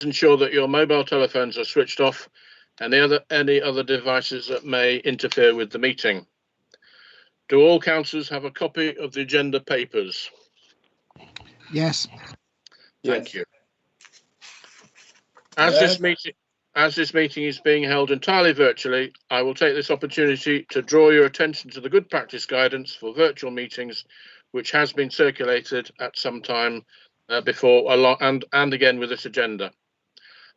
ensure that your mobile telephones are switched off and any other devices that may interfere with the meeting. Do all councillors have a copy of the agenda papers? Yes. Thank you. As this meeting is being held entirely virtually, I will take this opportunity to draw your attention to the good practice guidance for virtual meetings, which has been circulated at some time before and again with this agenda.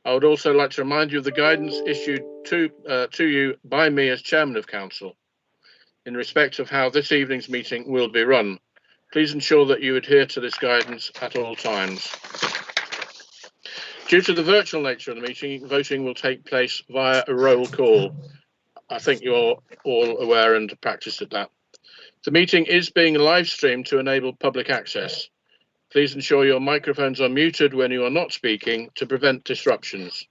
I would also like to remind you of the guidance issued to you by me as Chairman of Council in respect of how this evening's meeting will be run. Please ensure that you adhere to this guidance at all times. Due to the virtual nature of the meeting, voting will take place via a roll call. I think you're all aware and practiced at that. The meeting is being live streamed to enable public access. Please ensure your microphones are muted when you are not speaking to prevent disruptions.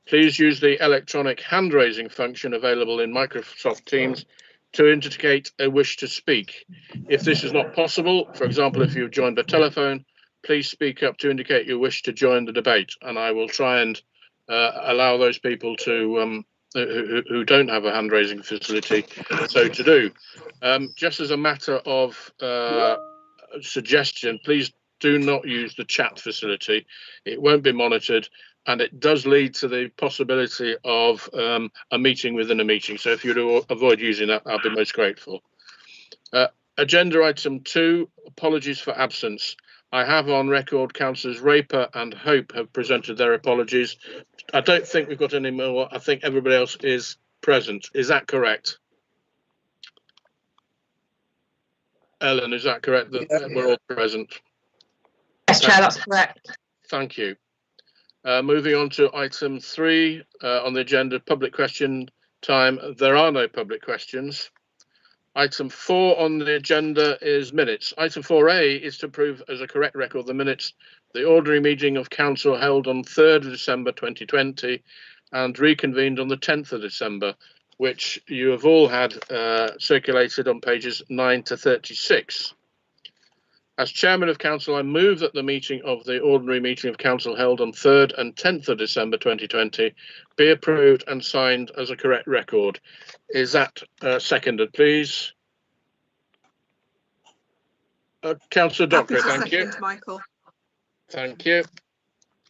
Please use the electronic hand raising function available in Microsoft Teams to indicate a wish to speak. If this is not possible, for example, if you've joined by telephone, please speak up to indicate your wish to join the debate, and I will try and allow those people to who don't have a hand raising facility so to do. Just as a matter of suggestion, please do not use the chat facility. It won't be monitored, and it does lead to the possibility of a meeting within a meeting. So if you'd avoid using that, I'll be most grateful. Agenda item 2, apologies for absence. I have on record councillors Raper and Hope have presented their apologies. I don't think we've got any more. I think everybody else is present. Is that correct? Ellen, is that correct that we're all present? Yes, Chair, that's correct. Thank you. Moving on to item 3 on the agenda, public question time. There are no public questions. Item 4 on the agenda is minutes. Item 4A is to approve as a correct record the minutes the ordinary meeting of council held on 3rd of December 2020 and reconvened on the 10th of December, which you have all had circulated on pages 9 to 36. As Chairman of Council, I move that the meeting of the ordinary meeting of Council held on 3rd and 10th of December 2020 be approved and signed as a correct record. Is that seconded, please? Councillor Dockery, thank you. Michael. Thank you.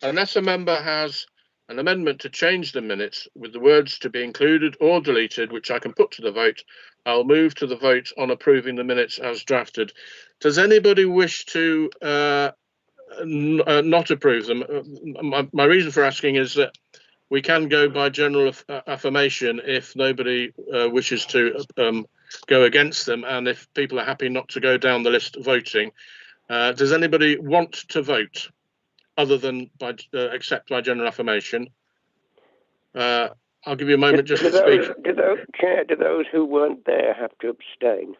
Unless a member has an amendment to change the minutes with the words to be included or deleted, which I can put to the vote, I'll move to the vote on approving the minutes as drafted. Does anybody wish to not approve them? My reason for asking is that we can go by general affirmation if nobody wishes to go against them, and if people are happy not to go down the list voting. Does anybody want to vote other than by accept by general affirmation? I'll give you a moment just to speak. Do those who weren't there have to abstain?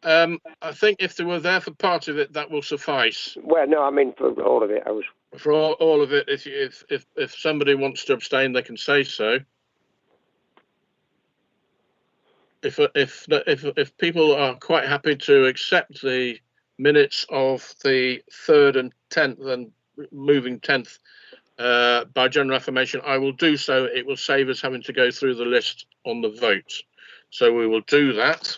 I think if they were there for part of it, that will suffice. Well, no, I mean for all of it. For all of it. If somebody wants to abstain, they can say so. If people are quite happy to accept the minutes of the 3rd and 10th and moving 10th by general affirmation, I will do so. It will save us having to go through the list on the vote. So we will do that.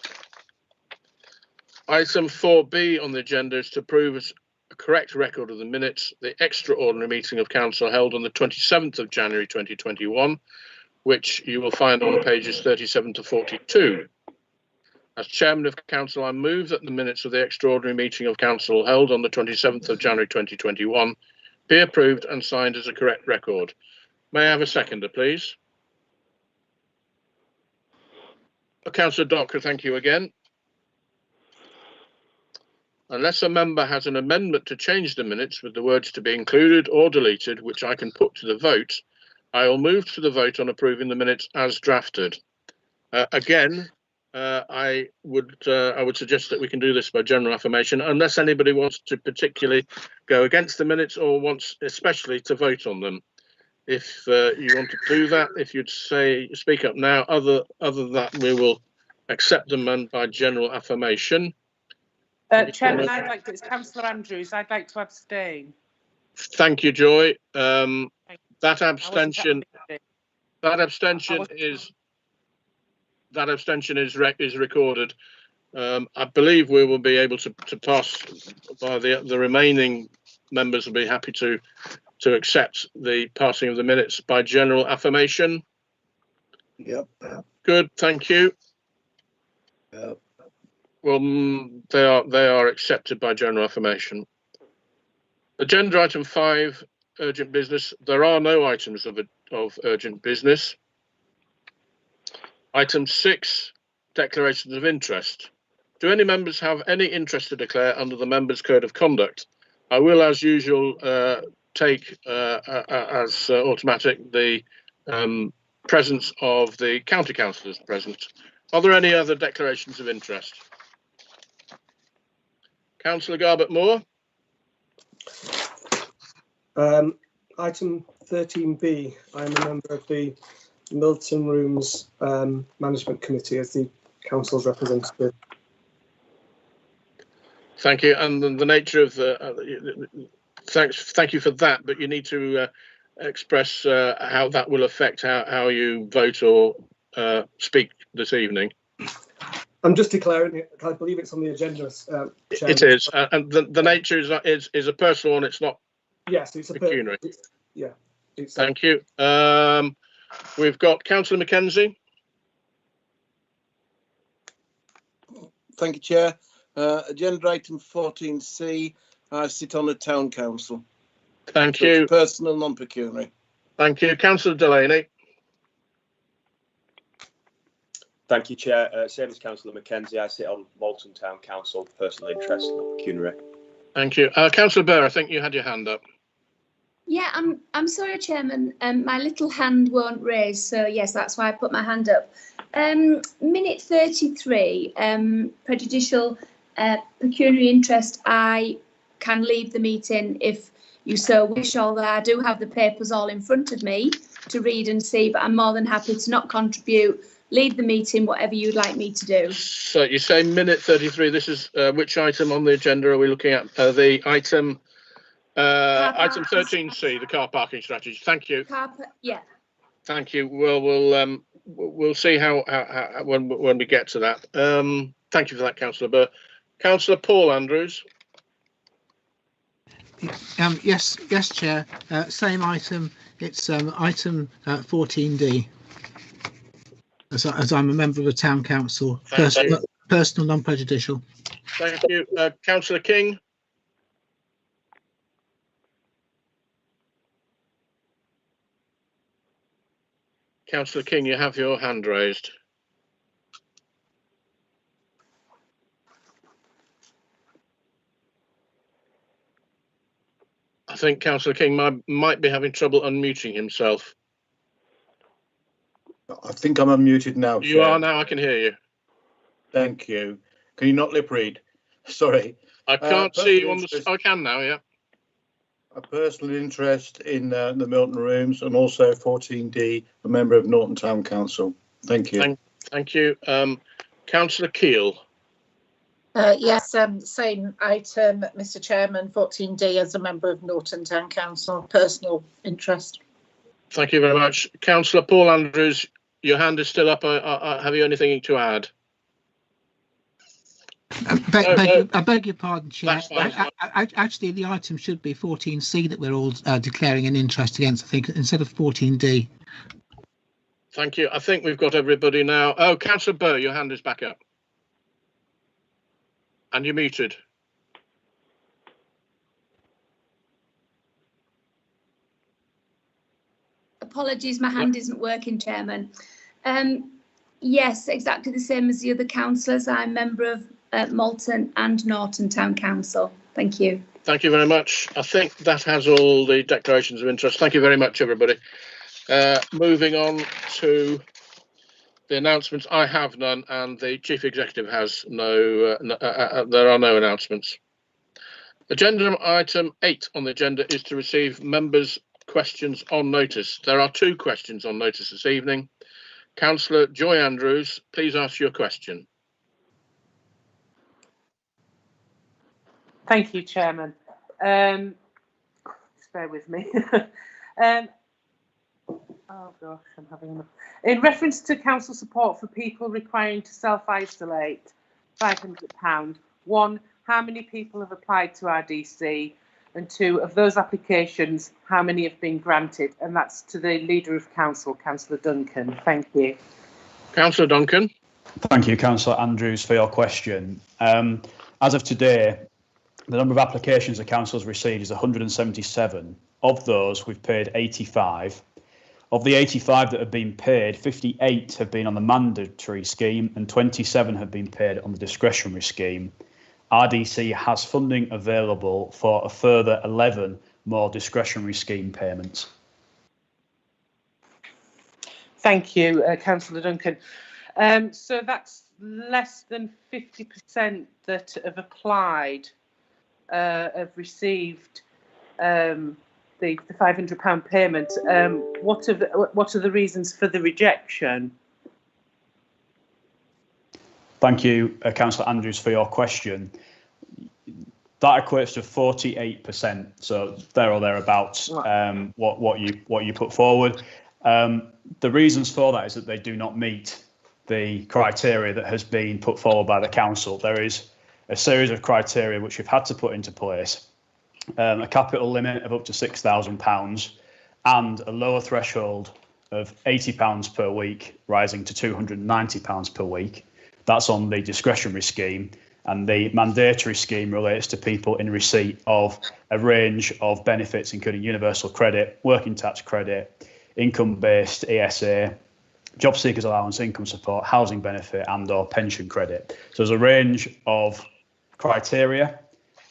Item 4B on the agenda is to approve as a correct record of the minutes the extraordinary meeting of council held on the 27th of January 2021, which you will find on pages 37 to 42. As Chairman of Council, I move that the minutes of the extraordinary meeting of council held on the 27th of January 2021 be approved and signed as a correct record. May I have a seconder, please? Councillor Docker, thank you again. Unless a member has an amendment to change the minutes with the words to be included or deleted, which I can put to the vote, I will move to the vote on approving the minutes as drafted. Again, I would suggest that we can do this by general affirmation, unless anybody wants to particularly go against the minutes or wants especially to vote on them. If you want to do that, if you'd speak up now. Other than that, we will accept them and by general affirmation. Chairman, it's Councillor Andrews. I'd like to abstain. Thank you, Joy. That abstention is recorded. I believe we will be able to pass by the remaining members will be happy to accept the passing of the minutes by general affirmation. Yep. Good, thank you. Yep. Well, they are accepted by general affirmation. Agenda item 5, urgent business. There are no items of urgent business. Item 6, declarations of interest. Do any members have any interest to declare under the members' code of conduct? I will, as usual, take as automatic the presence of the county councillors present. Are there any other declarations of interest? Councillor Garbett-Moore. Item 13B, I am a member of the Milton Rooms Management Committee as the council's representative. Thank you. And the nature of the thank you for that, but you need to express how that will affect how you vote or speak this evening. I'm just declaring it. I believe it's on the agenda. It is, and the nature is a personal one. It's not. Yes, it's a pecuniary. Yeah. Thank you. We've got Councillor Mackenzie. Thank you, Chair. Agenda item 14C. I sit on the town council. Thank So you. it's personal, non-pecuniary. Thank you, Councillor Delaney. Thank you, Chair. Same as Councillor Mackenzie, I sit on Malton Town Council, personal interest, not pecuniary. Thank you. Councillor Burr, I think you had your hand up. Yeah, I'm sorry, Chairman. My little hand won't raise, so yes, that's why I put my hand up. Minute 33, prejudicial pecuniary interest. I can leave the meeting if you so wish, although I do have the papers all in front of me to read and see, but I'm more than happy to not contribute, leave the meeting, whatever you'd like me to do. So you say minute 33. This is which item on the agenda are we looking at? The item item 13C, the car parking strategy. Thank you. Yeah. Thank you. Well, we'll see how when we get to that. Thank you for that, Councillor Burr. Councillor Paul Andrews. Yes, Chair. Same item. It's item 14D. As I'm a member of the town council, personal, non-prejudicial. Thank you, Councillor King. Councillor King, you have your hand raised. I think Councillor King might be having trouble unmuting himself. I think I'm unmuted now. You are now. I can hear you. Thank you. Can you not lip read? Sorry. I can't see you on the. I can now. Yeah. A personal interest in the Milton Rooms, and also 14D, a member of Norton Town Council. Thank you. Thank you. Councillor Keel. Yes, same item, Mr. Chairman, 14D as a member of Norton Town Council, personal interest. Thank you very much. Councillor Paul Andrews, your hand is still up. Have you anything to add? I beg your pardon, Chair. That's fine. Actually, the item should be 14C that we're all declaring an interest against, I think, instead of 14D. Thank you. I think we've got everybody now. Oh, Councillor Burr, your hand is back up. And you're muted. Apologies, my hand isn't working, Chairman. Yes, exactly the same as the other councillors. I'm a member of Malton and Norton Town Council. Thank you. Thank you very much. I think that has all the declarations of interest. Thank you very much, everybody. Moving on to the announcements. I have none, and the Chief Executive has no. There are no announcements. Agenda item 8 on the agenda is to receive members' questions on notice. There are 2 questions on notice this evening. Councillor Joy Andrews, please ask your question. Thank you, Chairman. Just bear with me. gosh, I'm having enough. In reference to council support for people requiring to self-isolate, £500. 1, how many people have applied to RDC? And 2, of those applications, how many have been granted? And that's to the Leader of Council, Councillor Duncan. Thank you. Councillor Duncan. Thank you, Councillor Andrews, for your question. As of today, the number of applications the council has received is 177. Of those, we've paid 85. Of the 85 that have been paid, 58 have been on the mandatory scheme and 27 have been paid on the discretionary scheme. RDC has funding available for a further 11 more discretionary scheme payments. Thank you, Councillor Duncan. So that's less than 50% that have applied, have received the £500 payment. What are the reasons for the rejection? Thank you, Councillor Andrews, for your question. That equates to 48%, so there or thereabouts. What you put forward. The reasons for that is that they do not meet the criteria that has been put forward by the council. There is a series of criteria which we've had to put into place. A capital limit of up to £6,000 and a lower threshold of £80 per week, rising to £290 per week. That's on the discretionary scheme, and the mandatory scheme relates to people in receipt of a range of benefits, including universal credit, working tax credit, income-based ESA, job seekers allowance, income support, housing benefit, and/or pension credit. So there's a range of criteria,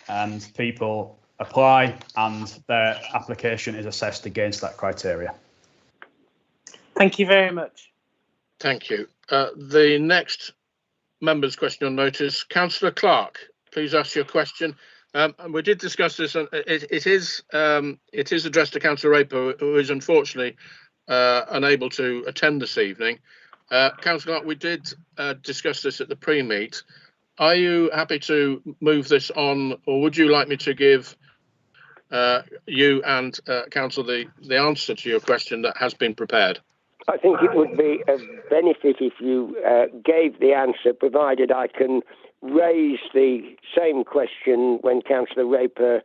and people apply, and their application is assessed against that criteria. Thank you very much. Thank you. The next member's question on notice, Councillor Clark, please ask your question. And we did discuss this. It is addressed to Councillor Raper, who is unfortunately unable to attend this evening. Councillor Clark, we did discuss this at the pre-meet. Are you happy to move this on, or would you like me to give you and Council the answer to your question that has been prepared? I think it would be a benefit if you gave the answer, provided I can raise the same question when Councillor Raper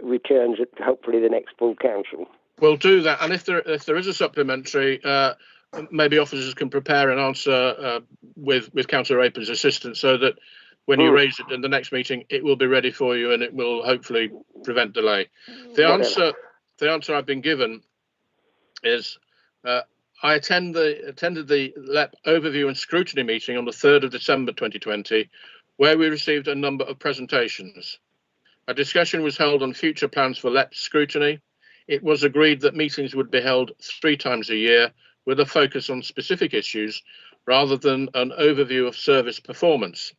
returns at hopefully the next full council. We'll do that, and if there is a supplementary, maybe officers can prepare an answer with Councillor Raper's assistance, so that when you raise it in the next meeting, it will be ready for you, and it will hopefully prevent delay. The answer I've been given is I attended the LEP overview and scrutiny meeting on the 3rd of December 2020, where we received a number of presentations. A discussion was held on future plans for LEP scrutiny. It was agreed that meetings would be held 3 times a year with a focus on specific issues rather than an overview of service performance.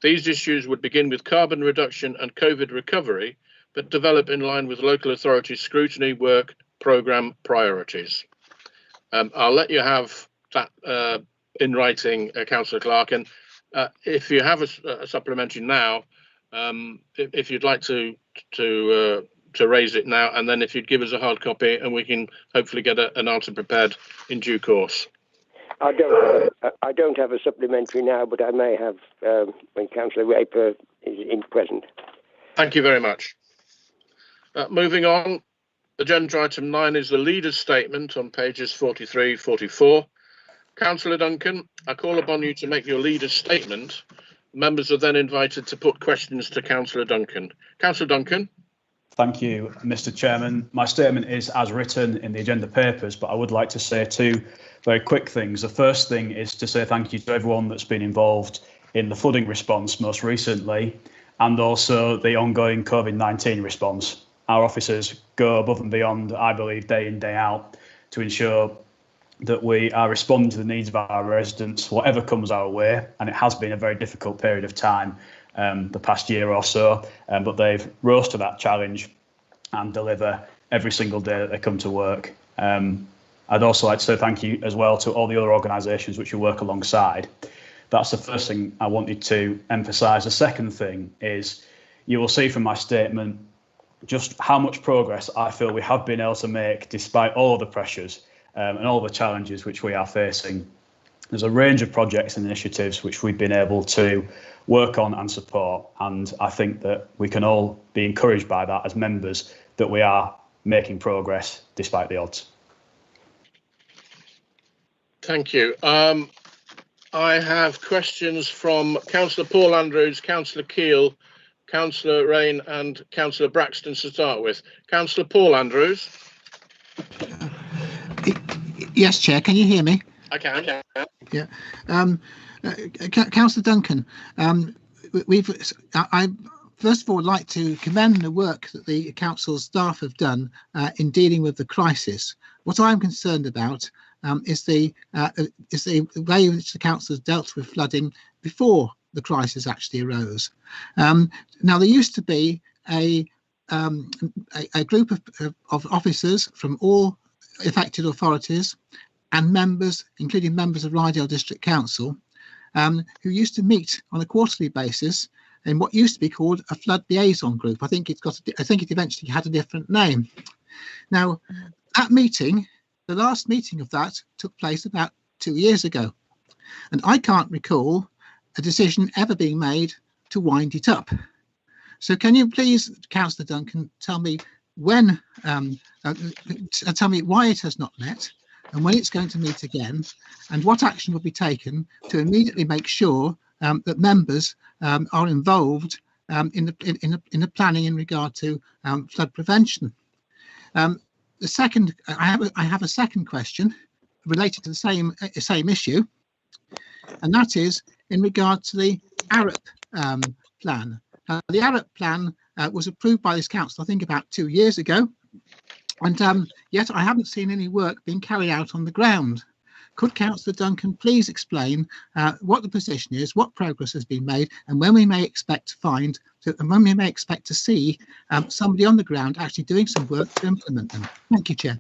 These issues would begin with carbon reduction and COVID recovery, but develop in line with local authority scrutiny work programme priorities. I'll let you have that in writing, Councillor Clark, and if you have a supplementary now, if you'd like to raise it now, and then if you'd give us a hard copy, and we can hopefully get an answer prepared in due course. I don't have a supplementary now, but I may have when Councillor Raper is present. Thank you very much. Moving on. Agenda item 9 is the leader's statement on pages 43, 44. Councillor Duncan, I call upon you to make your leader's statement. Members are then invited to put questions to Councillor Duncan. Councillor Duncan. Thank you, Mr. Chairman. My statement is as written in the agenda papers, but I would like to say 2 very quick things. The first thing is to say thank you to everyone that's been involved in the flooding response most recently, and also the ongoing COVID-19 response. Our officers go above and beyond, I believe, day in, day out, to ensure that we are responding to the needs of our residents, whatever comes our way. And it has been a very difficult period of time the past year or so, but they've rose to that challenge and deliver every single day that they come to work. I'd also like to say thank you as well to all the other organisations which you work alongside. That's the first thing I wanted to emphasise. The second thing is you will see from my statement just how much progress I feel we have been able to make despite all of the pressures. and all the challenges which we are facing. There's a range of projects and initiatives which we've been able to work on and support, and I think that we can all be encouraged by that as members, that we are making progress despite the odds. Thank you. I have questions from Councillor Paul Andrews, Councillor Keel, Councillor Rain and Councillor Braxton to start with. Councillor Paul Andrews. Yes, Chair, can you hear me? I can. Yeah. Councillor Duncan, I first of all would like to commend the work that the council staff have done in dealing with the crisis. What I'm concerned about is the way in which the council has dealt with flooding before the crisis actually arose. Now, there used to be a group of officers from all affected authorities and members, including members of Ryedale District Council, who used to meet on a quarterly basis in what used to be called a flood liaison group. I think it eventually had a different name. Now, that meeting, the last meeting of that took place about 2 years ago, and I can't recall a decision ever being made to wind it up. So can you please, Councillor Duncan, tell me when, tell me why it has not met, and when it's going to meet again, and what action will be taken to immediately make sure that members are involved in the planning in regard to flood prevention. The second, I have a second question related to the same issue, and that is in regard to the ARUP plan. The ARUP plan was approved by this council, I think, about 2 years ago, and yet I haven't seen any work being carried out on the ground. Could Councillor Duncan please explain what the position is, what progress has been made, and when we may expect to find, and when we may expect to see somebody on the ground actually doing some work to implement them? Thank you, Chair.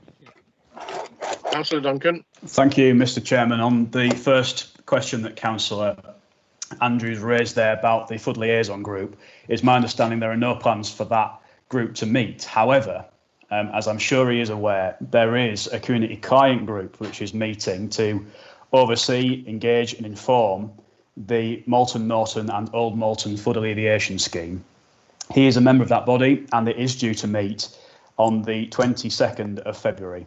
Councillor Duncan. Thank you, Mr. Chairman. On the first question that Councillor Andrews raised there about the flood liaison group, it's my understanding there are no plans for that group to meet. However, as I'm sure he is aware, there is a community client group which is meeting to oversee, engage and inform the Malton, Norton and Old Malton flood alleviation scheme. He is a member of that body and it is due to meet on the 22nd of February.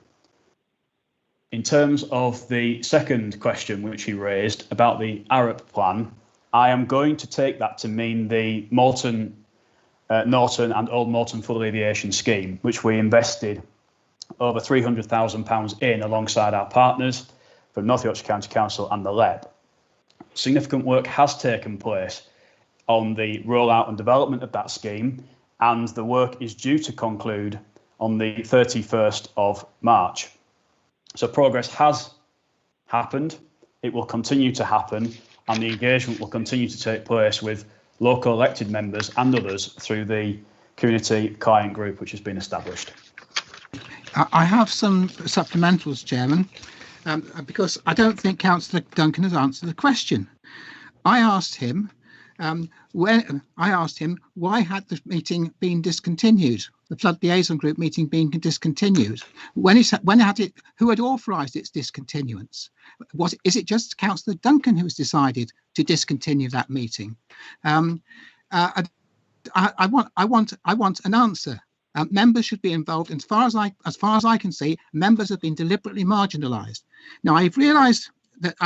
In terms of the second question which he raised about the ARUP plan, I am going to take that to mean the Malton, Norton and Old Malton flood alleviation scheme, which we invested over £300,000 in alongside our partners from North Yorkshire County Council and the LEP. Significant work has taken place on the rollout and development of that scheme, and the work is due to conclude on the 31st of March. So progress has happened, it will continue to happen, and the engagement will continue to take place with local elected members and others through the community client group which has been established. I have some supplementals, Chairman, because I don't think Councillor Duncan has answered the question. I asked him why had the meeting been discontinued, the flood liaison group meeting being discontinued? Who had authorised its discontinuance? Is it just Councillor Duncan who has decided to discontinue that meeting? I want an answer. Members should be involved. As far as I can see, members have been deliberately marginalised. Now, I realise that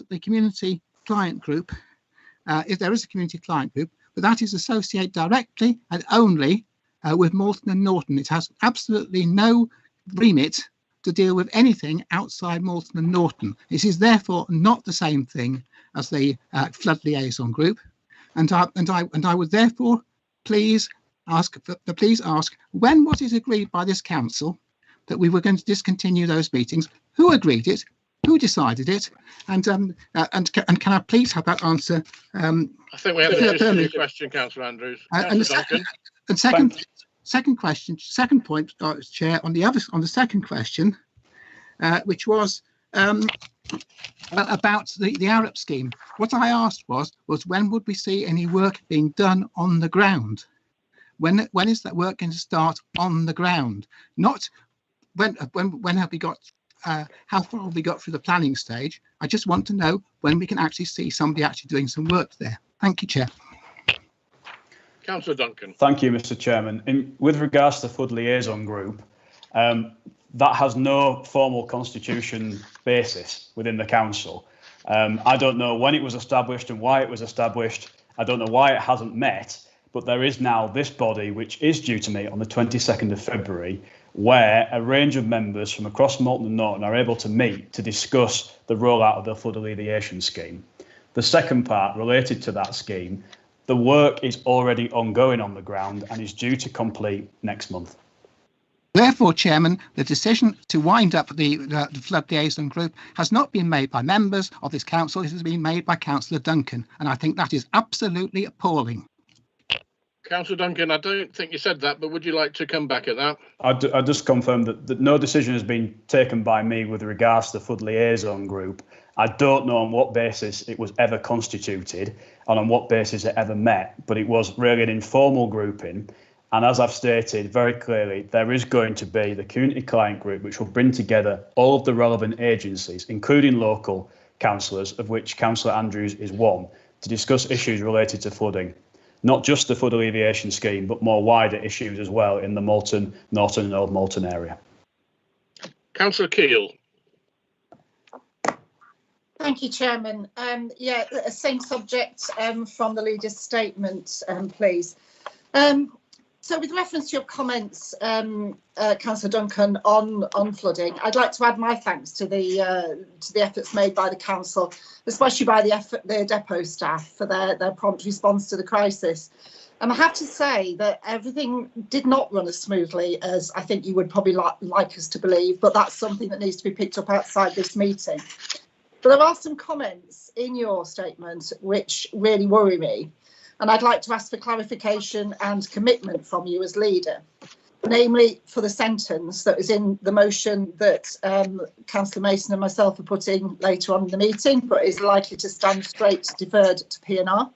the community client group, if there is a community client group, but that is associated directly and only with Malton and Norton. It has absolutely no remit to deal with anything outside Malton and Norton. It is therefore not the same thing as the flood liaison group, and I would therefore please ask when was it agreed by this council that we were going to discontinue those meetings? Who agreed it? Who decided it? And can I please have that answer? I think we have a specific question, Councillor Andrews. Second point, Chair, on the second question, which was about the ARUP scheme. What I asked was when would we see any work being done on the ground? When is that work going to start on the ground? Not when have we got how far have we got through the planning stage? I just want to know when we can actually see somebody actually doing some work there. Thank you, Chair. Councillor Duncan. Thank you, Mr. Chairman. With regards to the Flood Liaison Group, that has no formal constitution basis within the council. I don't know when it was established and why it was established. I don't know why it hasn't met, but there is now this body which is due to meet on the 22nd of February, where a range of members from across Moulton and Norton are able to meet to discuss the rollout of the flood alleviation scheme. The second part related to that scheme, the work is already ongoing on the ground and is due to complete next month. Therefore, Chairman, the decision to wind up the Flood Liaison Group has not been made by members of this council. It has been made by Councillor Duncan, and I think that is absolutely appalling. Councillor Duncan, I don't think you said that, but would you like to come back at that? I just confirm that no decision has been taken by me with regards to the Flood Liaison Group. I don't know on what basis it was ever constituted and on what basis it ever met, but it was really an informal grouping. And as I've stated very clearly, there is going to be the community client group, which will bring together all of the relevant agencies, including local councillors, of which Councillor Andrews is one, to discuss issues related to flooding. Not just the flood alleviation scheme, but more wider issues as well in the Moulton, Norton and Old Moulton area. Councillor Keele. Thank you, Chairman. Yeah, same subject from the leader's statement, please. So with reference to your comments, Councillor Duncan, on flooding, I'd like to add my thanks to the efforts made by the council, especially by the depot staff for their prompt response to the crisis. And I have to say that everything did not run as smoothly as I think you would probably like us to believe, but that's something that needs to be picked up outside this meeting. But there are some comments in your statement which really worry me. And I'd like to ask for clarification and commitment from you as leader, namely for the sentence that is in the motion that Councillor Mason and myself are putting later on in the meeting, but is likely to stand straight deferred to P&R.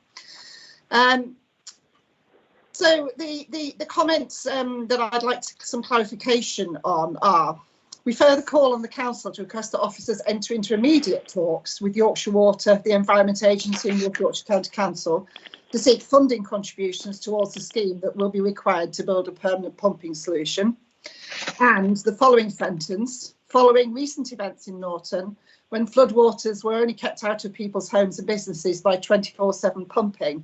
So the comments that I'd like some clarification on are: we further call on the council to request that officers enter into immediate talks with Yorkshire Water, the Environment Agency and Yorkshire County Council to seek funding contributions towards the scheme that will be required to build a permanent pumping solution. And the following sentence: following recent events in Norton, when floodwaters were only kept out of people's homes and businesses by 24/7 pumping,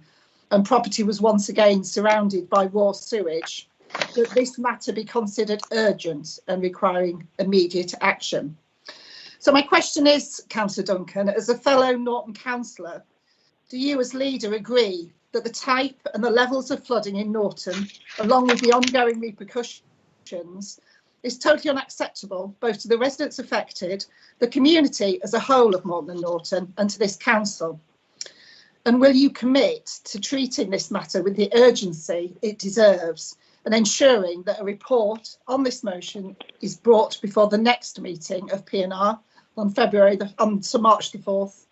and property was once again surrounded by raw sewage, that this matter be considered urgent and requiring immediate action. So my question is, Councillor Duncan, as a fellow Norton councillor, do you as leader agree that the type and the levels of flooding in Norton, along with the ongoing repercussions, is totally unacceptable, both to the residents affected, the community as a whole of Moulton and Norton, and to this council? And will you commit to treating this matter with the urgency it deserves and ensuring that a report on this motion is brought before the next meeting of P&R on March the 4th,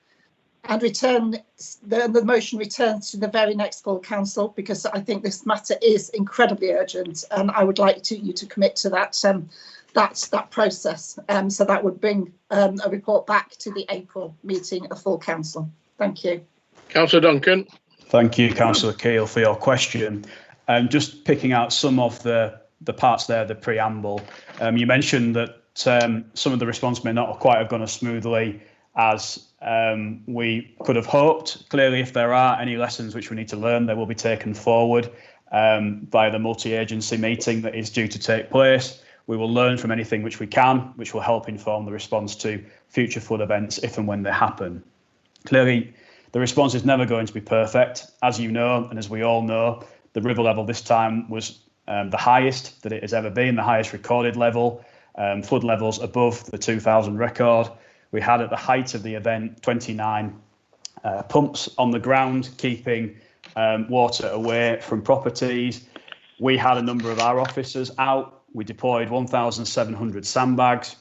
and the motion returns to the very next full council, because I think this matter is incredibly urgent, and I would like you to commit to that process. So that would bring a report back to the April meeting of full council. Thank you. Councillor Duncan. Thank you, Councillor Keele, for your question. Just picking out some of the parts there, the preamble. You mentioned that some of the response may not quite have gone as smoothly as we could have hoped. Clearly, if there are any lessons which we need to learn, they will be taken forward by the multi-agency meeting that is due to take place. We will learn from anything which we can, which will help inform the response to future flood events if and when they happen. Clearly, the response is never going to be perfect. As you know, and as we all know, the river level this time was the highest that it has ever been, the highest recorded level, flood levels above the 2000 record. We had at the height of the event 29 pumps on the ground, keeping water away from properties. We had a number of our officers out. We deployed 1,700 sandbags.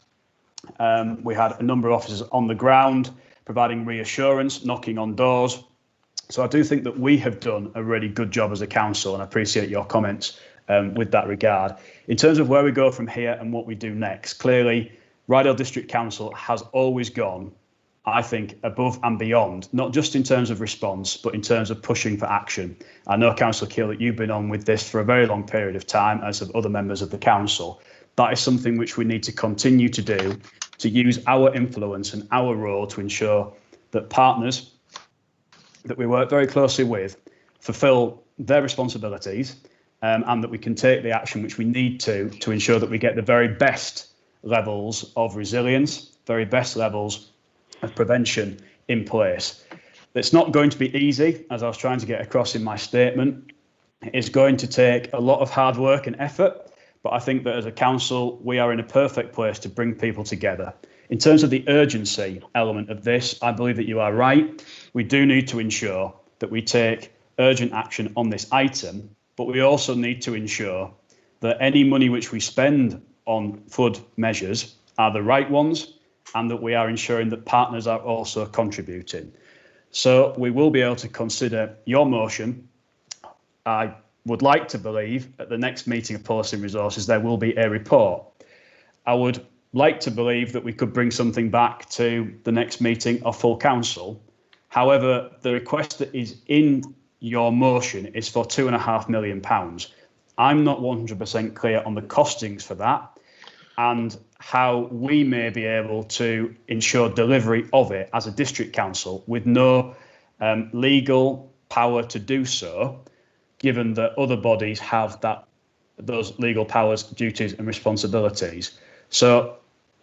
We had a number of officers on the ground, providing reassurance, knocking on doors. So I do think that we have done a really good job as a council, and I appreciate your comments with that regard. In terms of where we go from here and what we do next, clearly Ryedale District Council has always gone, I think, above and beyond, not just in terms of response, but in terms of pushing for action. I know, Councillor Keele, that you've been on with this for a very long period of time, as have other members of the council. That is something which we need to continue to do, to use our influence and our role to ensure that partners that we work very closely with fulfil their responsibilities, and that we can take the action which we need to ensure that we get the very best levels of resilience, very best levels of prevention in place. It's not going to be easy, as I was trying to get across in my statement. It's going to take a lot of hard work and effort, but I think that as a council, we are in a perfect place to bring people together. In terms of the urgency element of this, I believe that you are right. We do need to ensure that we take urgent action on this item, but we also need to ensure that any money which we spend on flood measures are the right ones, and that we are ensuring that partners are also contributing. So we will be able to consider your motion. I would like to believe at the next meeting of Policy and Resources there will be a report. I would like to believe that we could bring something back to the next meeting of full council. However, the request that is in your motion is for £2.5 million. I'm not 100% clear on the costings for that and how we may be able to ensure delivery of it as a district council with no legal power to do so, given that other bodies have those legal powers, duties and responsibilities. So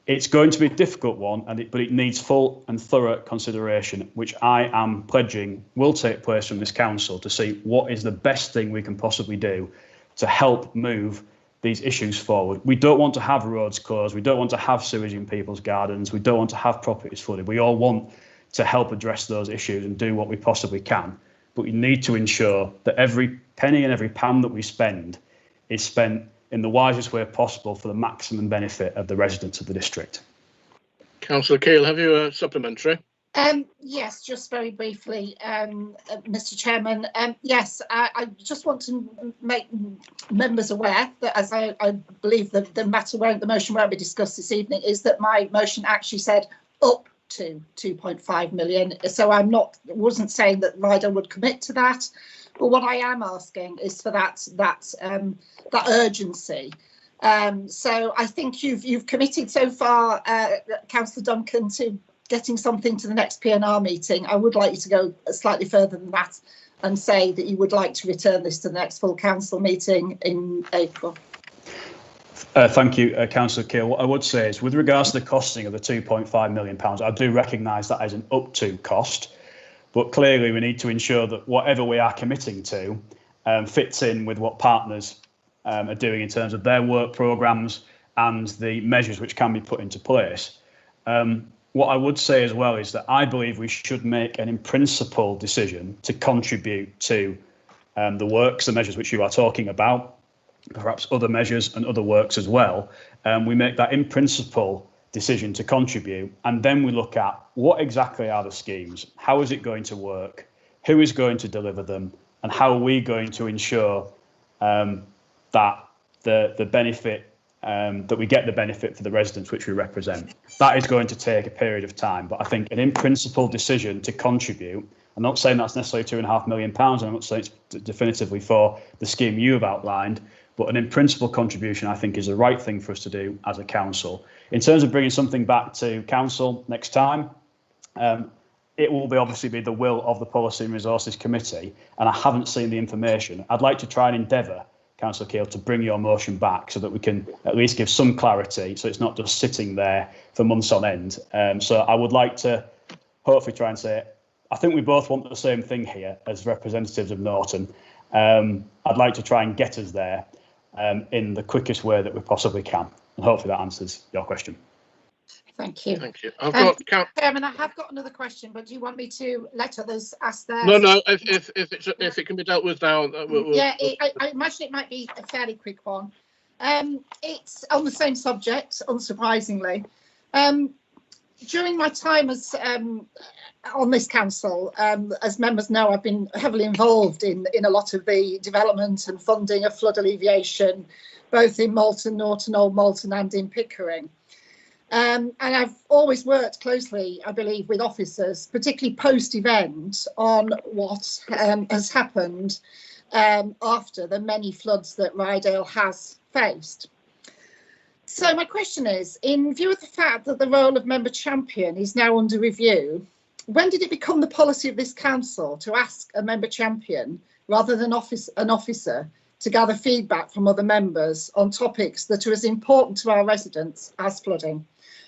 it's going to be a difficult one, but it needs full and thorough consideration, which I am pledging will take place from this council to see what is the best thing we can possibly do to help move these issues forward. We don't want to have roads closed. We don't want to have sewage in people's gardens. We don't want to have properties flooded. We all want to help address those issues and do what we possibly can. But we need to ensure that every penny and every pound that we spend is spent in the wisest way possible for the maximum benefit of the residents of the district. Councillor Keele, have you a supplementary? Yes, just very briefly, Mr. Chairman. Yes, I just want to make members aware that, as I believe that the motion won't be discussed this evening, is that my motion actually said up to 2.5 million. So wasn't saying that Ryedale would commit to that, but what I am asking is for that urgency. So I think you've committed so far, Councillor Duncan, to getting something to the next P&R meeting. I would like you to go slightly further than that and say that you would like to return this to the next full council meeting in April. Thank you, Councillor Keele. What I would say is, with regards to the costing of the £2.5 million, I do recognise that as an up to cost, but clearly we need to ensure that whatever we are committing to fits in with what partners are doing in terms of their work programmes and the measures which can be put into place. What I would say as well is that I believe we should make an in principle decision to contribute to the works, the measures which you are talking about, perhaps other measures and other works as well. We make that in principle decision to contribute, and then we look at what exactly are the schemes, how is it going to work, who is going to deliver them, and how are we going to ensure that the benefit that we get the benefit for the residents which we represent. That is going to take a period of time, but I think an in-principle decision to contribute, I'm not saying that's necessarily £2.5 million, and I'm not saying it's definitively for the scheme you have outlined, but an in-principle contribution I think is the right thing for us to do as a council. In terms of bringing something back to council next time, it will obviously be the will of the Policy and Resources Committee, and I haven't seen the information. I'd like to try and endeavour, Councillor Keele, to bring your motion back so that we can at least give some clarity, so it's not just sitting there for months on end. So I would like to hopefully try and say, I think we both want the same thing here as representatives of Norton. I'd like to try and get us there in the quickest way that we possibly can, and hopefully that answers your question. Thank you. Thank you. I've got Chairman, I have got another question, but do you want me to let others ask theirs? No. If it can be dealt with now, I imagine it might be a fairly quick one. It's on the same subject, unsurprisingly. During my time as on this council, as members know, I've been heavily involved in a lot of the development and funding of flood alleviation, both in Malton, Norton, Old Malton, and in Pickering. And I've always worked closely, I believe, with officers, particularly post-event, on what has happened after the many floods that Ryedale has faced. So my question is, in view of the fact that the role of member champion is now under review, when did it become the policy of this council to ask a member champion rather than an officer to gather feedback from other members on topics that are as important to our residents as flooding?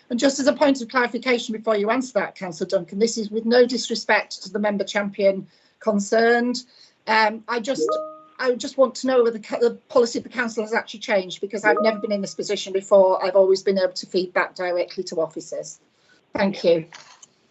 And just as a point of clarification before you answer that, Councillor Duncan, this is with no disrespect to the member champion concerned. I just want to know whether the policy of the council has actually changed, because I've never been in this position before. I've always been able to feed back directly to officers. Thank you.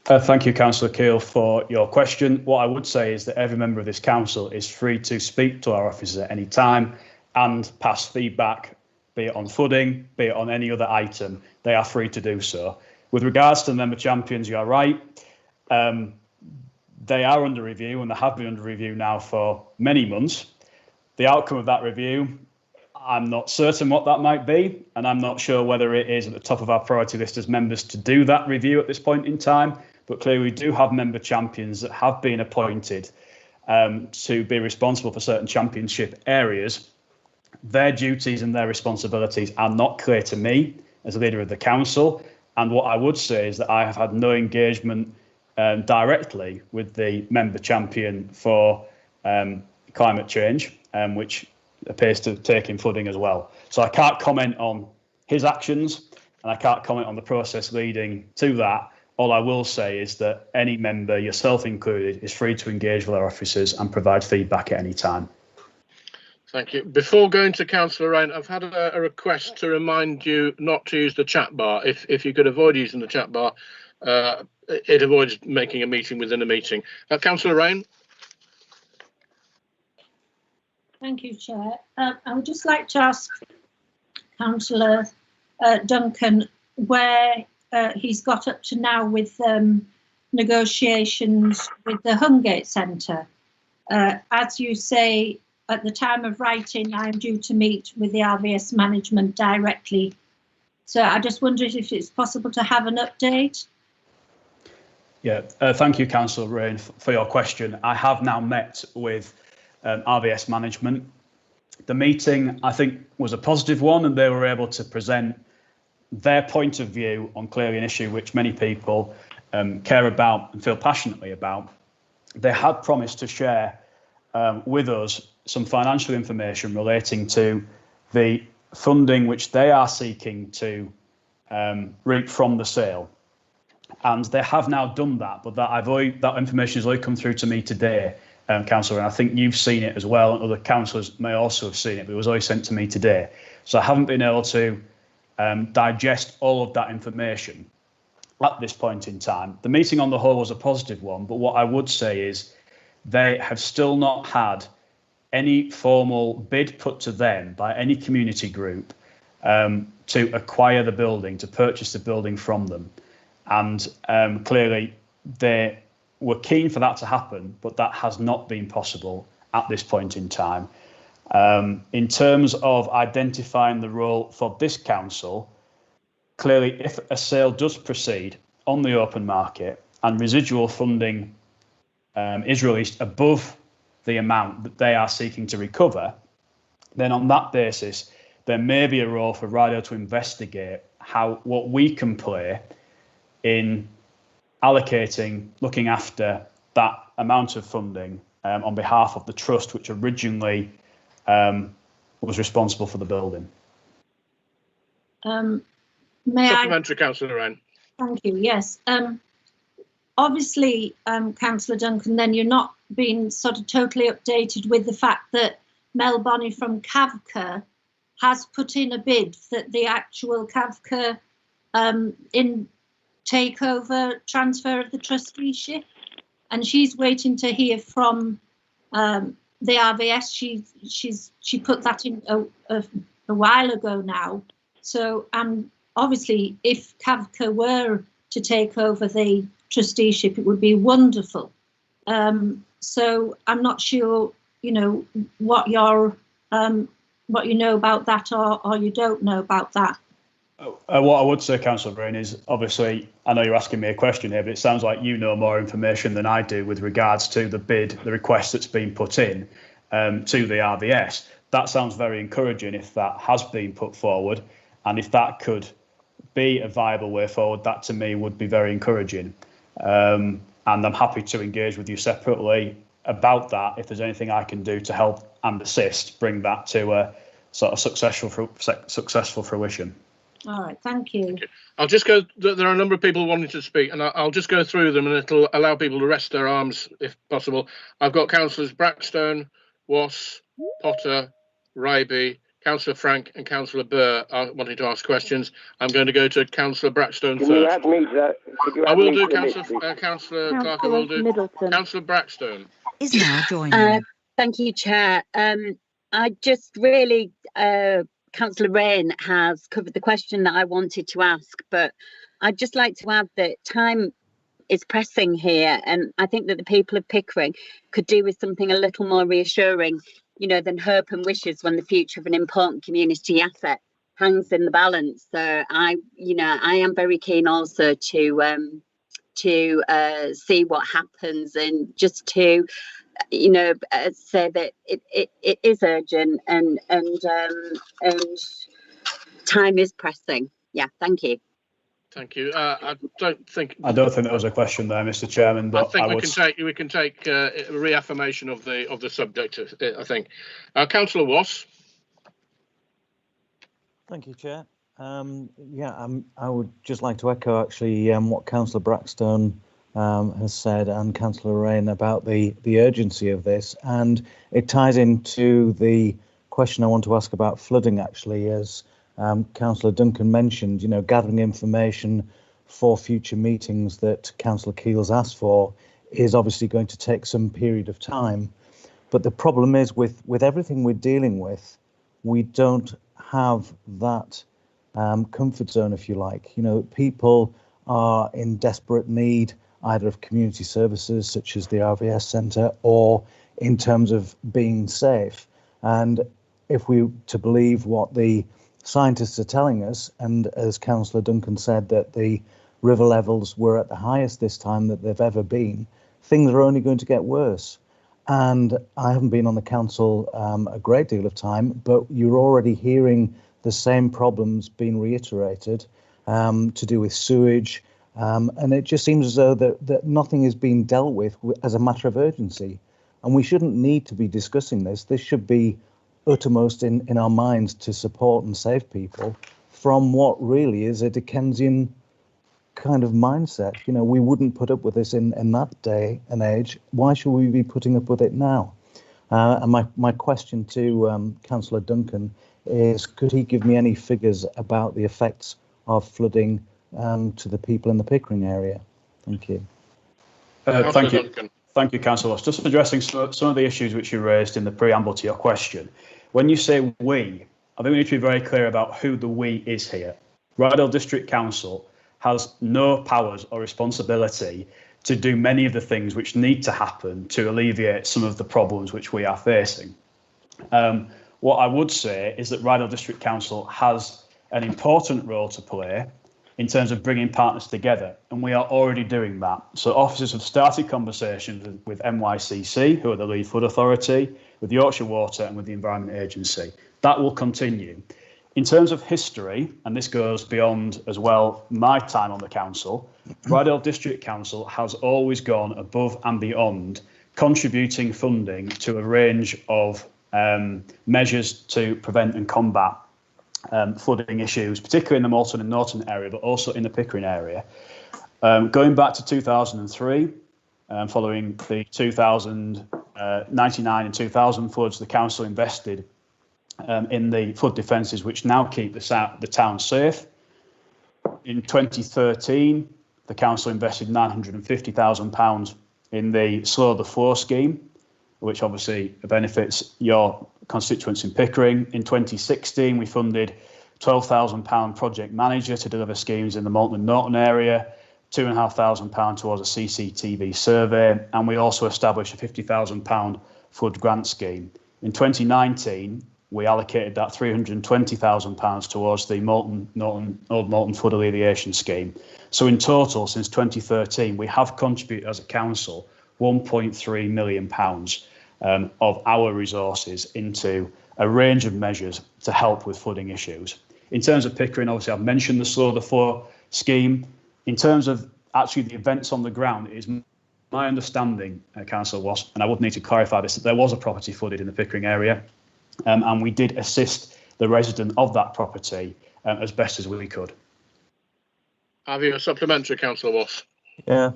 Thank you, Councillor Keel, for your question. What I would say is that every member of this council is free to speak to our officers at any time and pass feedback, be it on flooding, be it on any other item. They are free to do so. With regards to the member champions, you are right. They are under review, and they have been under review now for many months. The outcome of that review, I'm not certain what that might be, and I'm not sure whether it is at the top of our priority list as members to do that review at this point in time. But clearly we do have member champions that have been appointed to be responsible for certain championship areas. Their duties and their responsibilities are not clear to me as a leader of the council. And what I would say is that I have had no engagement directly with the member champion for climate change, which appears to take in flooding as well. So I can't comment on his actions, and I can't comment on the process leading to that. All I will say is that any member, yourself included, is free to engage with our officers and provide feedback at any time. Thank you. Before going to Councillor Ryan, I've had a request to remind you not to use the chat bar. If you could avoid using the chat bar, it avoids making a meeting within a meeting. Councillor Ryan. Thank you, Chair. I would just like to ask Councillor Duncan where he's got up to now with negotiations with the Hungate Centre. As you say, at the time of writing, I'm due to meet with the RVS management directly. So I just wondered if it's possible to have an update. Yeah, thank you, Councillor Rain, for your question. I have now met with RVS management. The meeting, I think, was a positive one, and they were able to present their point of view on clearly an issue which many people care about and feel passionately about. They had promised to share with us some financial information relating to the funding which they are seeking to reap from the sale. And they have now done that, but that information has only come through to me today, Councillor, and I think you've seen it as well, and other councillors may also have seen it, but it was only sent to me today. So I haven't been able to digest all of that information at this point in time. The meeting on the whole was a positive one, but what I would say is they have still not had any formal bid put to them by any community group to acquire the building, to purchase the building from them. And clearly they were keen for that to happen, but that has not been possible at this point in time. In terms of identifying the role for this council, clearly if a sale does proceed on the open market and residual funding is released above the amount that they are seeking to recover, then on that basis, there may be a role for Ryedale to investigate what we can play in allocating, looking after that amount of funding on behalf of the trust, which originally was responsible for the building. Supplementary, Councillor Ryan. Thank you. Yes. Obviously, Councillor Duncan, then you're not being sort of totally updated with the fact that Mel Bonney from Cavca has put in a bid that the actual Cavca in takeover transfer of the trusteeship, and she's waiting to hear from the RVS. She put that in a while ago now. So obviously, if Cavca were to take over the trusteeship, it would be wonderful. So I'm not sure, what you know about that or you don't know about that. What I would say, Councillor Breen, is obviously, I know you're asking me a question here, but it sounds like you know more information than I do with regards to the bid, the request that's been put in to the RVS. That sounds very encouraging if that has been put forward, and if that could be a viable way forward, that to me would be very encouraging. And I'm happy to engage with you separately about that if there's anything I can do to help and assist bring that to a sort of successful fruition. All right, thank you. Okay. I'll just go, there are a number of people wanting to speak, and I'll just go through them, and it'll allow people to rest their arms if possible. I've got Councillors Brackstone, Wass, Potter, Ryby, Councillor Frank and Councillor Burr are wanting to ask questions. I'm going to go to Councillor Brackstone first. You add me to that? I will do, Councillor Clark, I will do. Middleton Councillor Brackstone. is now joining. Thank you, Chair. I just really, Councillor Rain has covered the question that I wanted to ask, but I'd just like to add that time is pressing here, and I think that the people of Pickering could do with something a little more reassuring, you know, than hope and wishes when the future of an important community asset hangs in the balance. So I am very keen also to see what happens, and just to say that it is urgent and time is pressing. Yeah, thank you. Thank you. I don't think there was a question there, Mr. Chairman. But I think we can take a reaffirmation of the subject. I think. Councillor Wass. Thank you, Chair. I would just like to echo actually what Councillor Brackstone has said and Councillor Rain about the urgency of this, and it ties into the question I want to ask about flooding actually, as Councillor Duncan mentioned, gathering information for future meetings that Councillor Keel's asked for is obviously going to take some period of time. But the problem is with everything we're dealing with, we don't have that comfort zone, if you like. People are in desperate need either of community services such as the RVS Centre or in terms of being safe. And if we to believe what the scientists are telling us, and as Councillor Duncan said, that the river levels were at the highest this time that they've ever been, things are only going to get worse. And I haven't been on the council a great deal of time, but you're already hearing the same problems being reiterated to do with sewage. And it just seems as though that nothing is being dealt with as a matter of urgency. And we shouldn't need to be discussing this. This should be uttermost in our minds to support and save people from what really is a Dickensian kind of mindset. We wouldn't put up with this in that day and age. Why should we be putting up with it now? And my question to Councillor Duncan is, could he give me any figures about the effects of flooding to the people in the Pickering area? Thank you. Thank you. Thank you, Councillor. Just addressing some of the issues which you raised in the preamble to your question. When you say we, I think we need to be very clear about who the we is here. Ryedale District Council has no powers or responsibility to do many of the things which need to happen to alleviate some of the problems which we are facing. What I would say is that Ryedale District Council has an important role to play in terms of bringing partners together, and we are already doing that. So officers have started conversations with NYCC, who are the lead flood authority, with Yorkshire Water and with the Environment Agency. That will continue. In terms of history, and this goes beyond as well my time on the council, Ryedale District Council has always gone above and beyond contributing funding to a range of measures to prevent and combat flooding issues, particularly in the Moulton and Norton area, but also in the Pickering area. Going back to 2003, following the 1999 and 2000 floods, the council invested in the flood defences, which now keep the town safe. In 2013, the council invested £950,000 in the Slow the Flow scheme, which obviously benefits your constituents in Pickering. In 2016, we funded £12,000 project manager to deliver schemes in the Moulton and Norton area, £2,500 towards a CCTV survey, and we also established a £50,000 flood grant scheme. In 2019, we allocated that £320,000 towards the Old Malton Flood Alleviation Scheme. So in total, since 2013, we have contributed as a council £1.3 million of our resources into a range of measures to help with flooding issues. In terms of Pickering, obviously I've mentioned the Slow the Flow scheme. In terms of actually the events on the ground, it is my understanding, Councillor Wass, and I would need to clarify this, that there was a property flooded in the Pickering area, and we did assist the resident of that property as best as we could. Have you a supplementary, Councillor Wass? Yeah,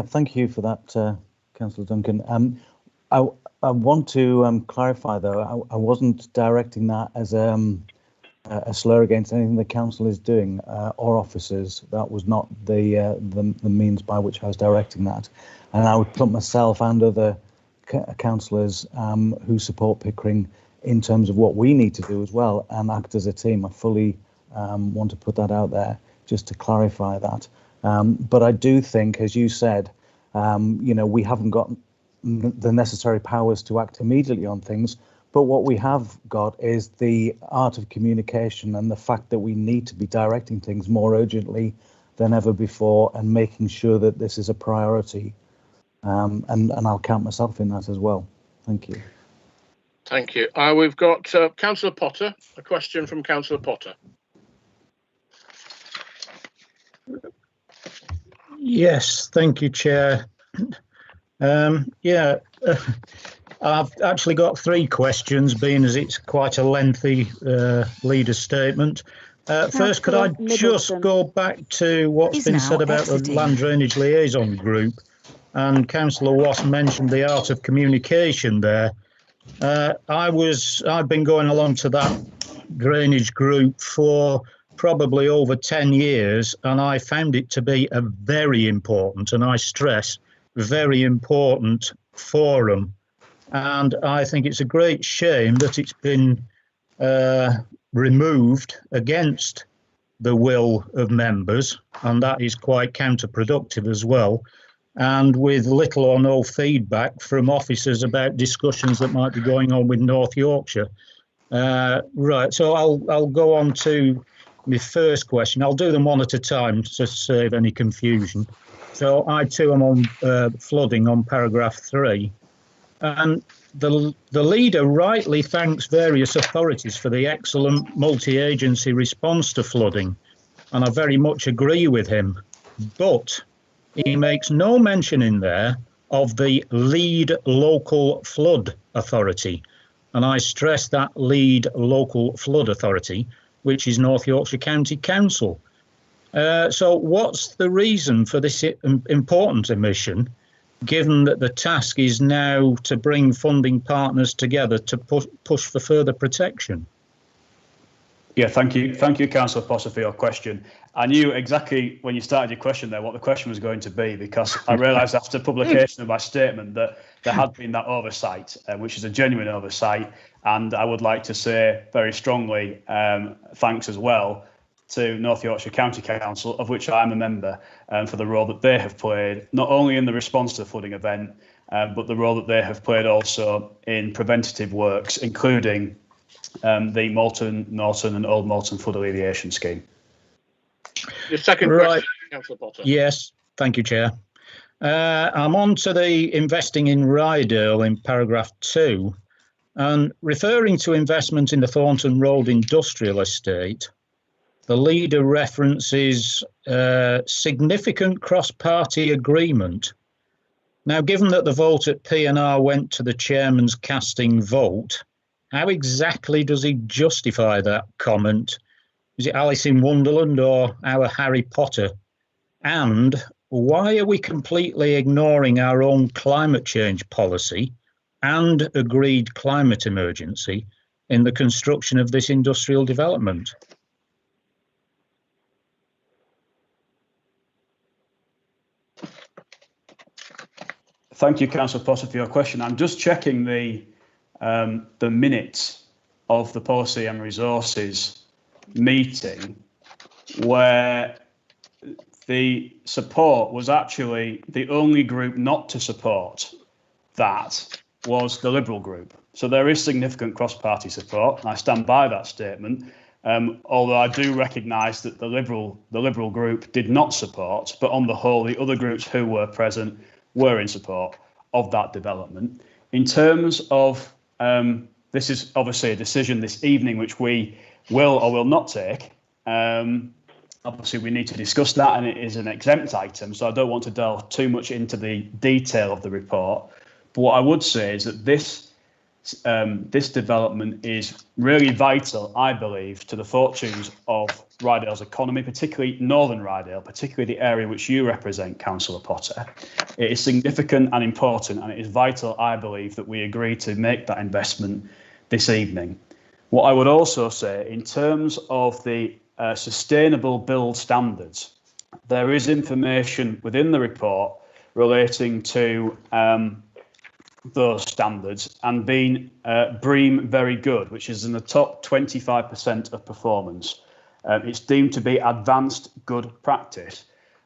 thank you for that, Councillor Duncan. I want to clarify, though, I wasn't directing that as a slur against anything the council is doing or officers. That was not the means by which I was directing that. And I would put myself and other councillors who support Pickering in terms of what we need to do as well and act as a team. I fully want to put that out there just to clarify that. But I do think, as you said, we haven't got the necessary powers to act immediately on things, but what we have got is the art of communication and the fact that we need to be directing things more urgently than ever before and making sure that this is a priority. And I'll count myself in that as well. Thank you. Thank you. We've got Councillor Potter, a question from Councillor Potter. Yes, thank you, Chair. I've actually got 3 questions, being as it's quite a lengthy leader statement. First, could I just go back to what's been said about the Land Drainage Liaison Group? And Councillor Wass mentioned the art of communication there. I've been going along to that drainage group for probably over 10 years, and I found it to be a very important, and I stress, very important forum. And I think it's a great shame that it's been removed against the will of members, and that is quite counterproductive as well, and with little or no feedback from officers about discussions that might be going on with North Yorkshire. Right, so I'll go on to my first question. I'll do them one at a time to save any confusion. So I too am on flooding on paragraph 3. And the leader rightly thanks various authorities for the excellent multi-agency response to flooding, and I very much agree with him. But he makes no mention in there of the lead local flood authority, and I stress that lead local flood authority, which is North Yorkshire County Council. So what's the reason for this important omission, given that the task is now to bring funding partners together to push for further protection? Yeah, thank you, Councillor Potter, for your question. I knew exactly when you started your question there what the question was going to be, because I realised after publication of my statement that there had been that oversight, which is a genuine oversight, and I would like to say very strongly thanks as well to North Yorkshire County Council, of which I'm a member, for the role that they have played, not only in the response to the flooding event, but the role that they have played also in preventative works, including the Malton, Norton and Old Malton Flood Alleviation Scheme. Your second question, Councillor Potter. Yes, thank you, Chair. I'm on to the investing in Ryedale in paragraph 2, and referring to investment in the Thornton Road Industrial Estate, the leader references significant cross-party agreement. Now, given that the vote at P&R went to the chairman's casting vote, how exactly does he justify that comment? Is it Alice in Wonderland or our Harry Potter? And why are we completely ignoring our own climate change policy and agreed climate emergency in the construction of this industrial development? Thank you, Councillor Potter, for your question. I'm just checking the minutes of the Policy and Resources meeting, where the support was actually the only group not to support that was the Liberal group. So there is significant cross-party support, and I stand by that statement. Although I do recognise that the Liberal group did not support, but on the whole, the other groups who were present were in support of that development. In terms of this is obviously a decision this evening which we will or will not take. Obviously, we need to discuss that, and it is an exempt item, so I don't want to delve too much into the detail of the report. But what I would say is that this development is really vital, I believe, to the fortunes of Ryedale's economy, particularly Northern Ryedale, particularly the area which you represent, Councillor Potter. It is significant and important, and it is vital, I believe, that we agree to make that investment this evening. What I would also say, in terms of the sustainable build standards, there is information within the report relating to those standards and being BREEAM very good, which is in the top 25% of performance. It's deemed to be advanced good practice.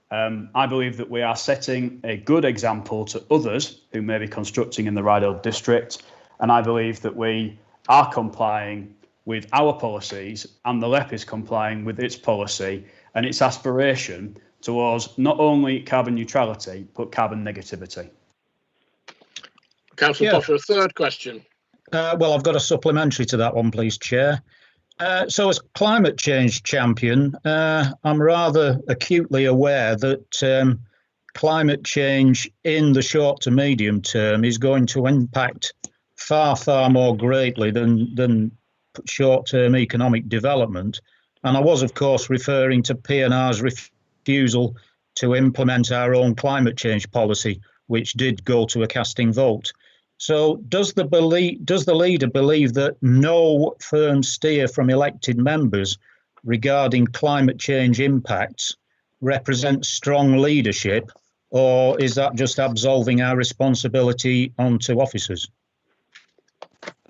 I believe that we are setting a good example to others who may be constructing in the Ryedale district, and I believe that we are complying with our policies, and the LEP is complying with its policy and its aspiration towards not only carbon neutrality but carbon negativity. Councillor Potter, a third question. Well, I've got a supplementary to that one, please, Chair. So as climate change champion, I'm rather acutely aware that climate change in the short to medium term is going to impact far, far more greatly than short-term economic development. And I was, of course, referring to P&R's refusal to implement our own climate change policy, which did go to a casting vote. So does the leader believe that no firm steer from elected members regarding climate change impacts represents strong leadership, or is that just absolving our responsibility onto officers?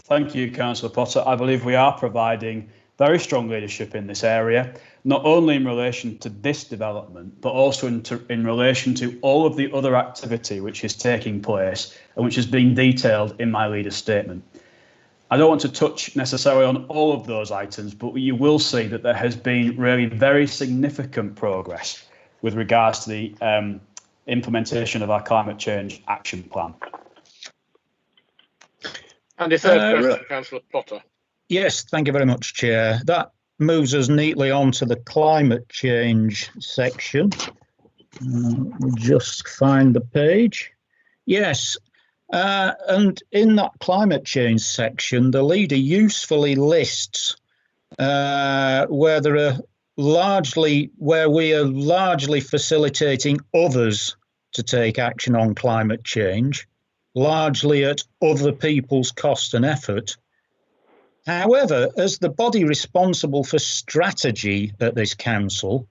Thank you, Councillor Potter. I believe we are providing very strong leadership in this area, not only in relation to this development, but also in relation to all of the other activity which is taking place and which has been detailed in my leader's statement. I don't want to touch necessarily on all of those items, but you will see that there has been really very significant progress with regards to the implementation of our climate change action plan. And the third question, Councillor Potter. Yes, thank you very much, Chair. That moves us neatly on to the climate change section. We'll just find the page. Yes, and in that climate change section, the leader usefully lists where we are largely facilitating others to take action on climate change, largely at other people's cost and effort. However, as the body responsible for strategy at this council,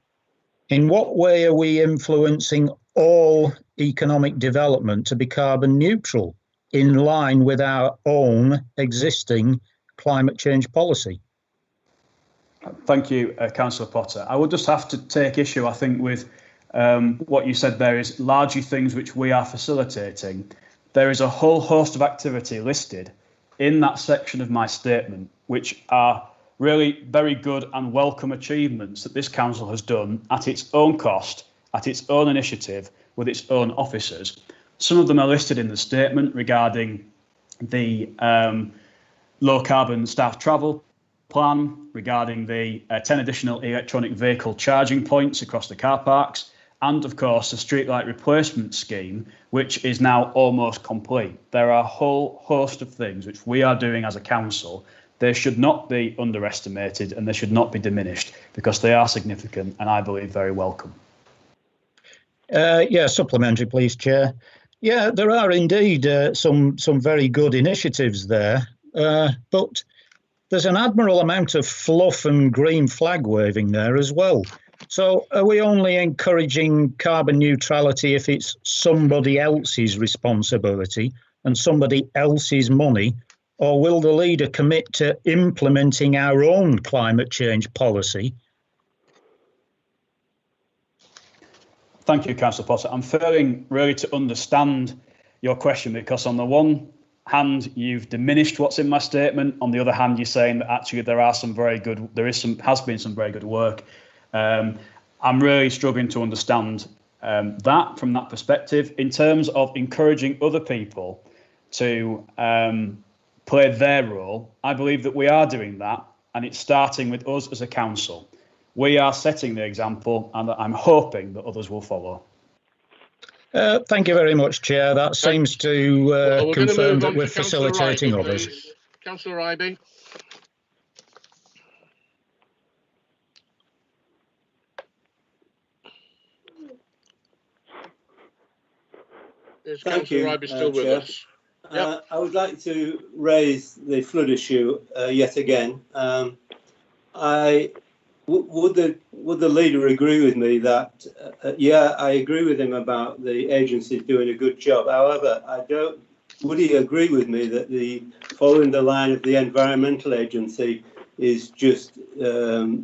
in what way are we influencing all economic development to be carbon neutral in line with our own existing climate change policy? Thank you, Councillor Potter. I would just have to take issue, I think, with what you said there is largely things which we are facilitating. There is a whole host of activity listed in that section of my statement, which are really very good and welcome achievements that this council has done at its own cost, at its own initiative, with its own officers. Some of them are listed in the statement regarding the low carbon staff travel plan, regarding the 10 additional electronic vehicle charging points across the car parks, and of course the streetlight replacement scheme, which is now almost complete. There are a whole host of things which we are doing as a council. They should not be underestimated and they should not be diminished because they are significant and I believe very welcome. Yeah, supplementary, please, Chair. Yeah, there are indeed some very good initiatives there, but there's an admirable amount of fluff and green flag waving there as well. So are we only encouraging carbon neutrality if it's somebody else's responsibility and somebody else's money, or will the leader commit to implementing our own climate change policy? Thank you, Councillor Potter. I'm failing really to understand your question because on the one hand, you've diminished what's in my statement. On the other hand, you're saying that actually has been some very good work. I'm really struggling to understand that from that perspective. In terms of encouraging other people to play their role, I believe that we are doing that, and it's starting with us as a council. We are setting the example, and I'm hoping that others will follow. Thank you very much, Chair. That seems to confirm that we're facilitating others. Councillor Ryby. Is Councillor Ryby still with us? Yep. I would like to raise the flood issue yet again. Would the leader agree with me that, yeah, I agree with him about the agency doing a good job. However, would he agree with me that following the line of the environmental agency is just a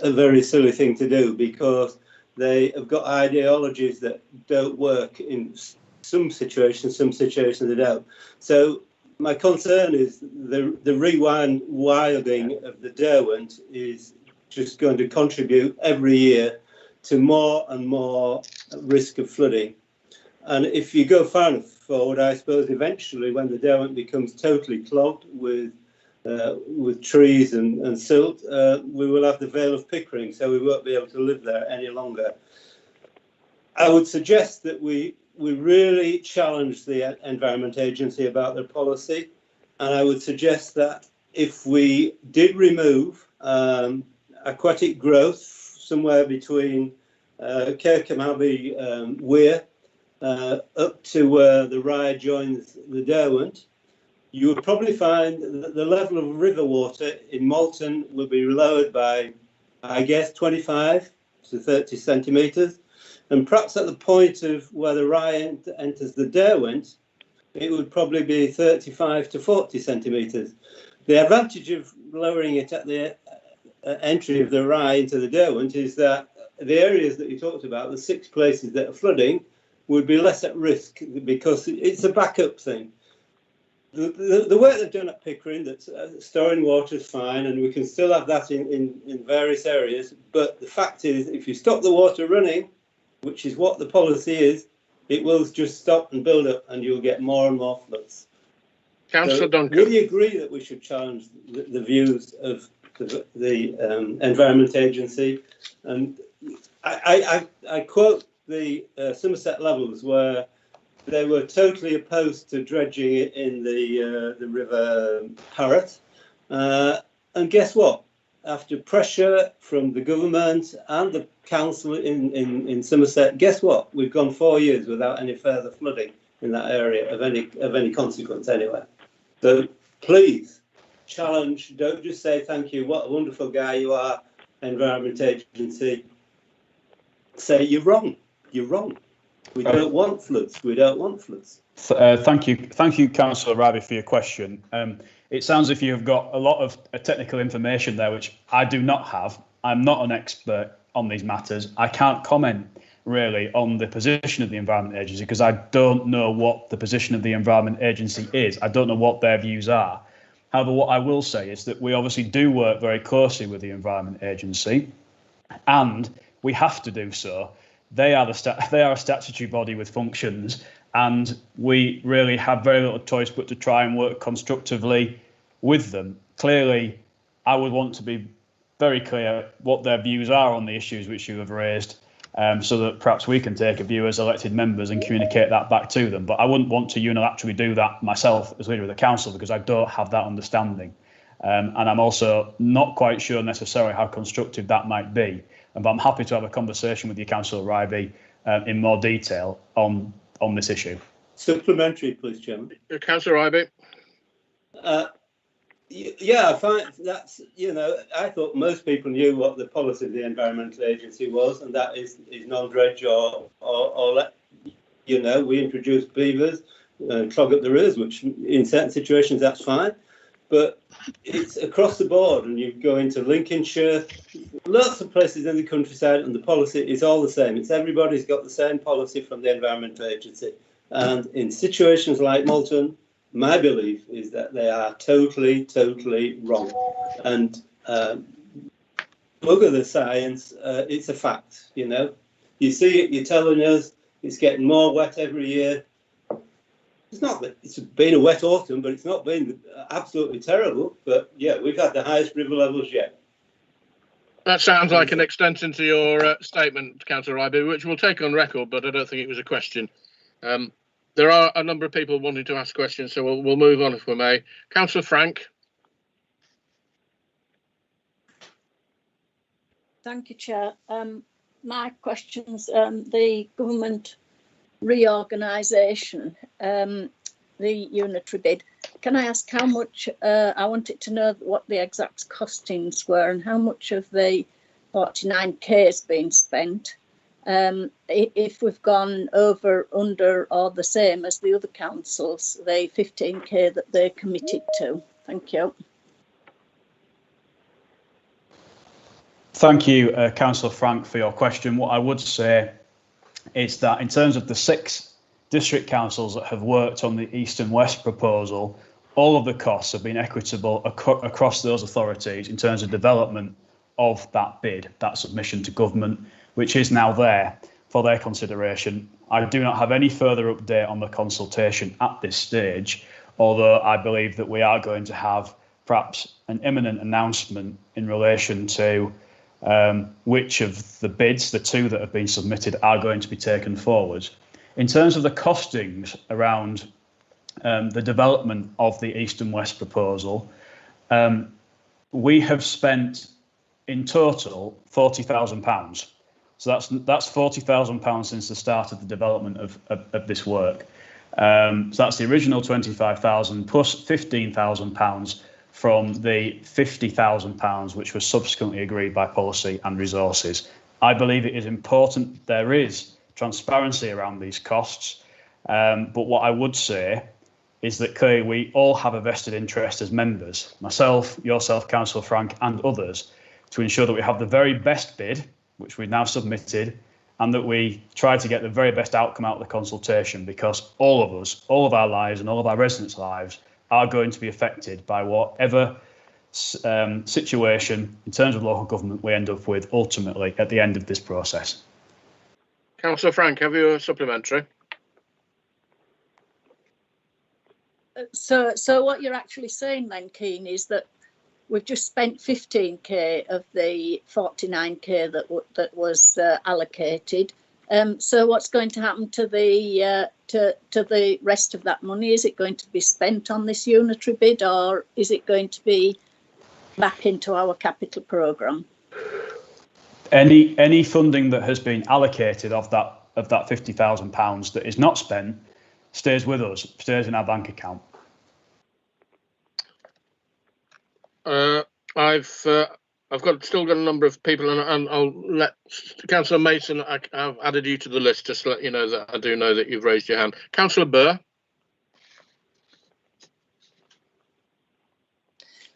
very silly thing to do, because they have got ideologies that don't work in some situations they don't. So my concern is the rewilding of the Derwent is just going to contribute every year to more and more risk of flooding. And if you go far enough forward, I suppose eventually when the Derwent becomes totally clogged with trees and silt, we will have the Vale of Pickering, so we won't be able to live there any longer. I would suggest that we really challenge the Environment Agency about their policy, and I would suggest that if we did remove aquatic growth somewhere between Kirkham Abbey Weir up to where the Rye joins the Derwent, you would probably find that the level of river water in Malton will be lowered by, I guess, 25 to 30 centimetres. And perhaps at the point of where the Rye enters the Derwent, it would probably be 35 to 40 centimetres. The advantage of lowering it at the entry of the Rye into the Derwent is that the areas that you talked about, the 6 places that are flooding, would be less at risk because it's a backup thing. The work they've done at Pickering, that storing water is fine, and we can still have that in various areas. But the fact is, if you stop the water running, which is what the policy is, it will just stop and build up, and you'll get more and more floods. Councillor Duncan. Would you agree that we should challenge the views of the Environment Agency? And I quote the Somerset Levels, where they were totally opposed to dredging it in the River Parrett. And guess what? After pressure from the government and the council in Somerset, guess what? We've gone 4 years without any further flooding in that area of any consequence anyway. So please challenge, don't just say thank you, what a wonderful guy you are, Environment Agency. Say you're wrong. You're wrong. We don't want floods. We don't want floods. Thank you, Councillor Raby, for your question. It sounds as if you've got a lot of technical information there, which I do not have. I'm not an expert on these matters. I can't comment really on the position of the Environment Agency because I don't know what the position of the Environment Agency is. I don't know what their views are. However, what I will say is that we obviously do work very closely with the Environment Agency, and we have to do so. They are a statutory body with functions, and we really have very little choice but to try and work constructively with them. Clearly, I would want to be very clear what their views are on the issues which you have raised, so that perhaps we can take a view as elected members and communicate that back to them. But I wouldn't want to unilaterally do that myself as leader of the council because I don't have that understanding. And I'm also not quite sure necessarily how constructive that might be. But I'm happy to have a conversation with you, Councillor Ryby, in more detail on this issue. Supplementary, please, Chairman. Councillor Ryby. Yeah, I find that's, I thought most people knew what the policy of the Environmental Agency was, and that is non-dredge or we introduce beavers and clog up the rivers, which in certain situations that's fine. But it's across the board, and you go into Lincolnshire, lots of places in the countryside, and the policy is all the same. It's everybody's got the same policy from the Environment Agency. And in situations like Malton, my belief is that they are totally wrong. And look at the science, it's a fact, you know. You see it, you're telling us it's getting more wet every year. It's not that it's been a wet autumn, but it's not been absolutely terrible. But yeah, we've had the highest river levels yet. That sounds like an extension to your statement, Councillor Ryedale, which we'll take on record, but I don't think it was a question. There are a number of people wanting to ask questions, so we'll move on if we may. Councillor Frank. Thank you, Chair. My question's the government reorganisation, the unitary bid. Can I ask how much, I wanted to know what the exact costings were and how much of the 49k has been spent, if we've gone over, under or the same as the other councils, the 15k that they're committed to. Thank you. Thank you, Councillor Frank, for your question. What I would say is that in terms of the 6 district councils that have worked on the East and West proposal, all of the costs have been equitable across those authorities in terms of development of that bid, that submission to government, which is now there for their consideration. I do not have any further update on the consultation at this stage, although I believe that we are going to have perhaps an imminent announcement in relation to which of the bids, the 2 that have been submitted, are going to be taken forward. In terms of the costings around the development of the East and West proposal, we have spent in total £40,000. So that's £40,000 since the start of the development of this work. So that's the original £25,000 plus £15,000 from the £50,000 which was subsequently agreed by policy and resources. I believe it is important there is transparency around these costs, but what I would say is that clearly we all have a vested interest as members, myself, yourself, Councillor Frank and others, to ensure that we have the very best bid, which we've now submitted, and that we try to get the very best outcome out of the consultation, because all of us, all of our lives and all of our residents' lives are going to be affected by whatever situation in terms of local government we end up with ultimately at the end of this process. Councillor Frank, have you a supplementary? So what you're actually saying then, Keane, is that we've just spent 15k of the 49k that was allocated. So what's going to happen to the rest of that money? Is it going to be spent on this unitary bid, or is it going to be back into our capital programme? Any funding that has been allocated of that £50,000 that is not spent stays with us, stays in our bank account. I've still got a number of people, and I'll let Councillor Mason. I've added you to the list just to let you know that I do know that you've raised your hand. Councillor Burr.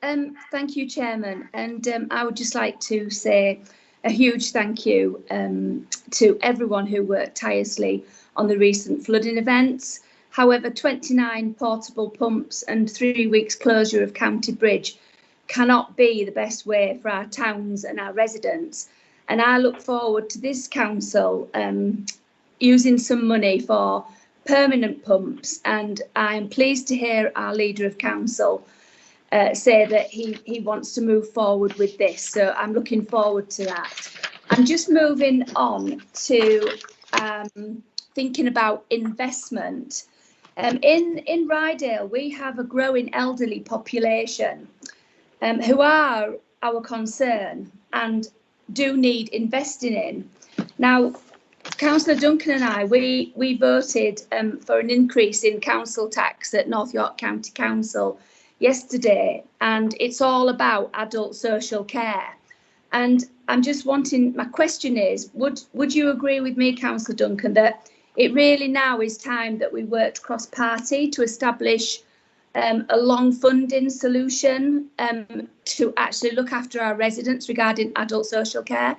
Thank you, Chairman, and I would just like to say a huge thank you to everyone who worked tirelessly on the recent flooding events. However, 29 portable pumps and 3 weeks closure of County Bridge cannot be the best way for our towns and our residents. And I look forward to this council using some money for permanent pumps. And I am pleased to hear our leader of council say that he wants to move forward with this. So I'm looking forward to that. I'm just moving on to thinking about investment. In Ryedale, we have a growing elderly population who are our concern and do need investing in. Now, Councillor Duncan and I, we voted for an increase in council tax at North York County Council yesterday, and it's all about adult social care. And I'm just wanting, my question is, would you agree with me, Councillor Duncan, that it really now is time that we worked cross-party to establish a long funding solution to actually look after our residents regarding adult social care?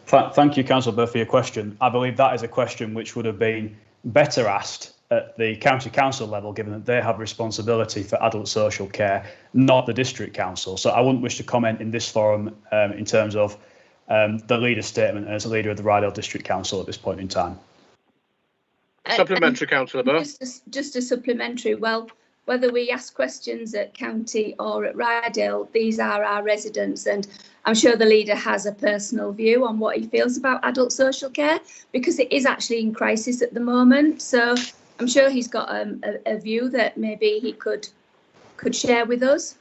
Thank you, Councillor Burr, for your question. I believe that is a question which would have been better asked at the county council level, given that they have responsibility for adult social care, not the district council. So I wouldn't wish to comment in this forum in terms of the leader's statement as a leader of the Ryedale District Council at this point in time. Supplementary, Councillor Burr. Just a supplementary. Well, whether we ask questions at county or at Ryedale, these are our residents, and I'm sure the leader has a personal view on what he feels about adult social care, because it is actually in crisis at the moment. So I'm sure he's got a view that maybe he could share with us.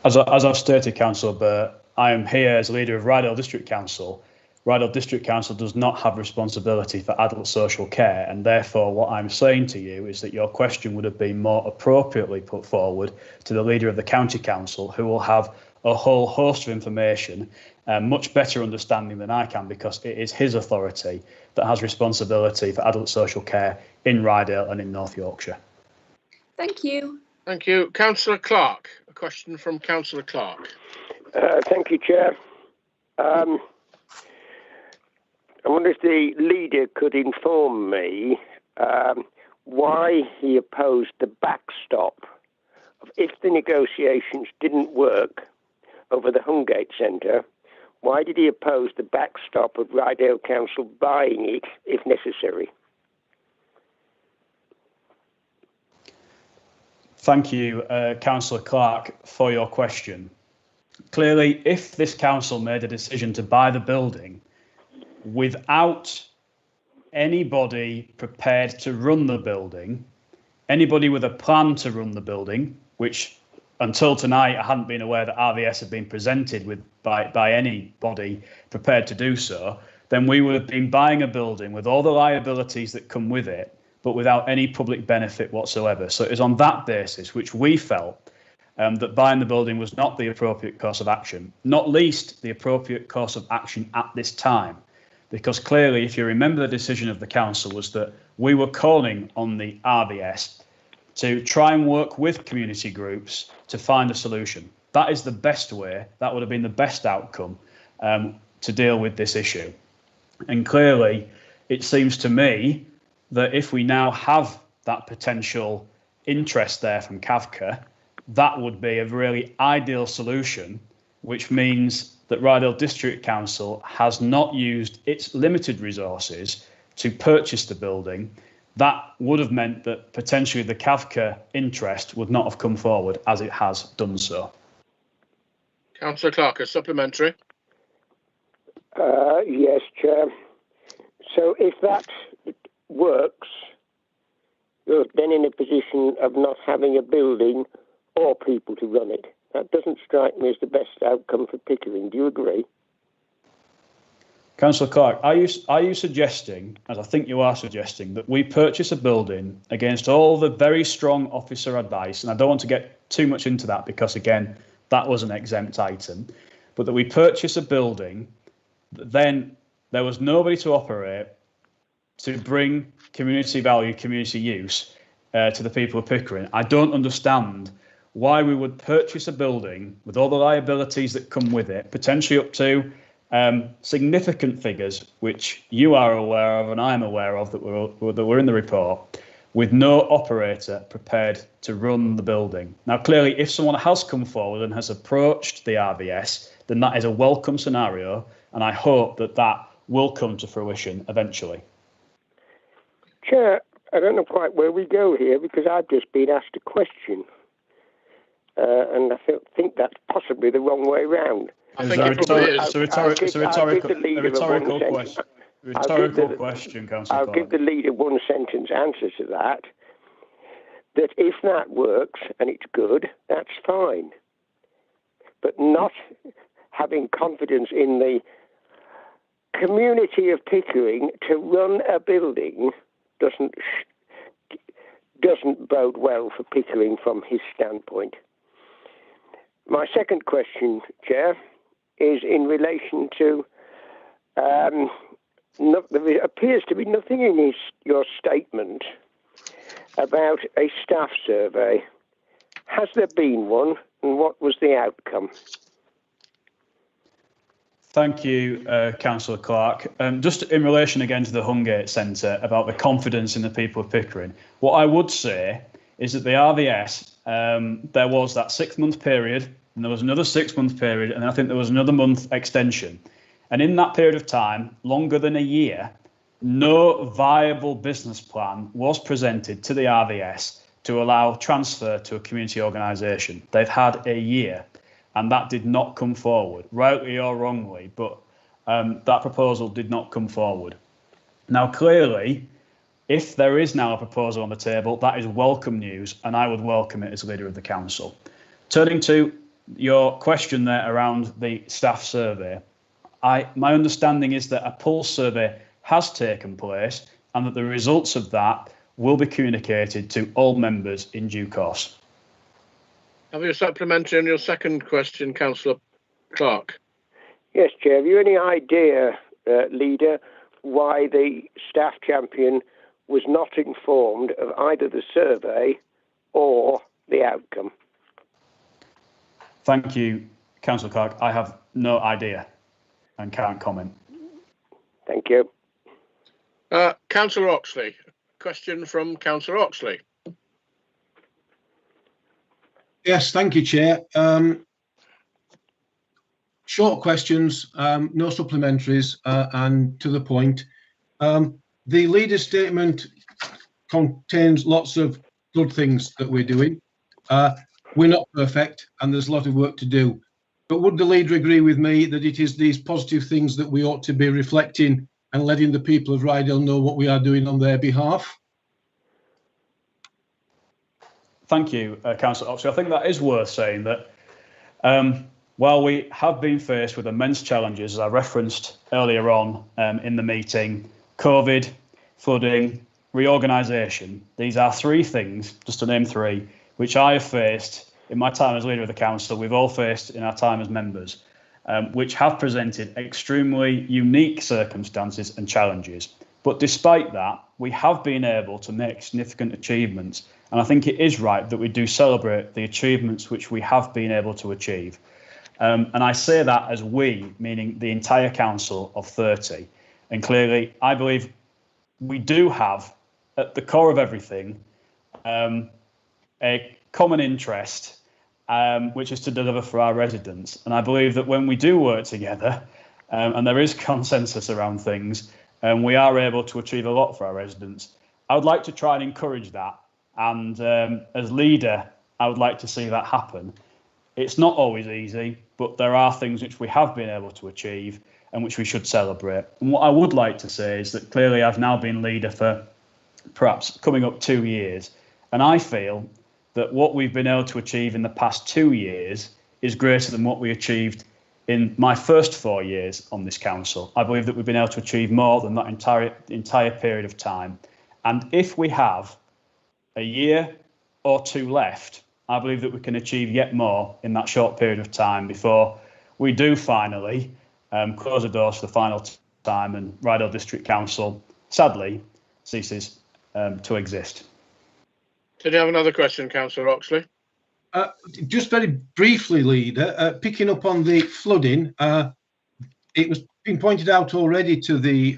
As I've stated, Councillor Burr, I am here as leader of Ryedale District Council. Ryedale District Council does not have responsibility for adult social care, and therefore what I'm saying to you is that your question would have been more appropriately put forward to the leader of the county council, who will have a whole host of information, much better understanding than I can, because it is his authority that has responsibility for adult social care in Ryedale and in North Yorkshire. Thank you. Thank you. Councillor Clark. A question from Councillor Clark. Thank you, Chair. I wonder if the leader could inform me why he opposed the backstop if the negotiations didn't work over the Hungate Centre. Why did he oppose the backstop of Ryedale Council buying it if necessary? Thank you, Councillor Clark, for your question. Clearly, if this council made a decision to buy the building without anybody prepared to run the building, anybody with a plan to run the building, which until tonight I hadn't been aware that RVS had been presented with by anybody prepared to do so, then we would have been buying a building with all the liabilities that come with it, but without any public benefit whatsoever. So it is on that basis which we felt that buying the building was not the appropriate course of action, not least the appropriate course of action at this time. Because clearly, if you remember, the decision of the council was that we were calling on the RVS to try and work with community groups to find a solution. That is the best way, that would have been the best outcome to deal with this issue. And clearly, it seems to me that if we now have that potential interest there from Kavka, that would be a really ideal solution, which means that Ryedale District Council has not used its limited resources to purchase the building. That would have meant that potentially the Kavka interest would not have come forward as it has done so. Councillor Clark, a supplementary. Yes, Chair. So if that works, you're then in a position of not having a building or people to run it. That doesn't strike me as the best outcome for Pickering. Do you agree? Councillor Clark, are you suggesting, as I think you are suggesting, that we purchase a building against all the very strong officer advice, and I don't want to get too much into that because, again, that was an exempt item, but that we purchase a building, that then there was nobody to operate to bring community value, community use to the people of Pickering? I don't understand why we would purchase a building with all the liabilities that come with it, potentially up to significant figures, which you are aware of and I'm aware of that were in the report, with no operator prepared to run the building. Now, clearly, if someone has come forward and has approached the RVS, then that is a welcome scenario, and I hope that that will come to fruition eventually. Chair, I don't know quite where we go here, because I've just been asked a question. And I think that's possibly the wrong way round. It's a rhetorical question, Councillor I'll give the leader one sentence answer to that. That if that works and it's good, that's fine. But not having confidence in the community of Pickering to run a building doesn't bode well for Pickering from his standpoint. My second question, Chair, is in relation to there appears to be nothing in your statement about a staff survey. Has there been one, and what was the outcome? Thank you, Councillor Clark. Just in relation again to the Hungate Centre about the confidence in the people of Pickering, what I would say is that the RVS, there was that 6-month period, and there was another 6-month period, and I think there was another month extension. And in that period of time, longer than a year, no viable business plan was presented to the RVS to allow transfer to a community organisation. They've had a year, and that did not come forward, rightly or wrongly, but that proposal did not come forward. Now, clearly, if there is now a proposal on the table, that is welcome news, and I would welcome it as leader of the council. Turning to your question there around the staff survey, my understanding is that a pulse survey has taken place and that the results of that will be communicated to all members in due course. Have you a supplementary on your second question, Councillor Clark? Yes, Chair. Have you any idea, Leader, why the staff champion was not informed of either the survey or the outcome? Thank you, Councillor Clark. I have no idea and can't comment. Thank you. Councillor Oxley, question from Councillor Oxley. Yes, thank you, Chair. Short questions, no supplementaries, and to the point. The leader's statement contains lots of good things that we're doing. We're not perfect, and there's a lot of work to do. But would the leader agree with me that it is these positive things that we ought to be reflecting and letting the people of Ryedale know what we are doing on their behalf? Thank you, Councillor Oxley. I think that is worth saying that while we have been faced with immense challenges, as I referenced earlier on in the meeting, COVID, flooding, reorganisation, these are 3 things, just to name 3, which I have faced in my time as leader of the council, we've all faced in our time as members, which have presented extremely unique circumstances and challenges. But despite that, we have been able to make significant achievements. And I think it is right that we do celebrate the achievements which we have been able to achieve. And I say that as we, meaning the entire council of 30. And clearly, I believe we do have, at the core of everything, a common interest, which is to deliver for our residents. And I believe that when we do work together, and there is consensus around things, we are able to achieve a lot for our residents. I would like to try and encourage that. And as leader, I would like to see that happen. It's not always easy, but there are things which we have been able to achieve and which we should celebrate. And what I would like to say is that clearly I've now been leader for perhaps coming up 2 years. And I feel that what we've been able to achieve in the past 2 years is greater than what we achieved in my first 4 years on this council. I believe that we've been able to achieve more than that entire period of time. And if we have a year or 2 left, I believe that we can achieve yet more in that short period of time before we do finally close the doors for the final time and Ryedale District Council, sadly, ceases to exist. Did you have another question, Councillor Oxley? Just very briefly, Leader, picking up on the flooding, it was been pointed out already to the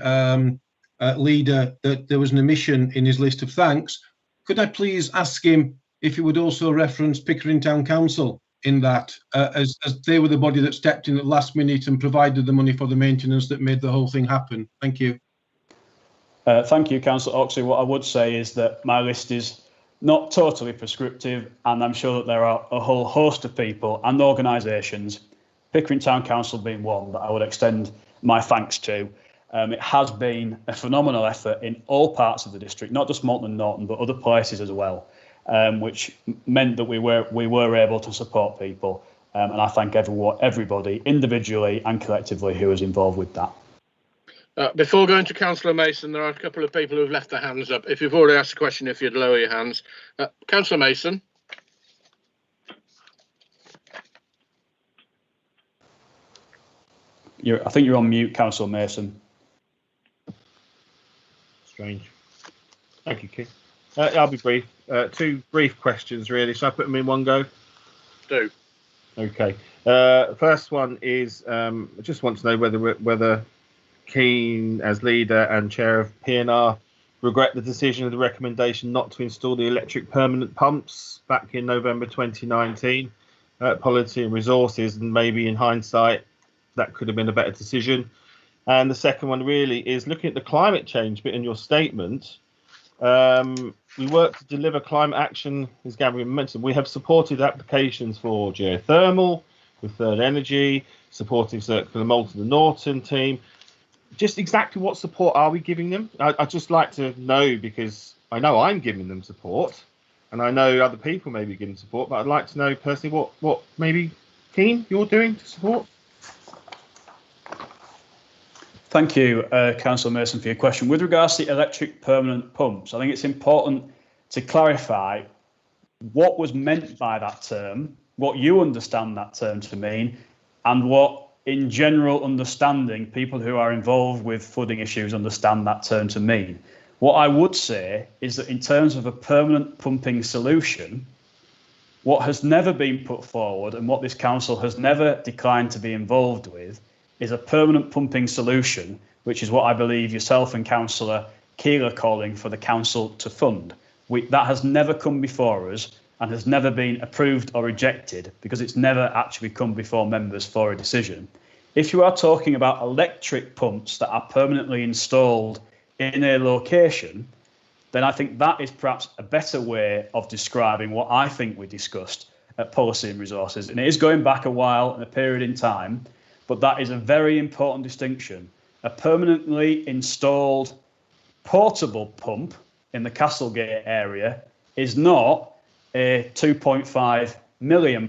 Leader that there was an omission in his list of thanks. Could I please ask him if he would also reference Pickering Town Council in that, as they were the body that stepped in at the last minute and provided the money for the maintenance that made the whole thing happen? Thank you. Thank you, Councillor Oxley. What I would say is that my list is not totally prescriptive, and I'm sure that there are a whole host of people and organisations, Pickering Town Council being one, that I would extend my thanks to. It has been a phenomenal effort in all parts of the district, not just Malton and Norton, but other places as well, which meant that we were able to support people. And I thank everybody individually and collectively who was involved with that. Before going to Councillor Mason, there are a couple of people who've left their hands up. If you've already asked a question, if you'd lower your hands. Councillor Mason. I think you're on mute, Councillor Mason. Strange. Thank you, Keith. I'll be brief. 2 brief questions, really. So I put them in one go? Do. Okay. First one is I just want to know whether Keane, as leader and chair of PNR, regret the decision of the recommendation not to install the electric permanent pumps back in November 2019. Policy and resources, and maybe in hindsight, that could have been a better decision. And the second one really is looking at the climate change bit in your statement. We work to deliver climate action, as Gabriel mentioned. We have supported applications for geothermal with Third Energy, supporting Circular Molten and Norton team. Just exactly what support are we giving them? I'd just like to know, because I know I'm giving them support, and I know other people may be giving support, but I'd like to know personally what maybe, Keane, you're doing to support. Thank you, Councillor Mason, for your question. With regards to the electric permanent pumps, I think it's important to clarify what was meant by that term, what you understand that term to mean, and what, in general understanding, people who are involved with flooding issues understand that term to mean. What I would say is that in terms of a permanent pumping solution, what has never been put forward and what this council has never declined to be involved with is a permanent pumping solution, which is what I believe yourself and Councillor Keel are calling for the council to fund. That has never come before us and has never been approved or rejected because it's never actually come before members for a decision. If you are talking about electric pumps that are permanently installed in a location, then I think that is perhaps a better way of describing what I think we discussed at Policy and Resources. And it is going back a while and a period in time, but that is a very important distinction. A permanently installed portable pump in the Castlegate area is not a £2.5 million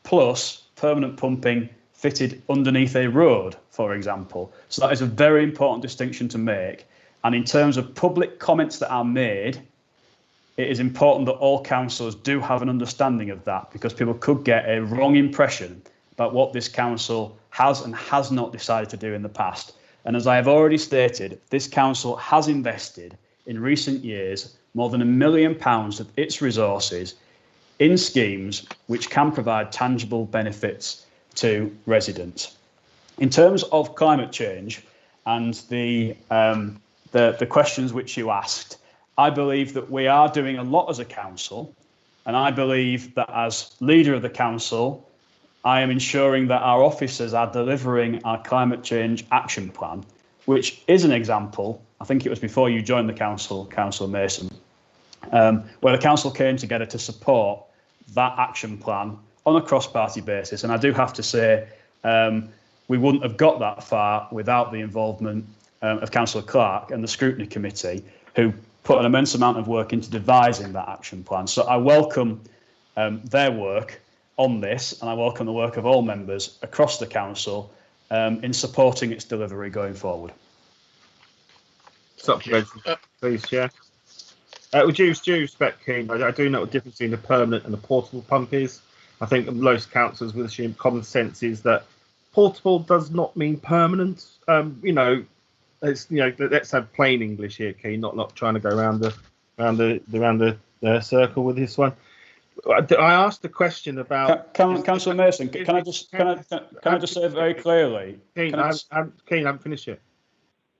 plus permanent pumping fitted underneath a road, for example. So that is a very important distinction to make. And in terms of public comments that are made, it is important that all councillors do have an understanding of that, because people could get a wrong impression about what this council has and has not decided to do in the past. And as I have already stated, this council has invested in recent years more than £1 million of its resources in schemes which can provide tangible benefits to residents. In terms of climate change and the questions which you asked, I believe that we are doing a lot as a council, and I believe that as leader of the council, I am ensuring that our officers are delivering our climate change action plan, which is an example. I think it was before you joined the council, Councillor Mason, where the council came together to support that action plan on a cross-party basis. And I do have to say, we wouldn't have got that far without the involvement of Councillor Clark and the Scrutiny Committee, who put an immense amount of work into devising that action plan. So I welcome their work on this, and I welcome the work of all members across the council in supporting its delivery going forward. Supplementary, please, Chair. With due respect, Keane, I do know what the difference between a permanent and a portable pump is. I think most councillors would assume common sense is that portable does not mean permanent. Let's have plain English here, Keane. Not trying to go around the circle with this one. I asked the question about Councillor Mason. Can I just say it very clearly? Keane, I haven't finished yet.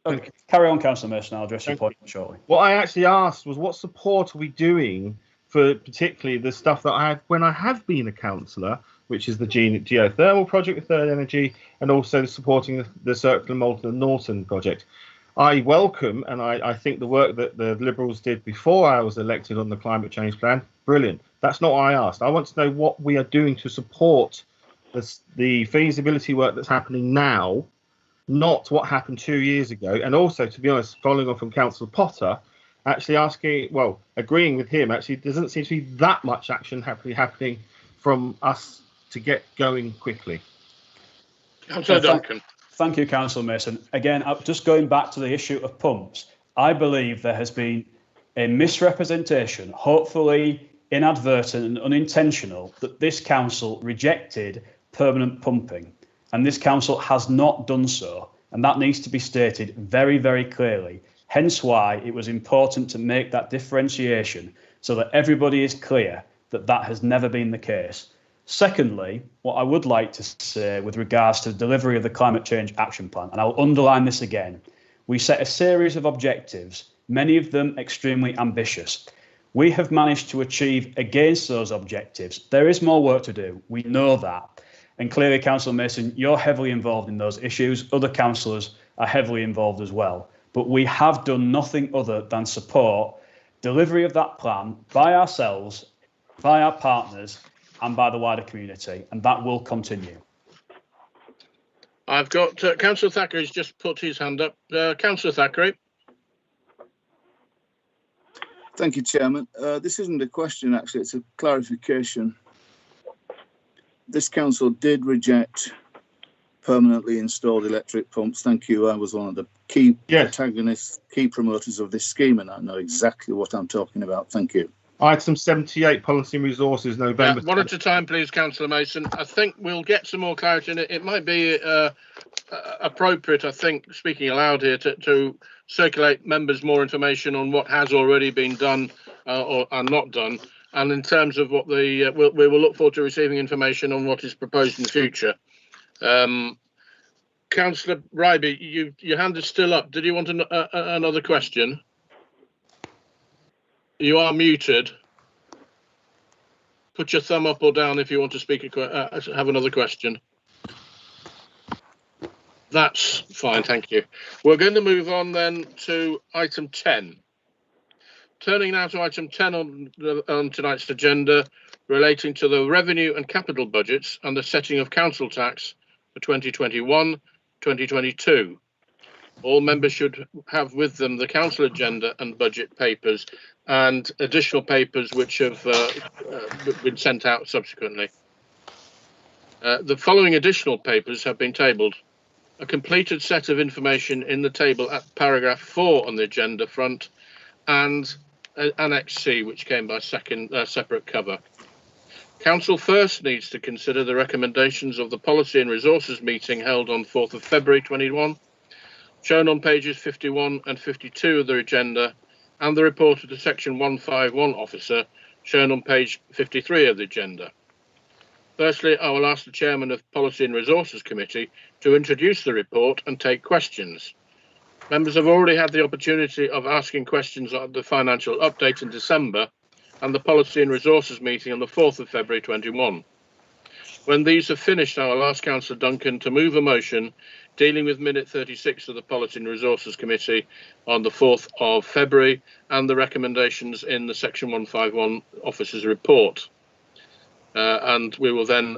Okay, carry on, Councillor Mason. I'll address your point shortly. What I actually asked was, what support are we doing for particularly the stuff that I had when I have been a councillor, which is the geothermal project with Third Energy, and also supporting the Circular Molten and Norton project. I welcome, and I think the work that the Liberals did before I was elected on the climate change plan, brilliant. That's not what I asked. I want to know what we are doing to support the feasibility work that's happening now, not what happened 2 years ago. And also, to be honest, following on from Councillor Potter, actually agreeing with him, actually doesn't seem to be that much action happening from us to get going quickly. Councillor Duncan. Thank you, Councillor Mason. Again, just going back to the issue of pumps, I believe there has been a misrepresentation, hopefully inadvertent and unintentional, that this council rejected permanent pumping, and this council has not done so, and that needs to be stated very, very clearly. Hence why it was important to make that differentiation so that everybody is clear that that has never been the case. Secondly, what I would like to say with regards to the delivery of the Climate Change Action Plan, and I'll underline this again, we set a series of objectives, many of them extremely ambitious. We have managed to achieve against those objectives. There is more work to do. We know that. And clearly, Councillor Mason, you're heavily involved in those issues. Other councillors are heavily involved as well. But we have done nothing other than support delivery of that plan by ourselves, by our partners, and by the wider community, and that will continue. I've got Councillor Thackeray's just put his hand up. Councillor Thackeray. Thank you, Chairman. This isn't a question, actually, it's a clarification. This council did reject permanently installed electric pumps. Thank you. I was one of the key protagonists, key promoters of this scheme, and I know exactly what I'm talking about. Thank you. Item 78, Policy and Resources, November. One at a time, please, Councillor Mason. I think we'll get some more clarity in it. It might be appropriate, I think, speaking aloud here, to circulate members more information on what has already been done or not done. And in terms of what we will look forward to receiving information on what is proposed in the future. Councillor Ryby, your hand is still up. Did you want another question? You are muted. Put your thumb up or down if you want to speak. Have another question. That's fine, thank you. We're going to move on then to item 10. Turning now to item 10 on tonight's agenda, relating to the revenue and capital budgets and the setting of council tax for 2021-2022. All members should have with them the council agenda and budget papers and additional papers which have been sent out subsequently. The following additional papers have been tabled. A completed set of information in the table at paragraph 4 on the agenda front, and Annex C, which came by separate cover. Council first needs to consider the recommendations of the Policy and Resources meeting held on 4th of February 21, shown on pages 51 and 52 of the agenda, and the report of the Section 151 officer, shown on page 53 of the agenda. Firstly, I will ask the Chairman of Policy and Resources Committee to introduce the report and take questions. Members have already had the opportunity of asking questions on the financial update in December and the Policy and Resources meeting on the 4th of February 21. When these are finished, I will ask Councillor Duncan to move a motion dealing with minute 36 of the Policy and Resources Committee on the 4th of February and the recommendations in the Section 151 officer's report. And we will then,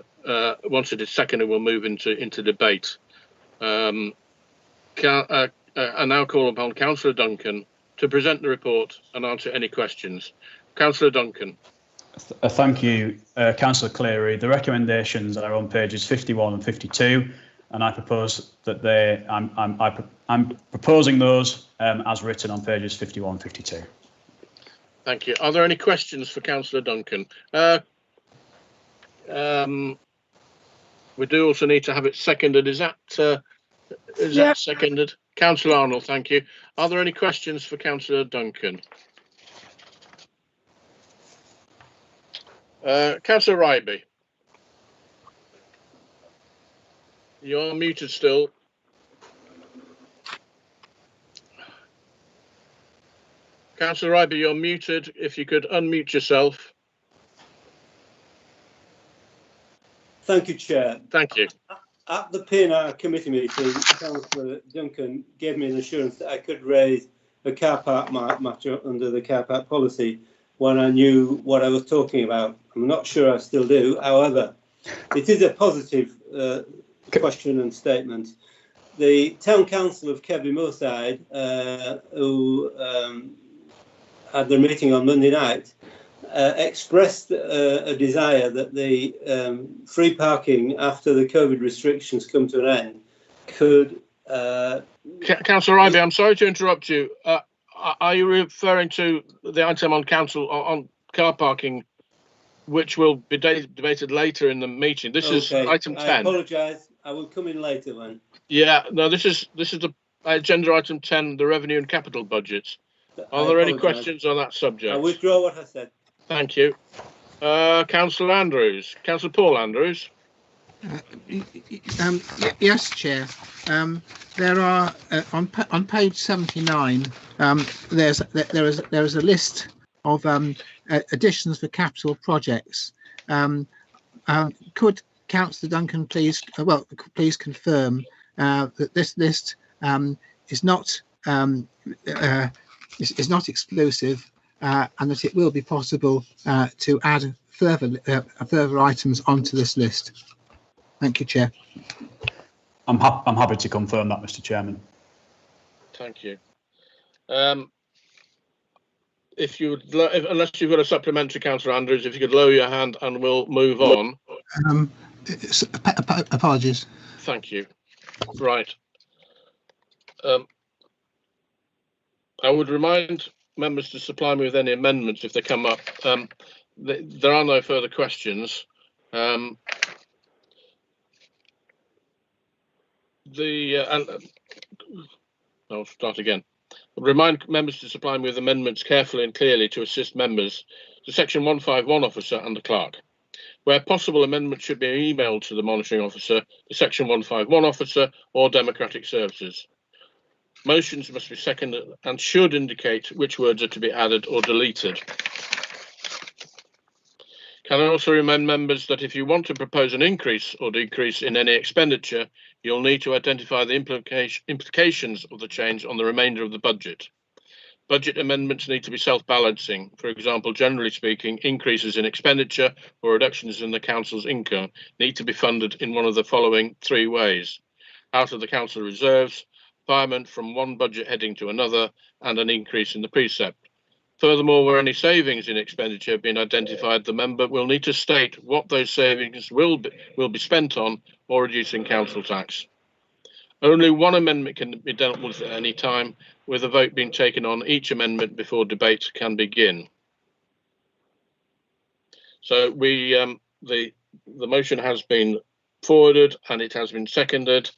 once it is seconded, we'll move into debate. I now call upon Councillor Duncan to present the report and answer any questions. Councillor Duncan. Thank you, Councillor Cleary. The recommendations are on pages 51 and 52, and I propose that I'm proposing those as written on pages 51 and 52. Thank you. Are there any questions for Councillor Duncan? We do also need to have it seconded. Is that seconded? Councillor Arnold, thank you. Are there any questions for Councillor Duncan? Councillor Ryby. You're muted still. Councillor Ryby, you're muted. If you could unmute yourself. Thank you, Chair. Thank you. At the P&R committee meeting, Councillor Duncan gave me an assurance that I could raise a car park matter under the car park policy when I knew what I was talking about. I'm not sure I still do. However, it is a positive question and statement. The Town Council of Kevley Moorside, who had their meeting on Monday night, expressed a desire that the free parking after the COVID restrictions come to an end could... Councillor Ryby, I'm sorry to interrupt you. Are you referring to the item on car parking, which will be debated later in the meeting? This is item 10. I apologise. I will come in later then. Yeah, no, this is the agenda item 10, the revenue and capital budgets. Are there any questions on that subject? I withdraw what I said. Thank you. Councillor Andrews. Councillor Paul Andrews. Yes, Chair. There are on page 79. There is a list of additions for capital projects. Could Councillor Duncan please confirm that this list is not exclusive, and that it will be possible to add further items onto this list. Thank you, Chair. I'm happy to confirm that, Mr. Chairman. Thank you. If you would, unless you've got a supplementary, Councillor Andrews, if you could lower your hand and we'll move on. Apologies. Thank you. Right. I would remind members to supply me with any amendments if they come up. There are no further questions. I'll start again. Remind members to supply me with amendments carefully and clearly to assist members to Section 151 officer and the clerk. Where possible, amendments should be emailed to the monitoring officer, the Section 151 officer, or Democratic Services. Motions must be seconded and should indicate which words are to be added or deleted. Can I also remind members that if you want to propose an increase or decrease in any expenditure, you'll need to identify the implications of the change on the remainder of the budget. Budget amendments need to be self-balancing. For example, generally speaking, increases in expenditure or reductions in the council's income need to be funded in one of the following three ways: out of the council reserves, payment from one budget heading to another, and an increase in the precept. Furthermore, where any savings in expenditure have been identified, the member will need to state what those savings will be spent on or reducing council tax. Only one amendment can be dealt with at any time, with a vote being taken on each amendment before debate can begin. So the motion has been forwarded and it has been seconded.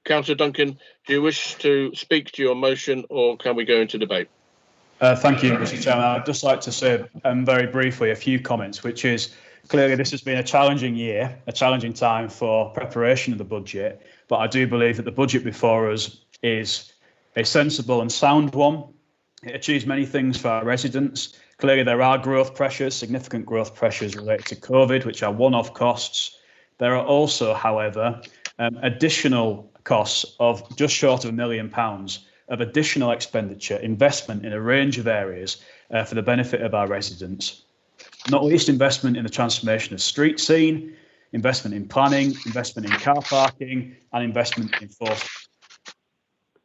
Councillor Duncan, do you wish to speak to your motion, or can we go into debate? Thank you, Mr. Chairman. I'd just like to say very briefly a few comments, which is clearly this has been a challenging year, a challenging time for preparation of the budget, but I do believe that the budget before us is a sensible and sound one. It achieves many things for our residents. Clearly there are growth pressures, significant growth pressures related to COVID, which are one-off costs. There are also, however, additional costs of just short of £1 million of additional expenditure, investment in a range of areas for the benefit of our residents. Not least investment in the transformation of street scene, investment in planning, investment in car parking, and investment in enforcement.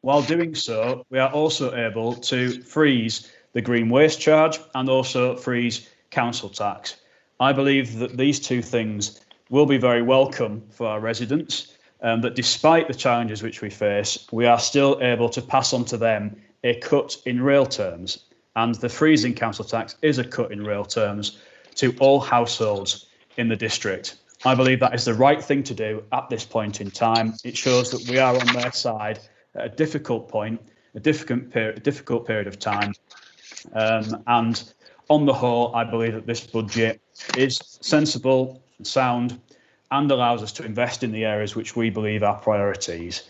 While doing so, we are also able to freeze the green waste charge and also freeze council tax. I believe that these two things will be very welcome for our residents. That despite the challenges which we face, we are still able to pass on to them a cut in real terms. And the freezing council tax is a cut in real terms to all households in the district. I believe that is the right thing to do at this point in time. It shows that we are on their side at a difficult point, a difficult period of time. And on the whole, I believe that this budget is sensible and sound, and allows us to invest in the areas which we believe are priorities.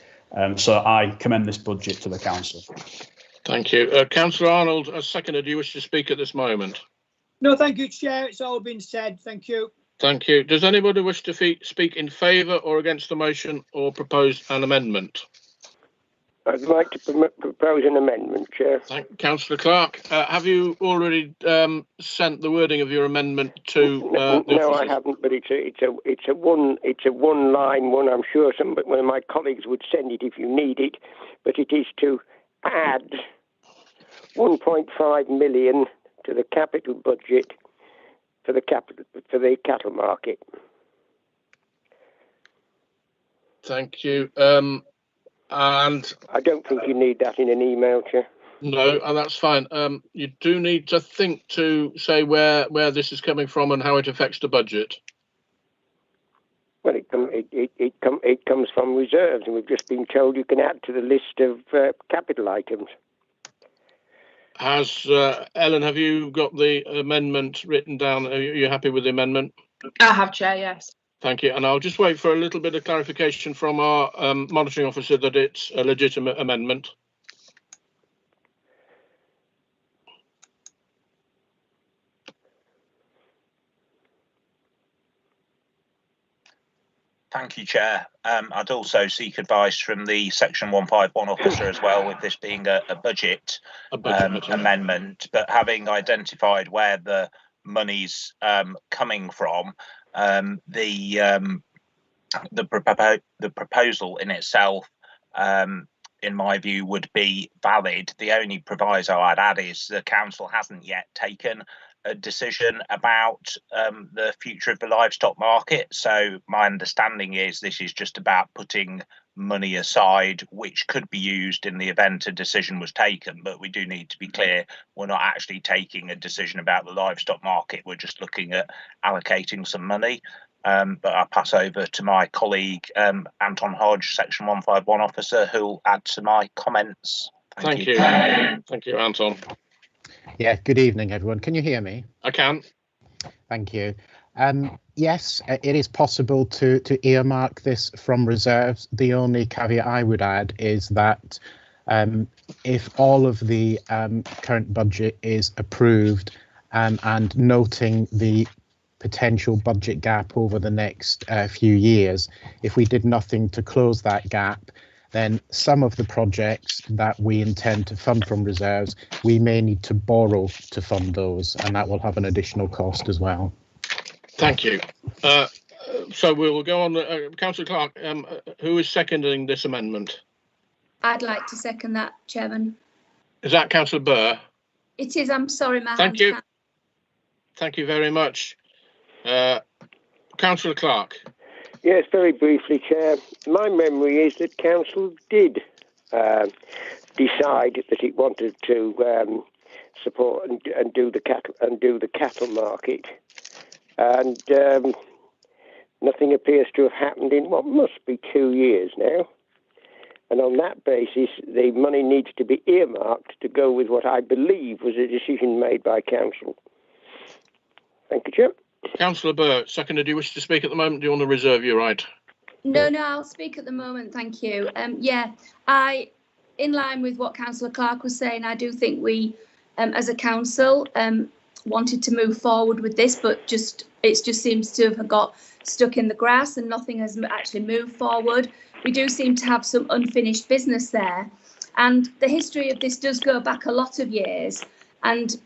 So I commend this budget to the council. Thank you. Councillor Arnold, as seconder, do you wish to speak at this moment? No, thank you, Chair. It's all been said. Thank you. Thank you. Does anybody wish to speak in favour or against the motion or propose an amendment? I'd like to propose an amendment, Chair. Thank you, Councillor Clark. Have you already sent the wording of your amendment to? No, I haven't. But it's a one line one. I'm sure one of my colleagues would send it if you need it. But it is to add 1.5 million to the capital budget for the cattle market. Thank you. And I don't think you need that in an email, Chair. No, and that's fine. You do need to think to say where this is coming from and how it affects the budget. Well, it comes from reserves, and we've just been told you can add to the list of capital items. Has Ellen, have you got the amendment written down? Are you happy with the amendment? I have, Chair, yes. Thank you. And I'll just wait for a little bit of clarification from our monitoring officer that it's a legitimate amendment. Thank you, Chair. I'd also seek advice from the Section 151 officer as well, with this being a budget amendment, but having identified where the money's coming from, the proposal in itself, in my view, would be valid. The only proviso I'd add is the council hasn't yet taken a decision about the future of the livestock market. So my understanding is this is just about putting money aside, which could be used in the event a decision was taken. But we do need to be clear, we're not actually taking a decision about the livestock market. We're just looking at allocating some money. But I'll pass over to my colleague, Anton Hodge, Section 151 officer, who'll add to my comments. Thank you. Thank you, Anton. Yeah, good evening, everyone. Can you hear me? I can. Thank you. Yes, it is possible to earmark this from reserves. The only caveat I would add is that if all of the current budget is approved and noting the potential budget gap over the next few years, if we did nothing to close that gap, then some of the projects that we intend to fund from reserves, we may need to borrow to fund those, and that will have an additional cost as well. Thank you. So we will go on. Councillor Clark, who is seconding this amendment? I'd like to second that, Chairman. Is that Councillor Burr? It is. I'm sorry, my Thank you. Thank you very much. Councillor Clark. Yes, very briefly, Chair. My memory is that Council did decide that it wanted to support and do the cattle market, and nothing appears to have happened in what must be 2 years now. And on that basis, the money needs to be earmarked to go with what I believe was a decision made by Council. Thank you, Chair. Councillor Burr, seconder, do you wish to speak at the moment? Do you want to reserve your right? No, I'll speak at the moment. Thank you. Yeah, in line with what Councillor Clark was saying, I do think we, as a council, wanted to move forward with this, but it just seems to have got stuck in the grass and nothing has actually moved forward. We do seem to have some unfinished business there, and the history of this does go back a lot of years, and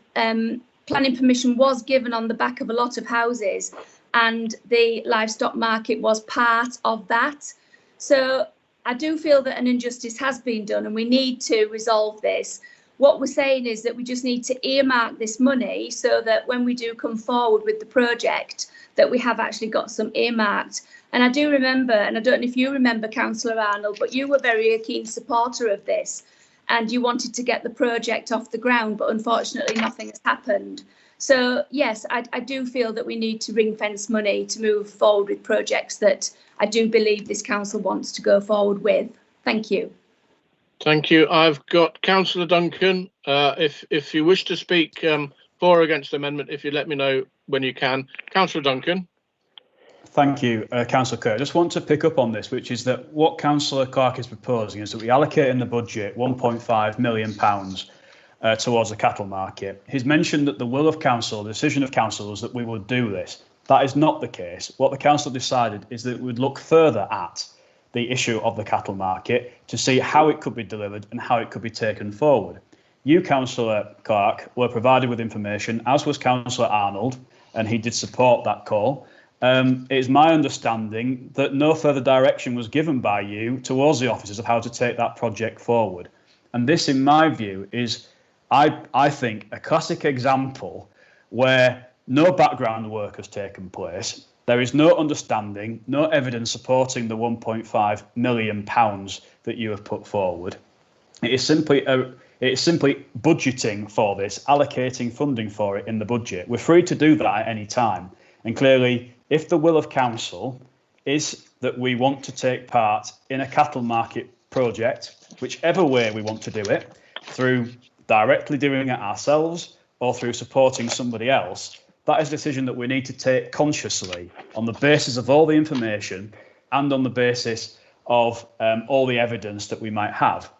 planning permission was given on the back of a lot of houses, and the livestock market was part of that. So I do feel that an injustice has been done and we need to resolve this. What we're saying is that we just need to earmark this money so that when we do come forward with the project, that we have actually got some earmarked. And I do remember, and I don't know if you remember, Councillor Arnold, but you were very keen supporter of this, and you wanted to get the project off the ground, but unfortunately nothing has happened. So yes, I do feel that we need to ring fence money to move forward with projects that I do believe this council wants to go forward with. Thank you. Thank you. I've got Councillor Duncan. If you wish to speak for or against the amendment, if you let me know when you can. Councillor Duncan. Thank you, Councillor Kerr. I just want to pick up on this, which is that what Councillor Clark is proposing is that we allocate in the budget £1.5 million towards the cattle market. He's mentioned that the will of council, the decision of council, is that we would do this. That is not the case. What the council decided is that we would look further at the issue of the cattle market to see how it could be delivered and how it could be taken forward. You, Councillor Clark, were provided with information, as was Councillor Arnold, and he did support that call. It is my understanding that no further direction was given by you towards the officers of how to take that project forward. And this, in my view, is, I think, a classic example where no background work has taken place. There is no understanding, no evidence supporting the £1.5 million that you have put forward. It is simply budgeting for this, allocating funding for it in the budget. We're free to do that at any time. And clearly, if the will of council is that we want to take part in a cattle market project, whichever way we want to do it, through directly doing it ourselves or through supporting somebody else, that is a decision that we need to take consciously on the basis of all the information and on the basis of all the evidence that we might have.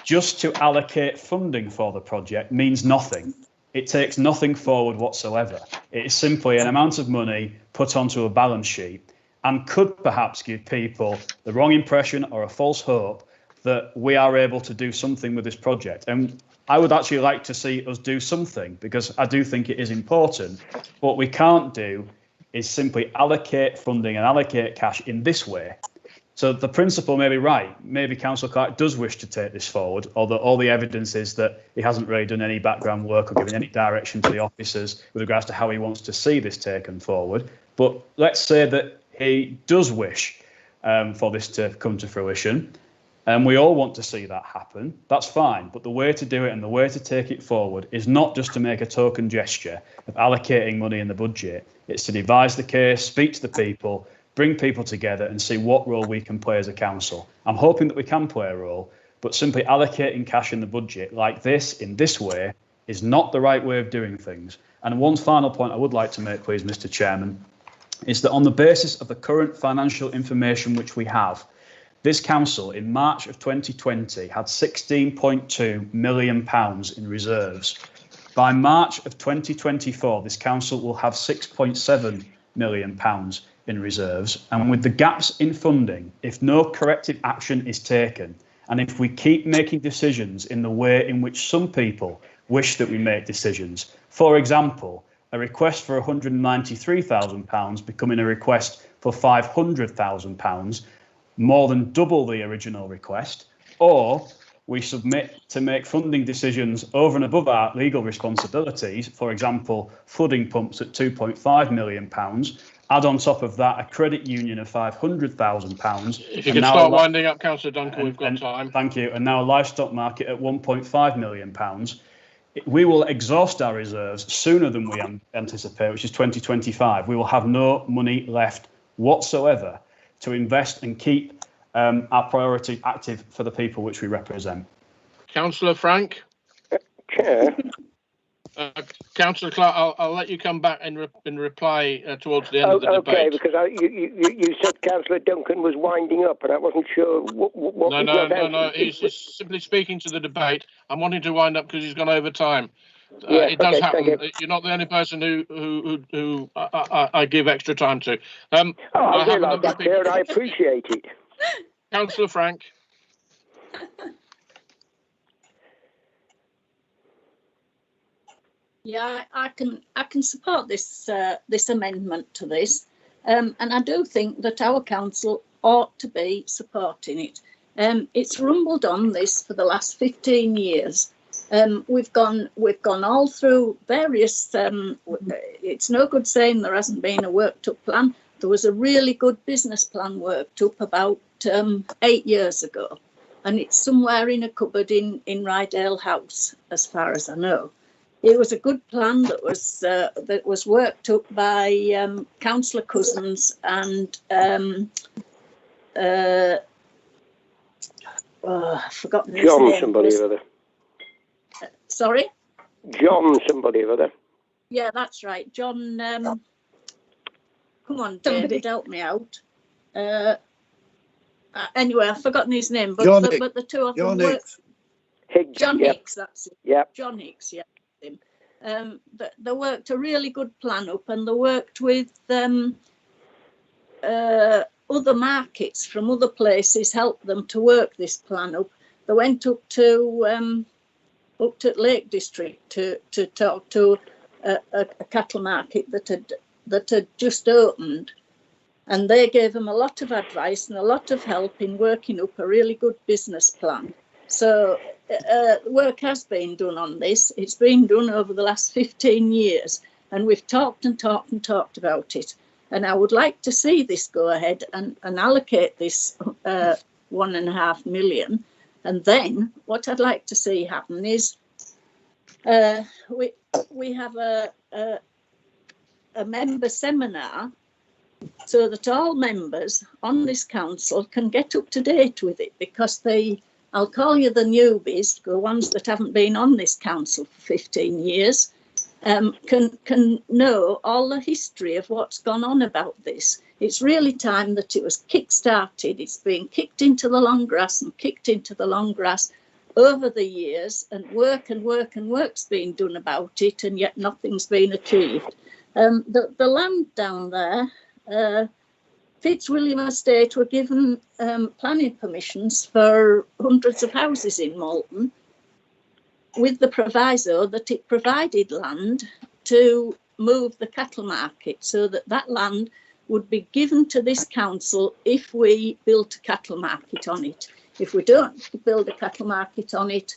Just to allocate funding for the project means nothing. It takes nothing forward whatsoever. It is simply an amount of money put onto a balance sheet and could perhaps give people the wrong impression or a false hope that we are able to do something with this project. And I would actually like to see us do something, because I do think it is important. What we can't do is simply allocate funding and allocate cash in this way. So the principle may be right. Maybe Councillor Clark does wish to take this forward, although all the evidence is that he hasn't really done any background work or given any direction to the officers with regards to how he wants to see this taken forward. But let's say that he does wish for this to come to fruition, and we all want to see that happen. That's fine. But the way to do it and the way to take it forward is not just to make a token gesture of allocating money in the budget. It's to devise the case, speak to the people, bring people together and see what role we can play as a council. I'm hoping that we can play a role, but simply allocating cash in the budget like this, in this way, is not the right way of doing things. And one final point I would like to make, please, Mr. Chairman, is that on the basis of the current financial information which we have, this council in March of 2020 had £16.2 million in reserves. By March of 2024, this council will have £6.7 million in reserves. And with the gaps in funding, if no corrective action is taken, and if we keep making decisions in the way in which some people wish that we make decisions, for example, a request for £193,000 becoming a request for £500,000, more than double the original request, or we submit to make funding decisions over and above our legal responsibilities, for example, flooding pumps at £2.5 million, add on top of that a credit union of £500,000. If you could start winding up, Councillor Duncan, we've got time. Thank you. And now a livestock market at £1.5 million. We will exhaust our reserves sooner than we anticipate, which is 2025. We will have no money left whatsoever to invest and keep our priority active for the people which we represent. Councillor Frank? Chair? Councillor Clark, I'll let you come back in reply towards the end of the debate. Okay, because you said Councillor Duncan was winding up, and I wasn't sure what. No. He's just simply speaking to the debate. I'm wanting to wind up because he's gone over time. Yeah, it does okay, happen. You're not the only person who I give extra time to. I realise that, Chair, and I appreciate it. Councillor Frank. Yeah, I can support this this amendment to this, and I do think that our council ought to be supporting it. It's rumbled on this for the last 15 years. We've gone all through various. It's no good saying there hasn't been a worked up plan. There was a really good business plan worked up about 8 years ago, and it's somewhere in a cupboard in Ryedale House, as far as I know. It was a good plan that was worked up by Councillor Cousins and I've forgotten his name. John somebody or other. Sorry? John somebody or other. Yeah, that's right. John, come on, David, help me out. Anyway, I've forgotten his name, but the two of them worked. Higgs, John Hicks, that's it. Yeah. John Hicks, yeah. But they worked a really good plan up, and they worked with other markets from other places, helped them to work this plan up. They went up to Lake District to talk to a cattle market that had just opened, and they gave them a lot of advice and a lot of help in working up a really good business plan. So work has been done on this. It's been done over the last 15 years, and we've talked and talked and talked about it. And I would like to see this go ahead and allocate this £1.5 million. And then what I'd like to see happen is we have a member seminar so that all members on this council can get up to date with it, because the I'll call you the newbies, the ones that haven't been on this council for 15 years, can know all the history of what's gone on about this. It's really time that it was kick-started. It's been kicked into the long grass and kicked into the long grass over the years, and work's been done about it, and yet nothing's been achieved. The land down there, Fitzwilliam Estate were given planning permissions for hundreds of houses in Malton, with the proviso that it provided land to move the cattle market, so that that land would be given to this council if we built a cattle market on it. If we don't build a cattle market on it,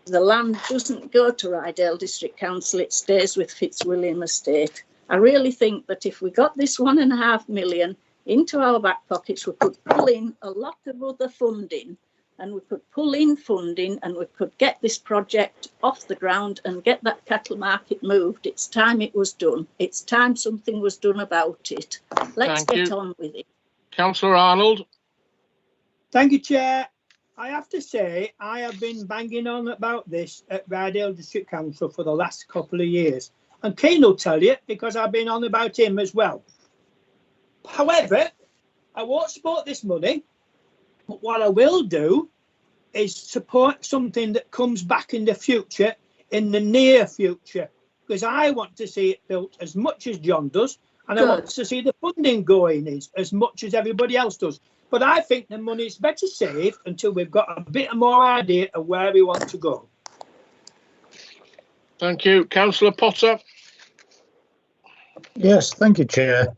the land doesn't go to Ryedale District Council, it stays with Fitzwilliam Estate. I really think that if we got this £1.5 million into our back pockets, we could pull in a lot of other funding, and we could pull in funding and we could get this project off the ground and get that cattle market moved. It's time it was done. It's time something was done about it. Let's get on with it. Councillor Arnold. Thank you, Chair. I have to say, I have been banging on about this at Ryedale District Council for the last couple of years. And Keane will tell you, because I've been on about him as well. However, I won't support this money. But what I will do is support something that comes back in the future, in the near future, because I want to see it built as much as John does, and I want to see the funding going as much as everybody else does. But I think the money is better saved until we've got a bit more idea of where we want to go. Thank you. Councillor Potter. Yes, thank you, Chair.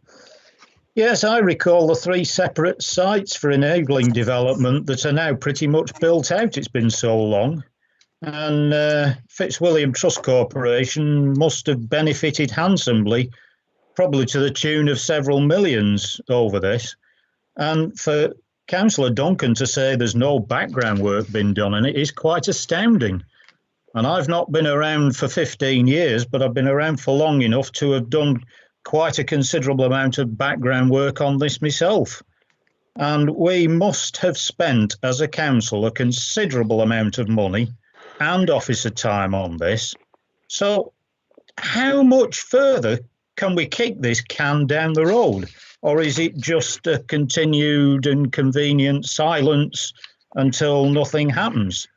Yes, I recall the 3 separate sites for enabling development that are now pretty much built out. It's been so long. And Fitzwilliam Trust Corporation must have benefited handsomely, probably to the tune of several millions over this. And for Councillor Duncan to say there's no background work been done on it is quite astounding. And I've not been around for 15 years, but I've been around for long enough to have done quite a considerable amount of background work on this myself. And we must have spent, as a council, a considerable amount of money and officer time on this. So how much further can we kick this can down the road? Or is it just a continued and convenient silence until nothing happens?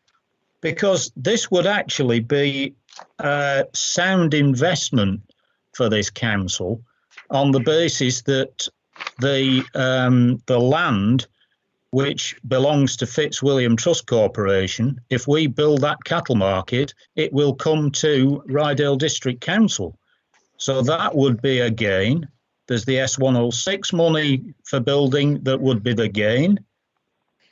Because this would actually be a sound investment for this council on the basis that the land which belongs to Fitzwilliam Trust Corporation, if we build that cattle market, it will come to Ryedale District Council. So that would be a gain. There's the S106 money for building that would be the gain.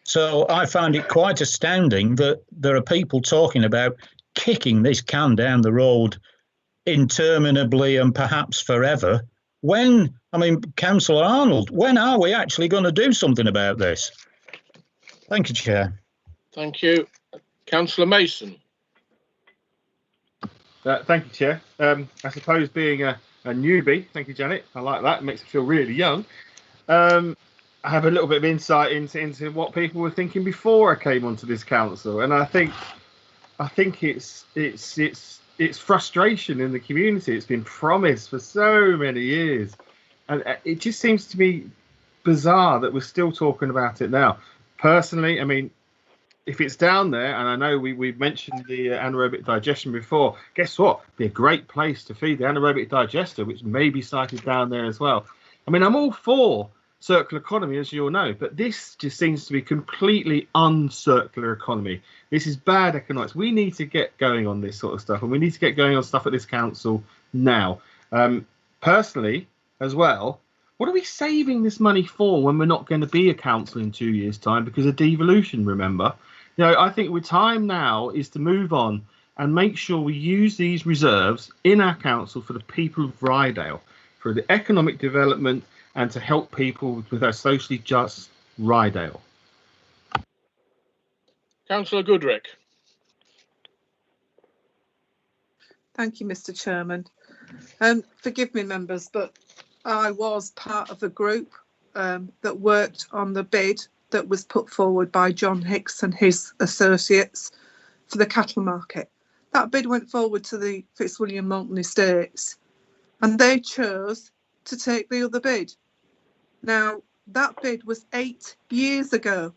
So I find it quite astounding that there are people talking about kicking this can down the road interminably and perhaps forever. When, I mean, Councillor Arnold, when are we actually going to do something about this? Thank you, Chair. Thank you. Councillor Mason. Thank you, Chair. I suppose being a newbie, thank you, Janet. I like that. It makes me feel really young. I have a little bit of insight into what people were thinking before I came onto this council, and I think it's frustration in the community. It's been promised for so many years, and it just seems to me bizarre that we're still talking about it now. Personally, I mean, if it's down there, and I know we've mentioned the anaerobic digestion before, guess what? It'd be a great place to feed the anaerobic digester, which may be sited down there as well. I mean, I'm all for circular economy, as you all know, but this just seems to be completely uncircular economy. This is bad economics. We need to get going on this sort of stuff, and we need to get going on stuff at this council now. Personally, as well, what are we saving this money for when we're not going to be a council in 2 years' time because of devolution, remember? You know, I think the time now is to move on and make sure we use these reserves in our council for the people of Ryedale, for the economic development and to help people with our socially just Ryedale. Councillor Goodrick. Thank you, Mr. Chairman. Forgive me, members, but I was part of the group that worked on the bid that was put forward by John Hicks and his associates for the cattle market. That bid went forward to the Fitzwilliam Moulton Estates, and they chose to take the other bid. Now, that bid was 8 years ago.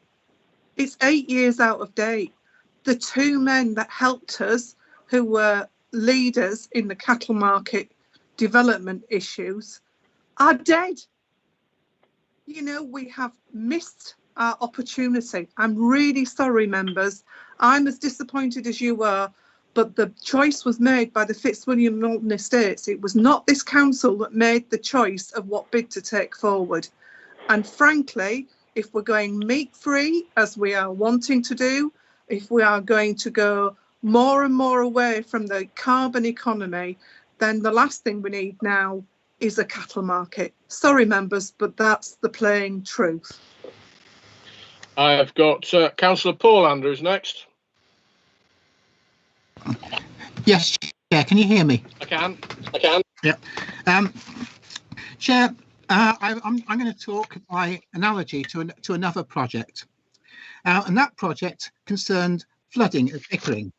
It's 8 years out of date. The two men that helped us, who were leaders in the cattle market development issues, are dead. You know, we have missed our opportunity. I'm really sorry, members. I'm as disappointed as you are, but the choice was made by the Fitzwilliam Moulton Estates. It was not this council that made the choice of what bid to take forward. And frankly, if we're going meat free, as we are wanting to do, if we are going to go more and more away from the carbon economy, then the last thing we need now is a cattle market. Sorry, members, but that's the plain truth. I've got Councillor Paul Andrews next. Yes, Chair, can you hear me? I can. Yeah. Chair, I'm going to talk by analogy to another project. And that project concerned flooding at Pickering.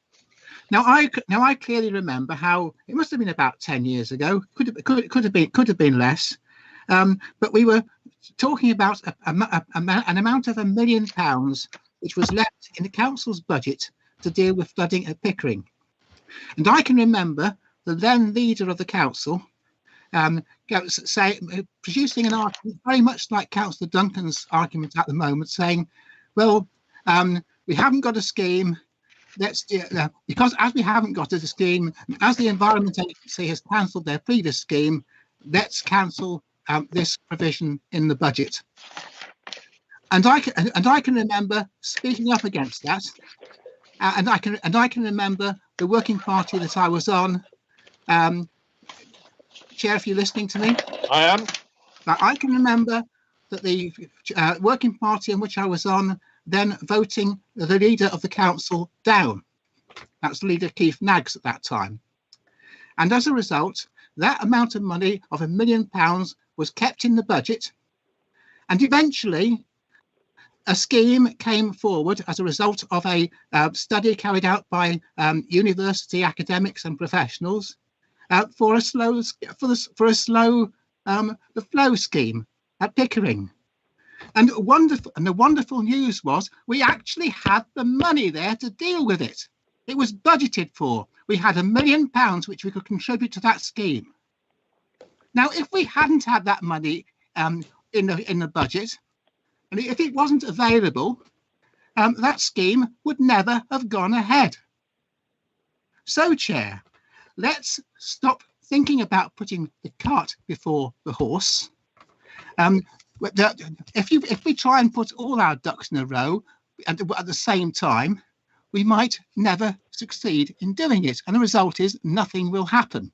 Now I clearly remember how it must have been about 10 years ago. Could have been less. But we were talking about an amount of £1 million which was left in the council's budget to deal with flooding at Pickering. And I can remember the then leader of the council producing an argument very much like Councillor Duncan's argument at the moment, saying, well, we haven't got a scheme. Because as we haven't got a scheme, as the Environment Agency has cancelled their previous scheme, let's cancel this provision in the budget. And I can remember speaking up against that, and I can remember the working party that I was on. Chair, if you're listening to me, I am. I can remember that the working party in which I was on then voting the leader of the council down. That's leader Keith Naggs at that time. And as a result, that amount of money of £1 million was kept in the budget. And eventually, a scheme came forward as a result of a study carried out by university academics and professionals for the flow scheme at Pickering. And the wonderful news was we actually had the money there to deal with it. It was budgeted for. We had £1 million which we could contribute to that scheme. Now, if we hadn't had that money in the budget, and if it wasn't available, that scheme would never have gone ahead. So, Chair, let's stop thinking about putting the cart before the horse. If we try and put all our ducks in a row at the same time, we might never succeed in doing it. And the result is nothing will happen.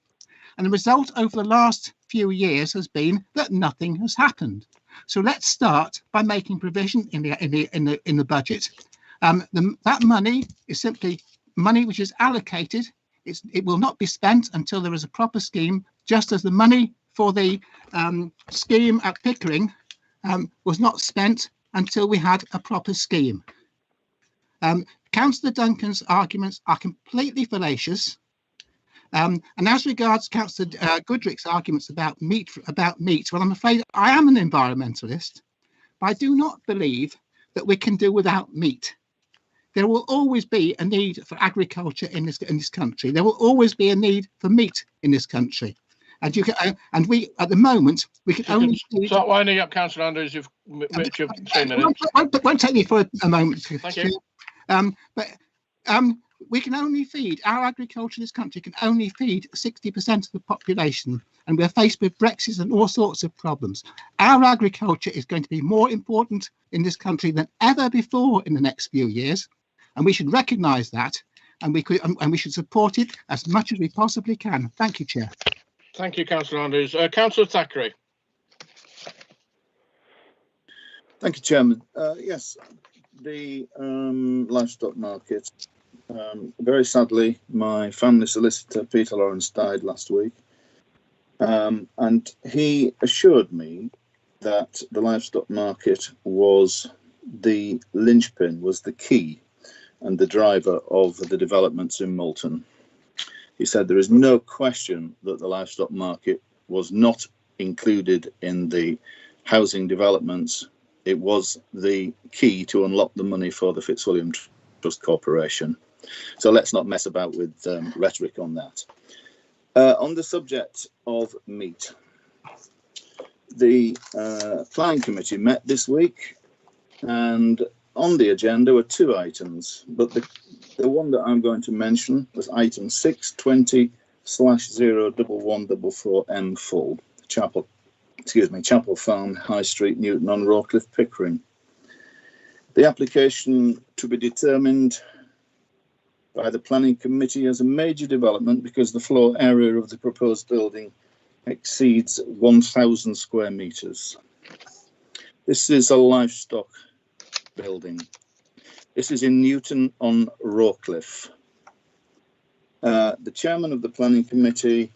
And the result over the last few years has been that nothing has happened. So let's start by making provision in the budget. That money is simply money which is allocated. It will not be spent until there is a proper scheme, just as the money for the scheme at Pickering was not spent until we had a proper scheme. Councillor Duncan's arguments are completely fallacious. And as regards Councillor Goodrick's arguments about meat, well, I'm afraid I am an environmentalist, but I do not believe that we can do without meat. There will always be a need for agriculture in this country. There will always be a need for meat in this country. And we at the moment we can only start winding up, Councillor Andrews. You've 3 minutes. It won't take me for a moment. Thank you. We can only feed our agriculture in this country can only feed 60% of the population, and we're faced with Brexit and all sorts of problems. Our agriculture is going to be more important in this country than ever before in the next few years, and we should recognise that, and we should support it as much as we possibly can. Thank you, Chair. Thank you, Councillor Andrews. Councillor Thackeray. Thank you, Chairman. Yes, the livestock market. Very sadly, my family solicitor, Peter Lawrence, died last week. And he assured me that the livestock market was the linchpin, was the key and the driver of the developments in Moulton. He said there is no question that the livestock market was not included in the housing developments. It was the key to unlock the money for the Fitzwilliam Trust Corporation. So let's not mess about with rhetoric on that. On the subject of meat, the planning committee met this week, and on the agenda were two items, but the one that I'm going to mention was item 620/01144M full, Chapel Farm, High Street, Newton on Rawcliffe, Pickering. The application to be determined by the planning committee as a major development because the floor area of the proposed building exceeds 1,000 square metres. This is a livestock building. This is in Newton on Rawcliffe. The chairman of the planning committee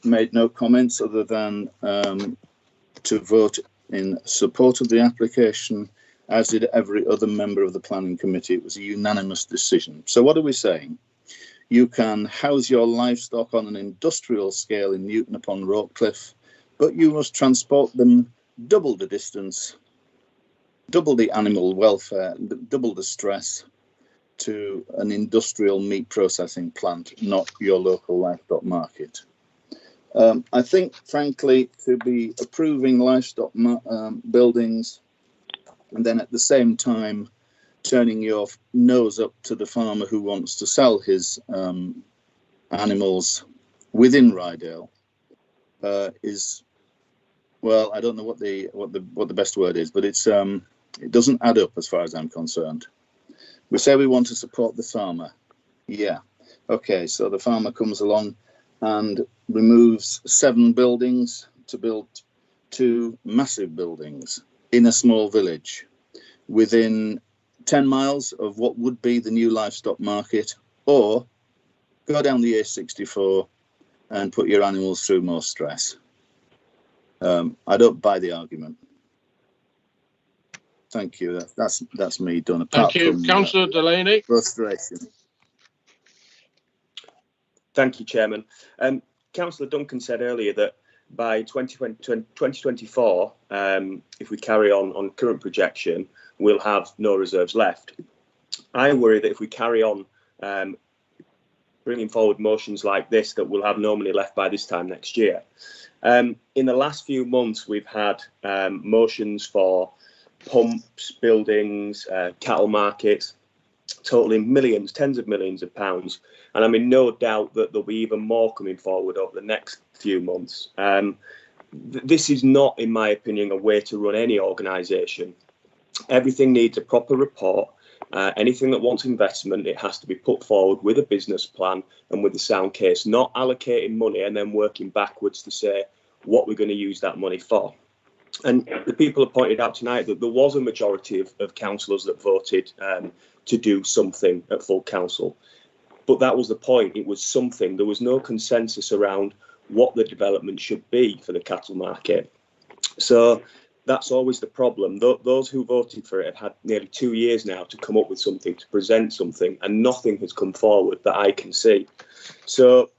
made no comments other than to vote in support of the application, as did every other member of the planning committee. It was a unanimous decision. So what are we saying? You can house your livestock on an industrial scale in Newton upon Rawcliffe, but you must transport them double the distance, double the animal welfare, double the stress to an industrial meat processing plant, not your local livestock market. I think, frankly, to be approving livestock buildings and then at the same time turning your nose up to the farmer who wants to sell his animals within Ryedale is, well, I don't know what the best word is, but it's it doesn't add up as far as I'm concerned. We say we want to support the farmer. Yeah. Okay, so the farmer comes along and removes 7 buildings to build 2 massive buildings in a small village within 10 miles of what would be the new livestock market, or go down the A64 and put your animals through more stress. I don't buy the argument. Thank you. That's me done. Apart Thank you, from Councillor Delaney. Frustration. Thank you, Chairman. Councillor Duncan said earlier that by 2024, if we carry on current projection, we'll have no reserves left. I worry that if we carry on bringing forward motions like this, that we'll have no money left by this time next year. In the last few months, we've had motions for pumps, buildings, cattle markets, totaling millions, tens of millions of pounds. And I'm in no doubt that there'll be even more coming forward over the next few months. This is not, in my opinion, a way to run any organisation. Everything needs a proper report. Anything that wants investment, it has to be put forward with a business plan and with a sound case, not allocating money and then working backwards to say what we're going to use that money for. And the people have pointed out tonight that there was a majority of councillors that voted to do something at full council. But that was the point. It was something. There was no consensus around what the development should be for the cattle market. So that's always the problem. Those who voted for it have had nearly 2 years now to come up with something, to present something, and nothing has come forward that I can see. So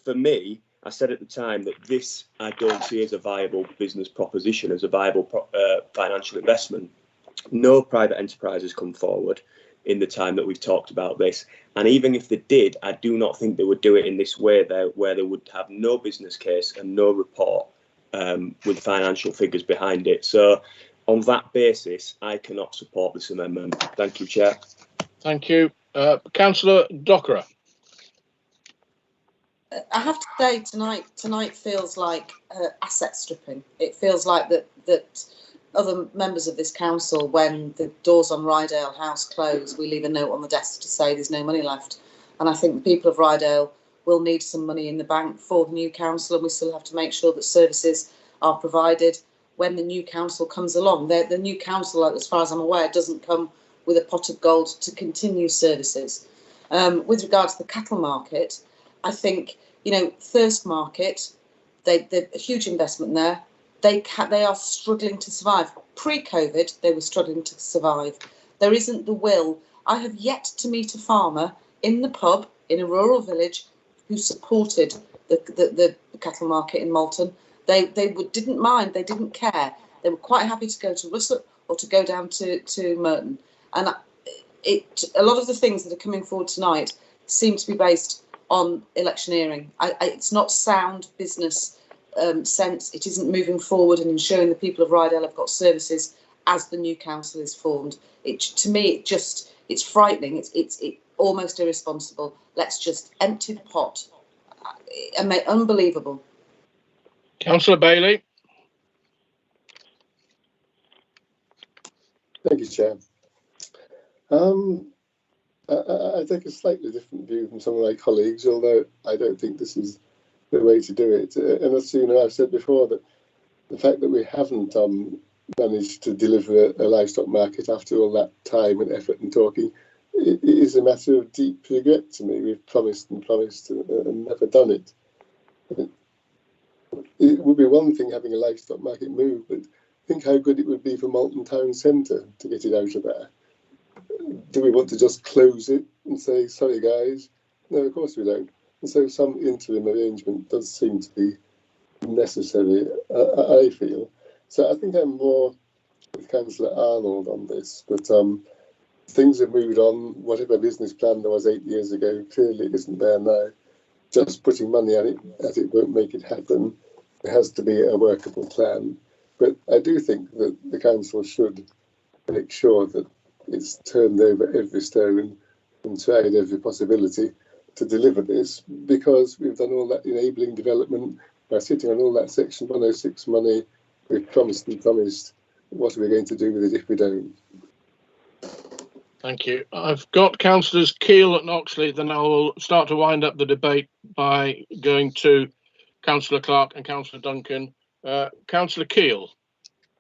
for me, I said at the time that this I don't see as a viable business proposition, as a viable financial investment. No private enterprise has come forward in the time that we've talked about this. And even if they did, I do not think they would do it in this way there, where they would have no business case and no report with financial figures behind it. So on that basis, I cannot support this amendment. Thank you, Chair. Thank you. Councillor Dockerer. I have to say tonight feels like asset stripping. It feels like that other members of this council, when the doors on Ryedale House close, we leave a note on the desk to say there's no money left. And I think the people of Ryedale will need some money in the bank for the new council, and we still have to make sure that services are provided when the new council comes along. The new council, as far as I'm aware, doesn't come with a pot of gold to continue services. With regard to the cattle market, I think, Thirst Market, they a huge investment there. they are struggling to survive. Pre-COVID, they were struggling to survive. There isn't the will. I have yet to meet a farmer in the pub in a rural village who supported the cattle market in Malton. They didn't mind. They didn't care. They were quite happy to go to Russell or to go down to Merton. And a lot of the things that are coming forward tonight seem to be based on electioneering. It's not sound business sense. It isn't moving forward and ensuring the people of Ryedale have got services as the new council is formed. To me, it's frightening. It's almost irresponsible. Let's just empty the pot. Unbelievable. Councillor Bailey. Thank you, Chair. I take a slightly different view from some of my colleagues, although I don't think this is the way to do it. And as you know, I've said before that the fact that we haven't managed to deliver a livestock market after all that time and effort and talking, it is a matter of deep regret to me. We've promised and promised and never done it. It would be one thing having a livestock market move, but think how good it would be for Malton Town Centre to get it out of there. Do we want to just close it and say, sorry guys? No, of course we don't. And so some interim arrangement does seem to be necessary, I feel. So I think I'm more with Councillor Arnold on this, but things have moved on. Whatever business plan there was 8 years ago clearly isn't there now. Just putting money at it won't make it happen. There has to be a workable plan. But I do think that the council should make sure that it's turned over every stone and tried every possibility to deliver this, because we've done all that enabling development by sitting on all that Section 106 money. We've promised and promised. What are we going to do with it if we don't? Thank you. I've got Councillors Keel and Oxley, then I will start to wind up the debate by going to Councillor Clark and Councillor Duncan. Councillor Keel.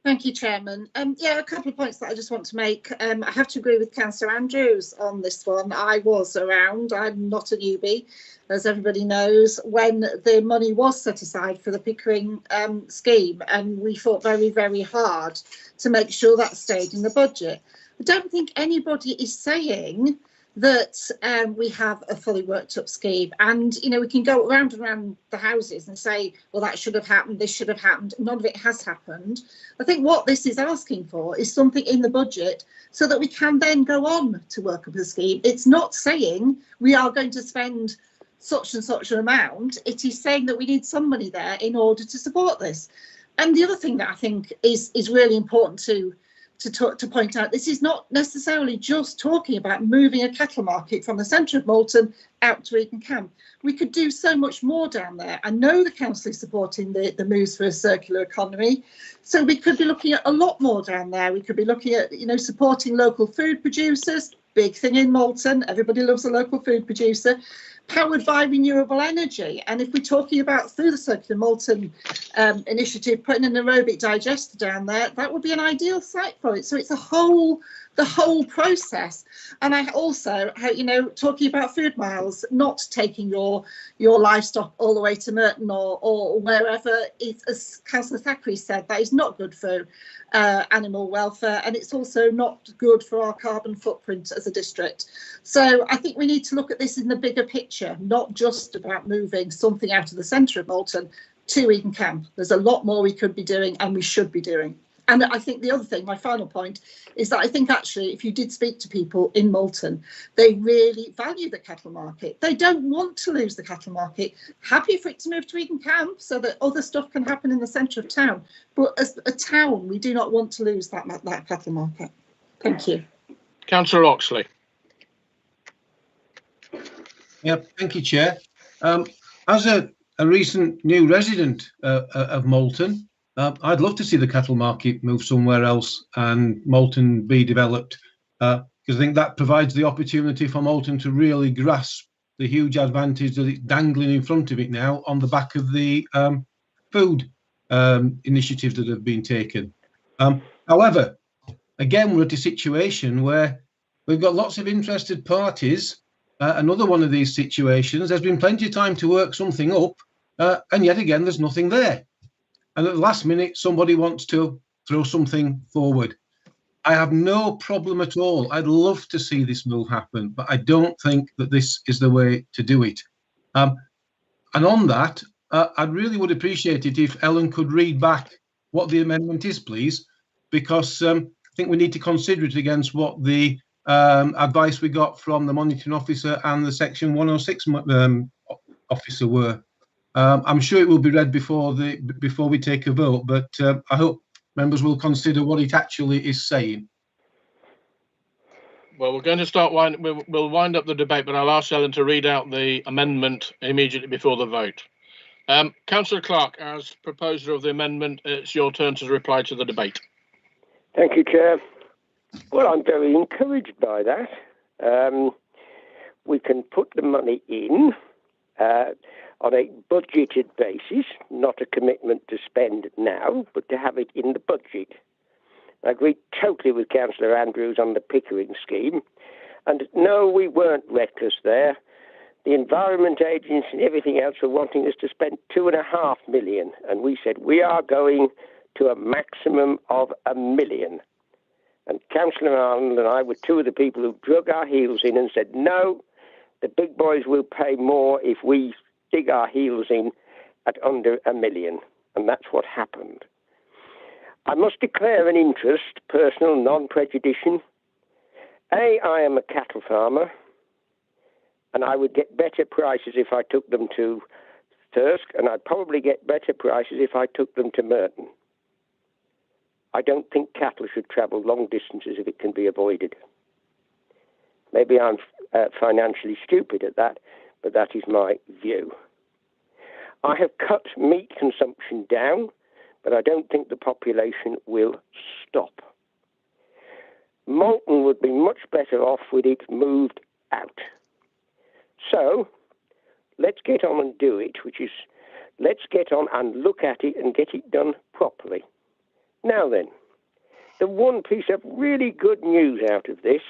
Thank you, Chairman. Yeah, a couple of points that I just want to make. I have to agree with Councillor Andrews on this one. I was around. I'm not a newbie, as everybody knows, when the money was set aside for the Pickering scheme, and we fought very, very hard to make sure that stayed in the budget. I don't think anybody is saying that we have a fully worked up scheme, and you know, we can go around and around the houses and say, well, that should have happened, this should have happened. None of it has happened. I think what this is asking for is something in the budget so that we can then go on to work up a scheme. It's not saying we are going to spend such and such an amount. It is saying that we need some money there in order to support this. And the other thing that I think is really important to point out, this is not necessarily just talking about moving a cattle market from the centre of Malton out to Egan Camp. We could do so much more down there. I know the council is supporting the moves for a circular economy, so we could be looking at a lot more down there. We could be looking at, you know, supporting local food producers, big thing in Malton. Everybody loves a local food producer. Powered by renewable energy. And if we're talking about through the Circular Malton initiative, putting an aerobic digester down there, that would be an ideal site for it. So it's the whole process. And I also, you know, talking about food miles, not taking your livestock all the way to Merton or wherever, as Councillor Thackeray said, that is not good for animal welfare, and it's also not good for our carbon footprint as a district. So I think we need to look at this in the bigger picture, not just about moving something out of the centre of Malton to Egan Camp. There's a lot more we could be doing and we should be doing. And I think the other thing, my final point, is that I think actually if you did speak to people in Malton, they really value the cattle market. They don't want to lose the cattle market. Happy for it to move to Egan Camp so that other stuff can happen in the centre of town. But as a town, we do not want to lose that cattle market. Thank you. Councillor Oxley. Yeah, thank you, Chair. As a recent new resident of Malton, I'd love to see the cattle market move somewhere else and Malton be developed, because I think that provides the opportunity for Malton to really grasp the huge advantage that it's dangling in front of it now on the back of the food initiatives that have been taken. However, again, we're at a situation where we've got lots of interested parties. Another one of these situations, there's been plenty of time to work something up, and yet again, there's nothing there. and at the last minute somebody wants to throw something forward. I have no problem at all. I'd love to see this move happen, but I don't think that this is the way to do it. And on that, I really would appreciate it if Ellen could read back what the amendment is, please, because I think we need to consider it against what the advice we got from the monitoring officer and the Section 106 officer were. I'm sure it will be read before we take a vote, but I hope members will consider what it actually is saying. Well, we're going to start we'll wind up the debate, but I'll ask Ellen to read out the amendment immediately before the vote. Councillor Clark, as proposer of the amendment, it's your turn to reply to the debate. Thank you, Chair. Well, I'm very encouraged by that. We can put the money in on a budgeted basis, not a commitment to spend now, but to have it in the budget. I agree totally with Councillor Andrews on the Pickering scheme. And no, we weren't reckless there. The Environment Agency and everything else were wanting us to spend £2.5 million. And we said, we are going to a maximum of £1 million. And Councillor Arnold and I were two of the people who drug our heels in and said, no, the big boys will pay more if we dig our heels in at under £1 million. And that's what happened. I must declare an interest, personal, non-prejudicial. I am a cattle farmer, and I would get better prices if I took them to Thirsk, and I'd probably get better prices if I took them to Merton. I don't think cattle should travel long distances if it can be avoided. Maybe I'm financially stupid at that, but that is my view. I have cut meat consumption down, but I don't think the population will stop. Malton would be much better off with it moved out. So let's get on and do it, which is let's get on and look at it and get it done properly. Now then, the one piece of really good news out of this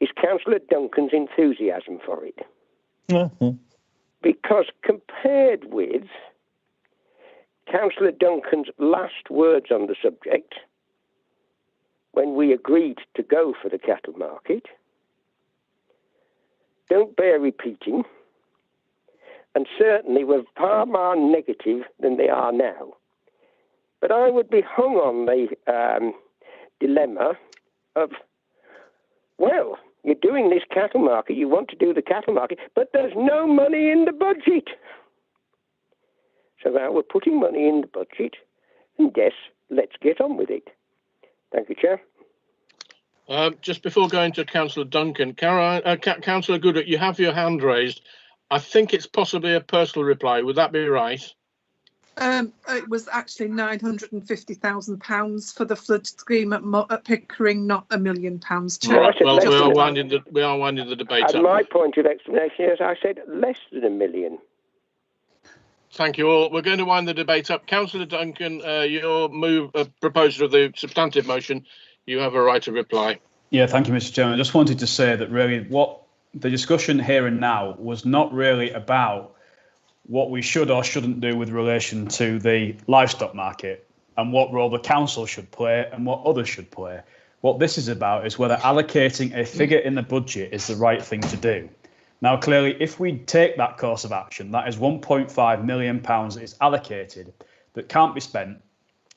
is Councillor Duncan's enthusiasm for it. Mm-hmm. Because compared with Councillor Duncan's last words on the subject, when we agreed to go for the cattle market, don't bear repeating, and certainly were far more negative than they are now. But I would be hung on the dilemma of, well, you're doing this cattle market, you want to do the cattle market, but there's no money in the budget. So now we're putting money in the budget, and yes, let's get on with it. Thank you, Chair. Just before going to Councillor Duncan, Councillor Goodwin, you have your hand raised. I think it's possibly a personal reply. Would that be right? It was actually £950,000 for the flood scheme at Pickering, not £1 million. Chair. Right. Well, we are winding the debate up. My point of explanation is I said less than £1 million. Thank you all. We're going to wind the debate up. Councillor Duncan, your proposer of the substantive motion, you have a right to reply. Yeah, thank you, Mr. Chairman. I just wanted to say that really what the discussion here and now was not really about what we should or shouldn't do with relation to the livestock market and what role the council should play and what others should play. What this is about is whether allocating a figure in the budget is the right thing to do. Now, clearly, if we take that course of action, that is £1.5 million that is allocated that can't be spent,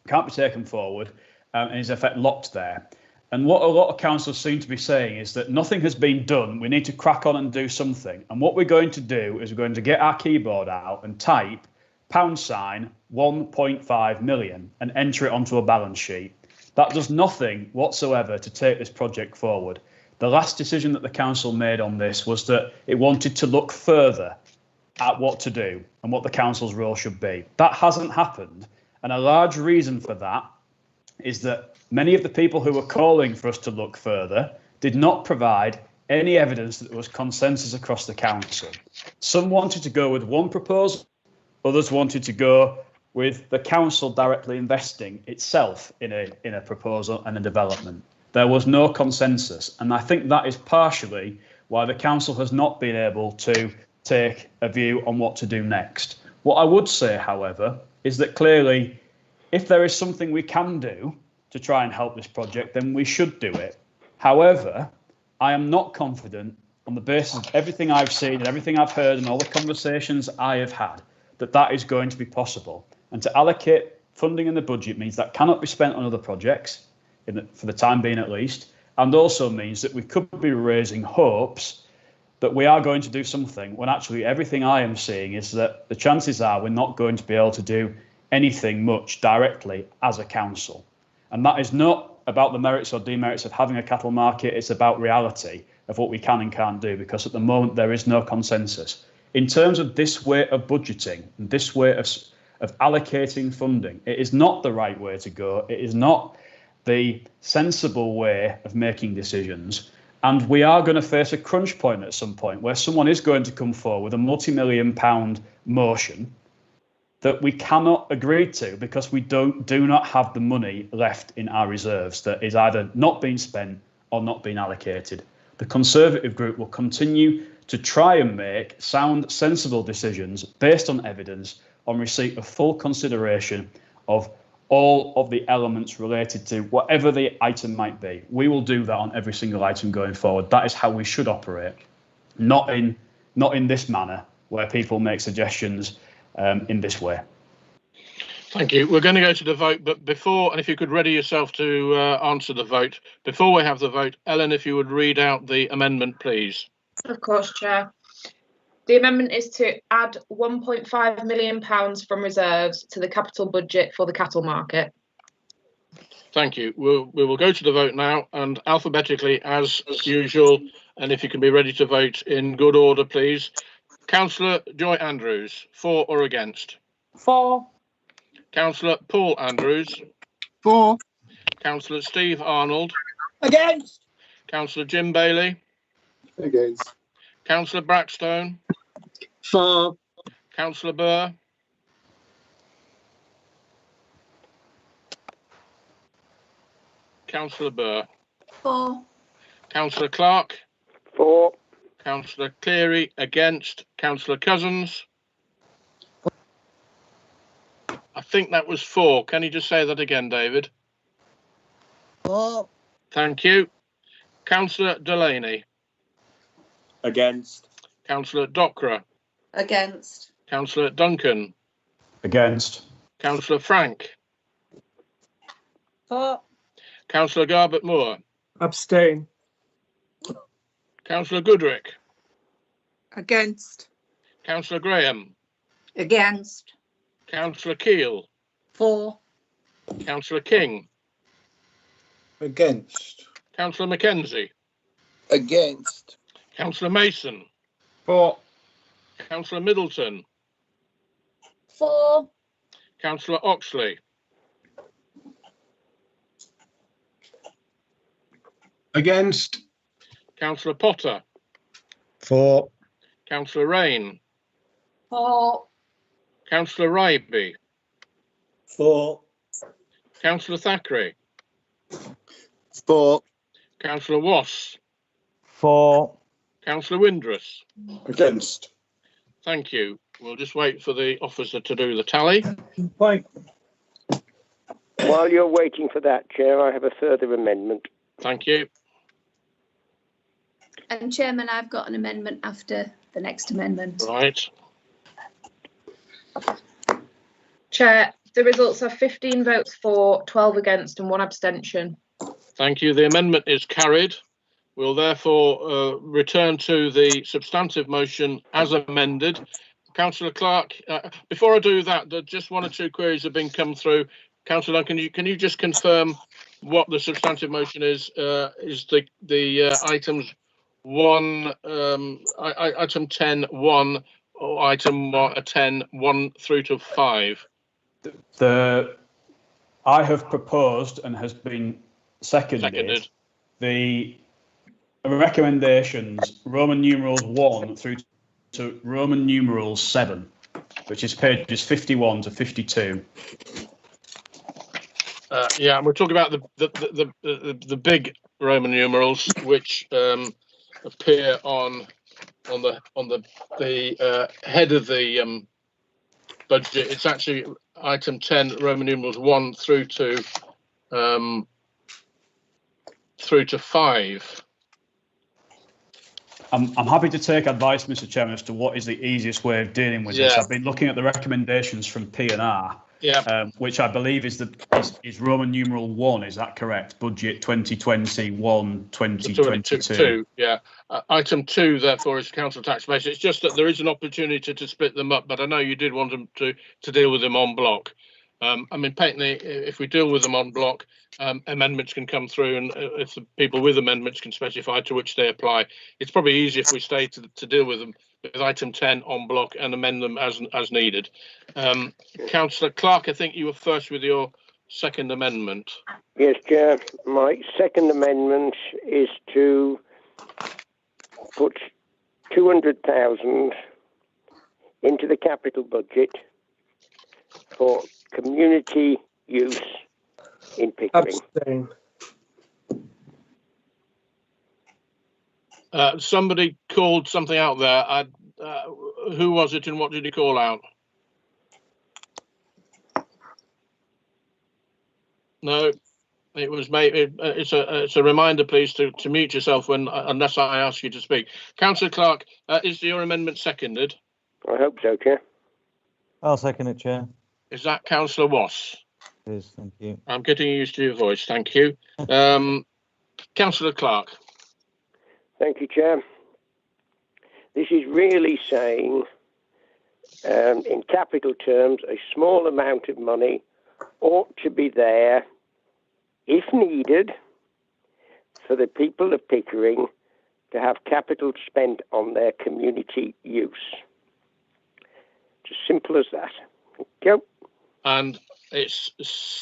can't be taken forward, and is in effect locked there. And what a lot of councillors seem to be saying is that nothing has been done. We need to crack on and do something. And what we're going to do is we're going to get our keyboard out and type £1.5 million and enter it onto a balance sheet. That does nothing whatsoever to take this project forward. The last decision that the council made on this was that it wanted to look further at what to do and what the council's role should be. That hasn't happened. And a large reason for that is that many of the people who were calling for us to look further did not provide any evidence that there was consensus across the council. Some wanted to go with one proposal, others wanted to go with the council directly investing itself in a proposal and a development. There was no consensus, and I think that is partially why the council has not been able to take a view on what to do next. What I would say, however, is that clearly, if there is something we can do to try and help this project, then we should do it. However, I am not confident on the basis of everything I've seen and everything I've heard and all the conversations I have had, that that is going to be possible. And to allocate funding in the budget means that cannot be spent on other projects, for the time being at least, and also means that we could be raising hopes that we are going to do something when actually everything I am seeing is that the chances are we're not going to be able to do anything much directly as a council. And that is not about the merits or demerits of having a cattle market, it's about reality of what we can and can't do, because at the moment there is no consensus. In terms of this way of budgeting, and this way of allocating funding, it is not the right way to go. It is not the sensible way of making decisions. And we are going to face a crunch point at some point where someone is going to come forward with a multi-million-pound motion that we cannot agree to because we do not have the money left in our reserves that is either not being spent or not being allocated. The Conservative group will continue to try and make sound, sensible decisions based on evidence, on receipt of full consideration of all of the elements related to whatever the item might be. We will do that on every single item going forward. That is how we should operate, not in this manner where people make suggestions in this way. Thank you. We're going to go to the vote, but before, and if you could ready yourself to answer the vote, before we have the vote, Ellen, if you would read out the amendment, please. Of course, Chair. The amendment is to add £1.5 million from reserves to the capital budget for the cattle market. Thank you. We will go to the vote now, and alphabetically as usual, and if you can be ready to vote in good order, please. Councillor Joy Andrews, for or against? For. Councillor Paul Andrews. For. Councillor Steve Arnold. Against. Councillor Jim Bailey. Against. Councillor Brackstone. For. Councillor Burr. Councillor Burr. For. Councillor Clark. For. Councillor Cleary against. Councillor Cousins. I think that was 4. Can you just say that again, David? For. Thank you. Councillor Delaney. Against. Councillor Dockra. Against. Councillor Duncan. Against. Councillor Frank. For. Councillor Garbett Moore. Abstain. Councillor Goodrick. Against. Councillor Graham. Against. Councillor Keel. For. Councillor King. Against. Councillor Mackenzie. Against. Councillor Mason. For. Councillor Middleton. For. Councillor Oxley. Against. Councillor Potter. For. Councillor Rain. For. Councillor Ryedale. For. Councillor Thackeray. For. Councillor Wass. For. Councillor Windrus. Against. Thank you. We'll just wait for the officer to do the tally. Point. While you're waiting for that, Chair, I have a further amendment. Thank you. And Chairman, I've got an amendment after the next amendment. Right. Chair, the results are 15 votes for, 12 against and 1 abstention. Thank you. The amendment is carried. We'll therefore return to the substantive motion as amended. Councillor Clark, before I do that, just 1 or 2 queries have been come through. Councillor Duncan, can you just confirm what the substantive motion is? Is the items 1, item 10, 1, or item 10, 1 through to 5? I have proposed and has been seconded. The recommendations Roman numerals 1 through to Roman numerals 7, which is pages 51 to 52. Yeah, and we're talking about the big Roman numerals, which appear on the head of the budget. It's actually item 10, Roman numerals 1 through to 5. I'm happy to take advice, Mr. Chairman, as to what is the easiest way of dealing with this. I've been looking at the recommendations from P&R, which I believe is Roman numeral 1. Is that correct? Budget 2021, 2022. Yeah. Item 2, therefore, is council tax base. It's just that there is an opportunity to split them up, but I know you did want them to deal with them on block. I mean, patently, if we deal with them on block, amendments can come through, and if the people with amendments can specify to which they apply, it's probably easier if we stay to deal with them with item 10 on block and amend them as needed. Councillor Clark, I think you were first with your second amendment. Yes, Chair. My second amendment is to put 200,000 into the capital budget for community use in Pickering. Abstain. Somebody called something out there. Who was it and what did he call out? No, it was it's a reminder, please, to mute yourself unless I ask you to speak. Councillor Clark, is your amendment seconded? I hope so, Chair. I'll second it, Chair. Is that Councillor Wass? It is, thank you. I'm getting used to your voice, thank you. Councillor Clark. Thank you, Chair. This is really saying, in capital terms, a small amount of money ought to be there, if needed, for the people of Pickering to have capital spent on their community use. It's as simple as that. Thank you. And it's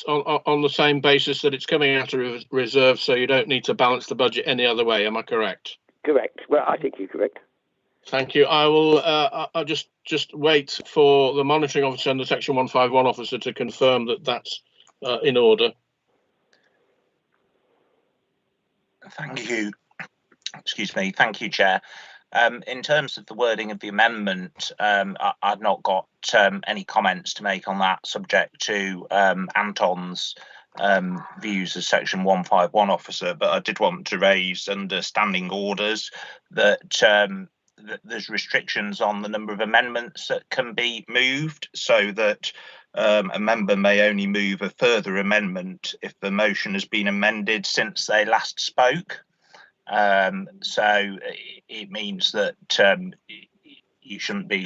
on the same basis that it's coming out of reserve, so you don't need to balance the budget any other way. Am I correct? Correct. Well, I think you're correct. Thank you. I will. I'll just wait for the monitoring officer and the Section 151 officer to confirm that that's in order. Thank you. Excuse me. Thank you, Chair. In terms of the wording of the amendment, I've not got any comments to make on that, subject to Anton's views as Section 151 officer, but I did want to raise under standing orders that there's restrictions on the number of amendments that can be moved, so that a member may only move a further amendment if the motion has been amended since they last spoke. So it means that you shouldn't be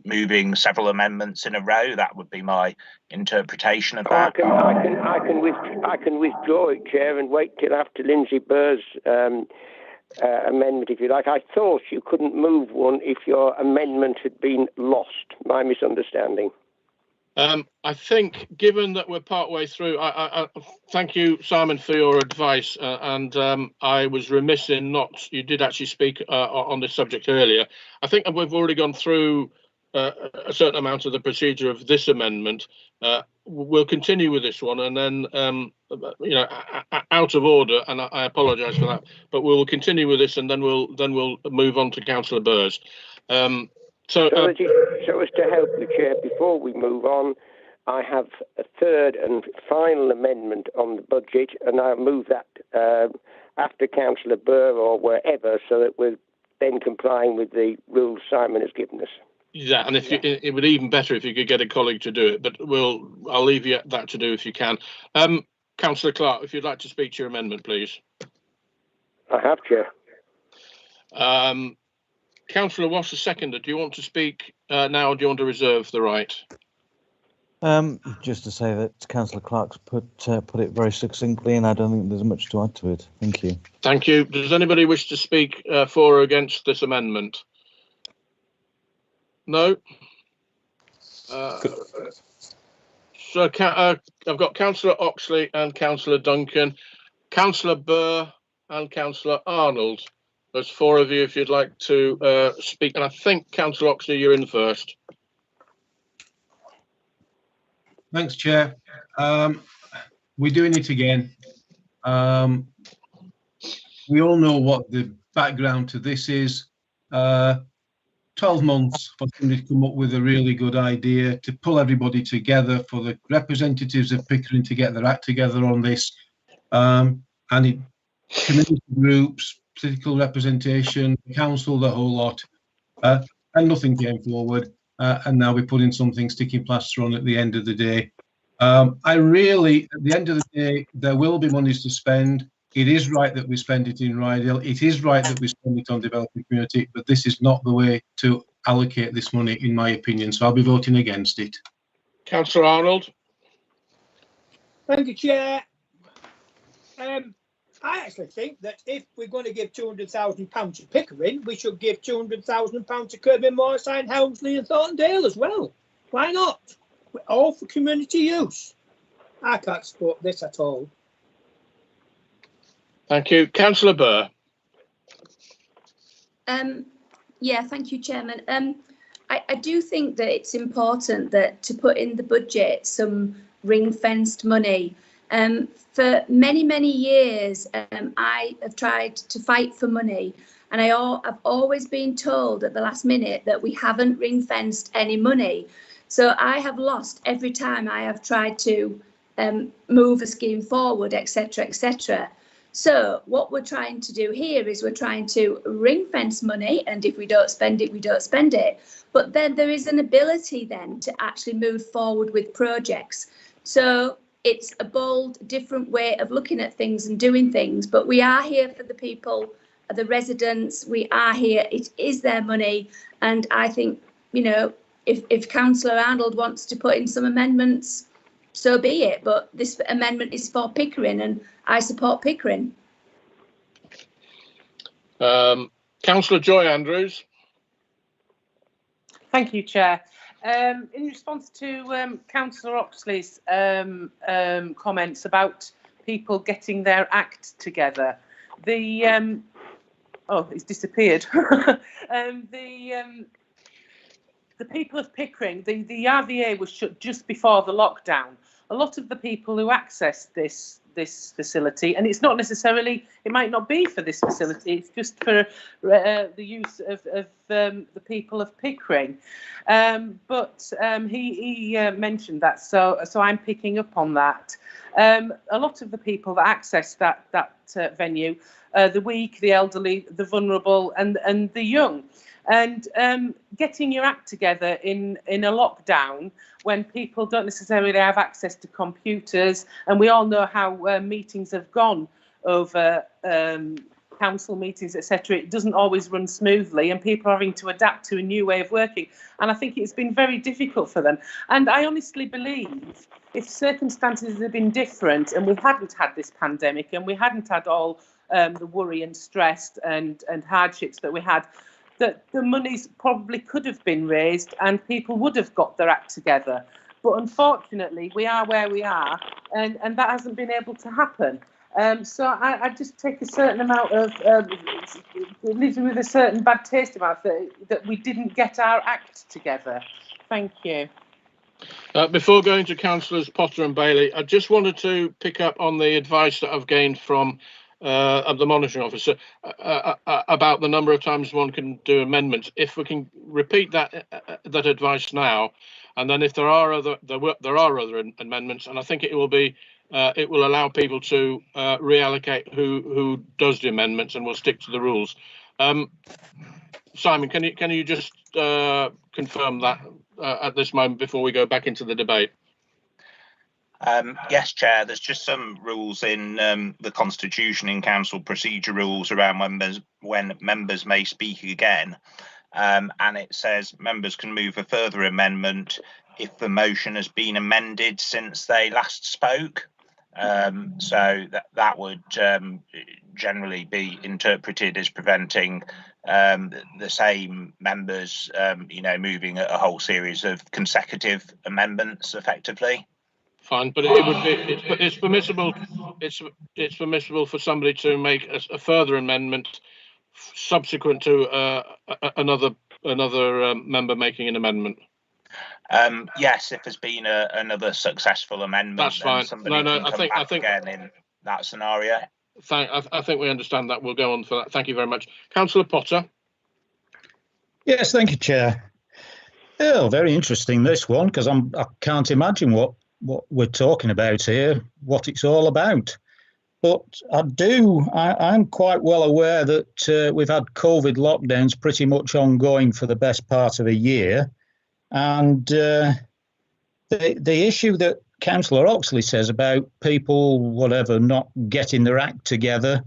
moving several amendments in a row. That would be my interpretation of that. I can withdraw it, Chair, and wait till after Lindsay Burr's amendment, if you like. I thought you couldn't move one if your amendment had been lost. My misunderstanding. I think, given that we're part way through, I thank you, Simon, for your advice. And I was remiss in not. You did actually speak on this subject earlier. I think we've already gone through a certain amount of the procedure of this amendment. We'll continue with this one, and then out of order, and I apologise for that. But we will continue with this, and then we'll move on to Councillor Burrs. So as to help the Chair, before we move on, I have a third and final amendment on the budget, and I'll move that after Councillor Burr or wherever, so that we're then complying with the rules Simon has given us. Yeah, and it would be even better if you could get a colleague to do it, but I'll leave you that to do if you can. Councillor Clark, if you'd like to speak to your amendment, please. I have, Chair. Councillor Wass, a seconder. Do you want to speak now, or do you want to reserve the right? Just to say that Councillor Clark's put it very succinctly, and I don't think there's much to add to it. Thank you. Thank you. Does anybody wish to speak for or against this amendment? No. So I've got Councillor Oxley and Councillor Duncan, Councillor Burr and Councillor Arnold. There's four of you if you'd like to speak. And I think, Councillor Oxley, you're in first. Thanks, Chair. We're doing it again. We all know what the background to this is. 12 months for somebody to come up with a really good idea, to pull everybody together, for the representatives of Pickering to get their act together on this, and community groups, political representation, council, the whole lot, and nothing came forward, and now we're putting something sticking plaster on at the end of the day. I really, at the end of the day, there will be monies to spend. It is right that we spend it in Ryedale. It is right that we spend it on developing community, but this is not the way to allocate this money, in my opinion. So I'll be voting against it. Councillor Arnold. Thank you, Chair. I actually think that if we're going to give £200,000 to Pickering, we should give £200,000 to Kirby, Moorside, Helmsley and Thorntondale as well. Why not? We're all for community use. I can't support this at all. Thank you. Councillor Burr. Yeah, thank you, Chairman. I do think that it's important that to put in the budget some ring-fenced money. For many, many years, I have tried to fight for money, and I've always been told at the last minute that we haven't ring-fenced any money. So I have lost every time I have tried to move a scheme forward, etc., etc. So what we're trying to do here is we're trying to ring fence money, and if we don't spend it, we don't spend it. But then there is an ability then to actually move forward with projects. So it's a bold, different way of looking at things and doing things. But we are here for the people, the residents. We are here. It is their money. And I think, you know, if Councillor Arnold wants to put in some amendments, so be it. But this amendment is for Pickering, and I support Pickering. Councillor Joy Andrews. Thank you, Chair. In response to Councillor Oxley's comments about people getting their act together, oh, it's disappeared. The people of Pickering, the RVA was shut just before the lockdown. A lot of the people who access this facility, and it's not necessarily, it might not be for this facility, it's just for the use of the people of Pickering. But he mentioned that, so I'm picking up on that. A lot of the people that access that venue, the weak, the elderly, the vulnerable, and the young. And getting your act together in a lockdown when people don't necessarily have access to computers, and we all know how meetings have gone over council meetings, etc. It doesn't always run smoothly, and people are having to adapt to a new way of working. And I think it's been very difficult for them. And I honestly believe if circumstances had been different and we hadn't had this pandemic and we hadn't had all the worry and stress and hardships that we had, that the monies probably could have been raised and people would have got their act together. But unfortunately, we are where we are, and that hasn't been able to happen. So I just take a certain amount of, it leaves me with a certain bad taste about that we didn't get our act together. Thank you. Before going to Councillors Potter and Bailey, I just wanted to pick up on the advice that I've gained from of the monitoring officer about the number of times one can do amendments. If we can repeat that advice now, and then if there are other amendments, and I think it will be it will allow people to reallocate who does the amendments, and we'll stick to the rules. Simon, can you just confirm that at this moment before we go back into the debate? Yes, Chair. There's just some rules in the Constitution and Council procedure rules around when members may speak again, and it says members can move a further amendment if the motion has been amended since they last spoke. So that would generally be interpreted as preventing the same members, moving a whole series of consecutive amendments effectively. Fine, but it would be it's permissible. It's permissible for somebody to make a further amendment subsequent to another member making an amendment. Yes, if there's been another successful amendment, that's fine. No, I think again in that scenario. I think we understand that. We'll go on for that. Thank you very much, Councillor Potter. Yes, thank you, Chair. Oh, very interesting, this one, because I can't imagine what we're talking about here, what it's all about. But I'm quite well aware that we've had COVID lockdowns pretty much ongoing for the best part of a year. And the issue that Councillor Oxley says about people, whatever, not getting their act together,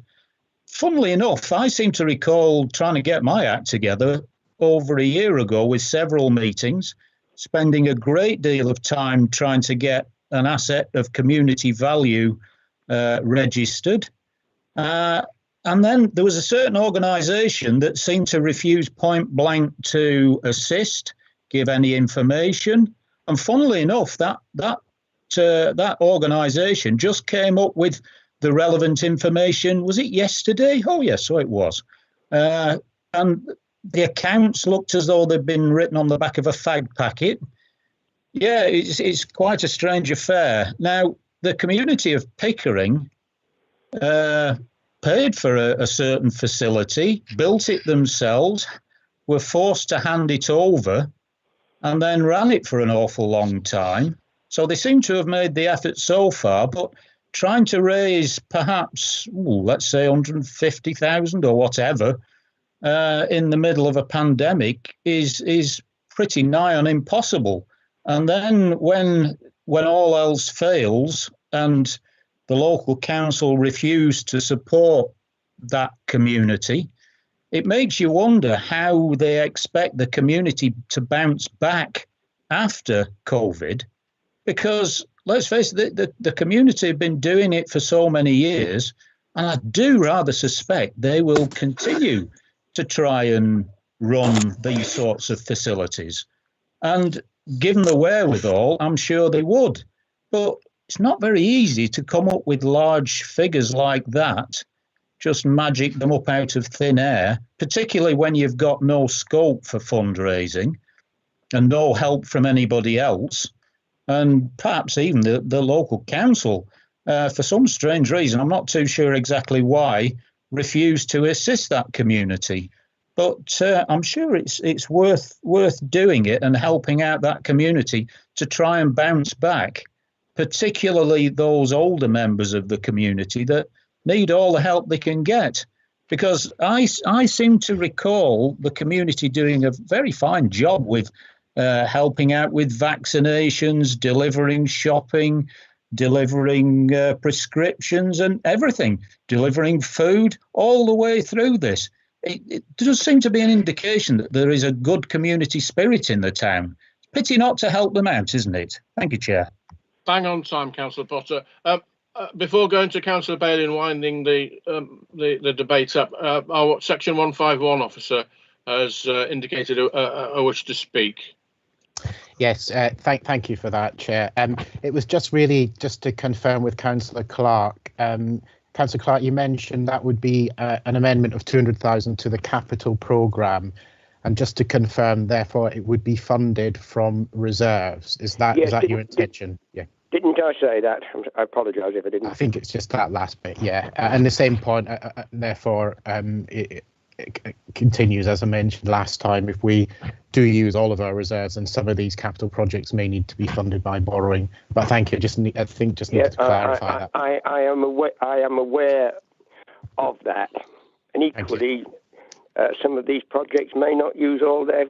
funnily enough, I seem to recall trying to get my act together over a year ago with several meetings, spending a great deal of time trying to get an asset of community value registered. And then there was a certain organisation that seemed to refuse point blank to assist, give any information. And funnily enough, that organisation just came up with the relevant information. Was it yesterday? Oh, yes, so it was. And the accounts looked as though they'd been written on the back of a fag packet. Yeah, it's quite a strange affair. Now, the community of Pickering paid for a certain facility, built it themselves, were forced to hand it over, and then ran it for an awful long time. So they seem to have made the effort so far, but trying to raise perhaps, let's say 150,000 or whatever, in the middle of a pandemic is pretty nigh on impossible. And then when all else fails and the local council refused to support that community, it makes you wonder how they expect the community to bounce back after COVID, because let's face it, the community have been doing it for so many years, and I do rather suspect they will continue to try and run these sorts of facilities. And given the wherewithal, I'm sure they would. But it's not very easy to come up with large figures like that, just magic them up out of thin air, particularly when you've got no scope for fundraising and no help from anybody else. And perhaps even the local council, for some strange reason, I'm not too sure exactly why, refused to assist that community. But I'm sure it's worth doing it and helping out that community to try and bounce back, particularly those older members of the community that need all the help they can get. Because I seem to recall the community doing a very fine job with helping out with vaccinations, delivering shopping, delivering prescriptions and everything, delivering food all the way through this. It does seem to be an indication that there is a good community spirit in the town. Pity not to help them out, isn't it? Thank you, Chair. Bang on time, Councillor Potter. Before going to Councillor Bailey and winding the debate up, our Section 151 officer has indicated a wish to speak. Yes, thank you for that, Chair. It was just to confirm with Councillor Clark. Councillor Clark, you mentioned that would be an amendment of 200,000 to the capital programme, and just to confirm, therefore, it would be funded from reserves. Is that your intention? Yeah. Didn't I say that? I apologise if I didn't. I think it's just that last bit, yeah. And the same point, therefore, it continues as I mentioned last time. If we do use all of our reserves, and some of these capital projects may need to be funded by borrowing. But thank you. Need to clarify that. I am aware of that, and equally, some of these projects may not use all their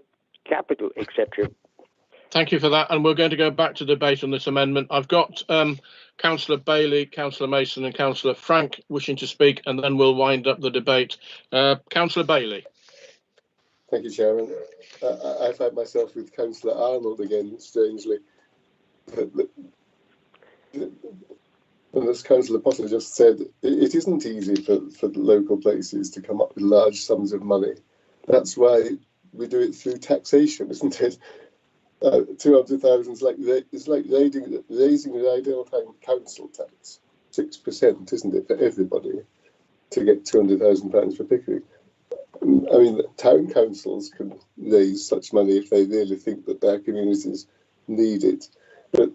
capital, etc. Thank you for that, and we're going to go back to debate on this amendment. I've got Councillor Bailey, Councillor Mason and Councillor Frank wishing to speak, and then we'll wind up the debate. Councillor Bailey. Thank you, Chairman. I find myself with Councillor Arnold again, strangely. And as Councillor Potter just said, it isn't easy for the local places to come up with large sums of money. That's why we do it through taxation, isn't it? 200,000 is like raising the Ryedale Town Council tax 6%, isn't it, for everybody, to get £200,000 for Pickering. I mean, town councils can raise such money if they really think that their communities need it. But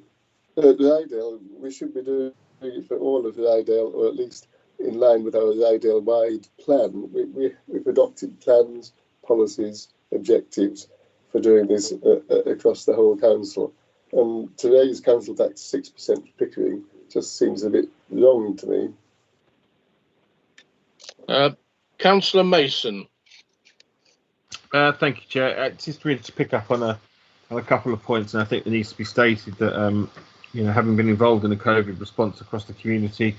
at Ryedale, we should be doing it for all of Ryedale, or at least in line with our Ryedale-wide plan. We've adopted plans, policies, objectives for doing this across the whole council. And today's council tax 6% for Pickering just seems a bit long to me. Councillor Mason. Thank you, Chair. Just really to pick up on a couple of points, and I think it needs to be stated that having been involved in the COVID response across the community,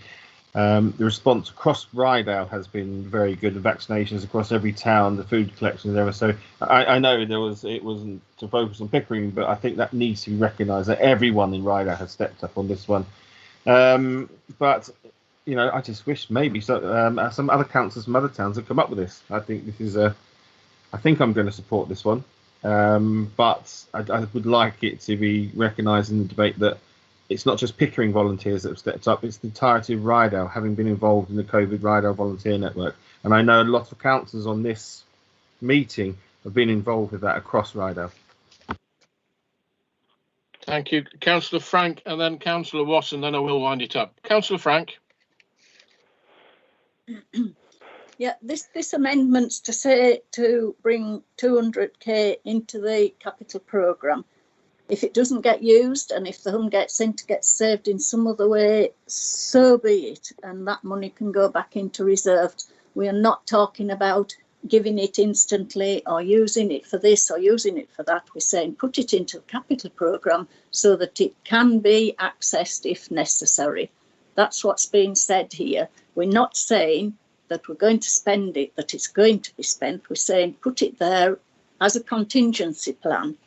the response across Ryedale has been very good. The vaccinations across every town, the food collections, and everything. So I know it wasn't to focus on Pickering, but I think that needs to be recognised that everyone in Ryedale has stepped up on this one. But I just wish maybe some other councils from other towns have come up with this. I think this is I think I'm going to support this one, but I would like it to be recognised in the debate that it's not just Pickering volunteers that have stepped up, it's the entirety of Ryedale, having been involved in the COVID Ryedale volunteer network. And I know a lot of councillors on this meeting have been involved with that across Ryedale. Thank you. Councillor Frank and then Councillor Wass, and then I will wind it up. Councillor Frank. Yeah, this amendment's to bring 200k into the capital programme. If it doesn't get used and if the Hungate Centre gets saved in some other way, so be it, and that money can go back into reserves. We are not talking about giving it instantly or using it for this or using it for that. We're saying put it into the capital programme so that it can be accessed if necessary. That's what's being said here. We're not saying that we're going to spend it, that it's going to be spent. We're saying put it there as a contingency plan.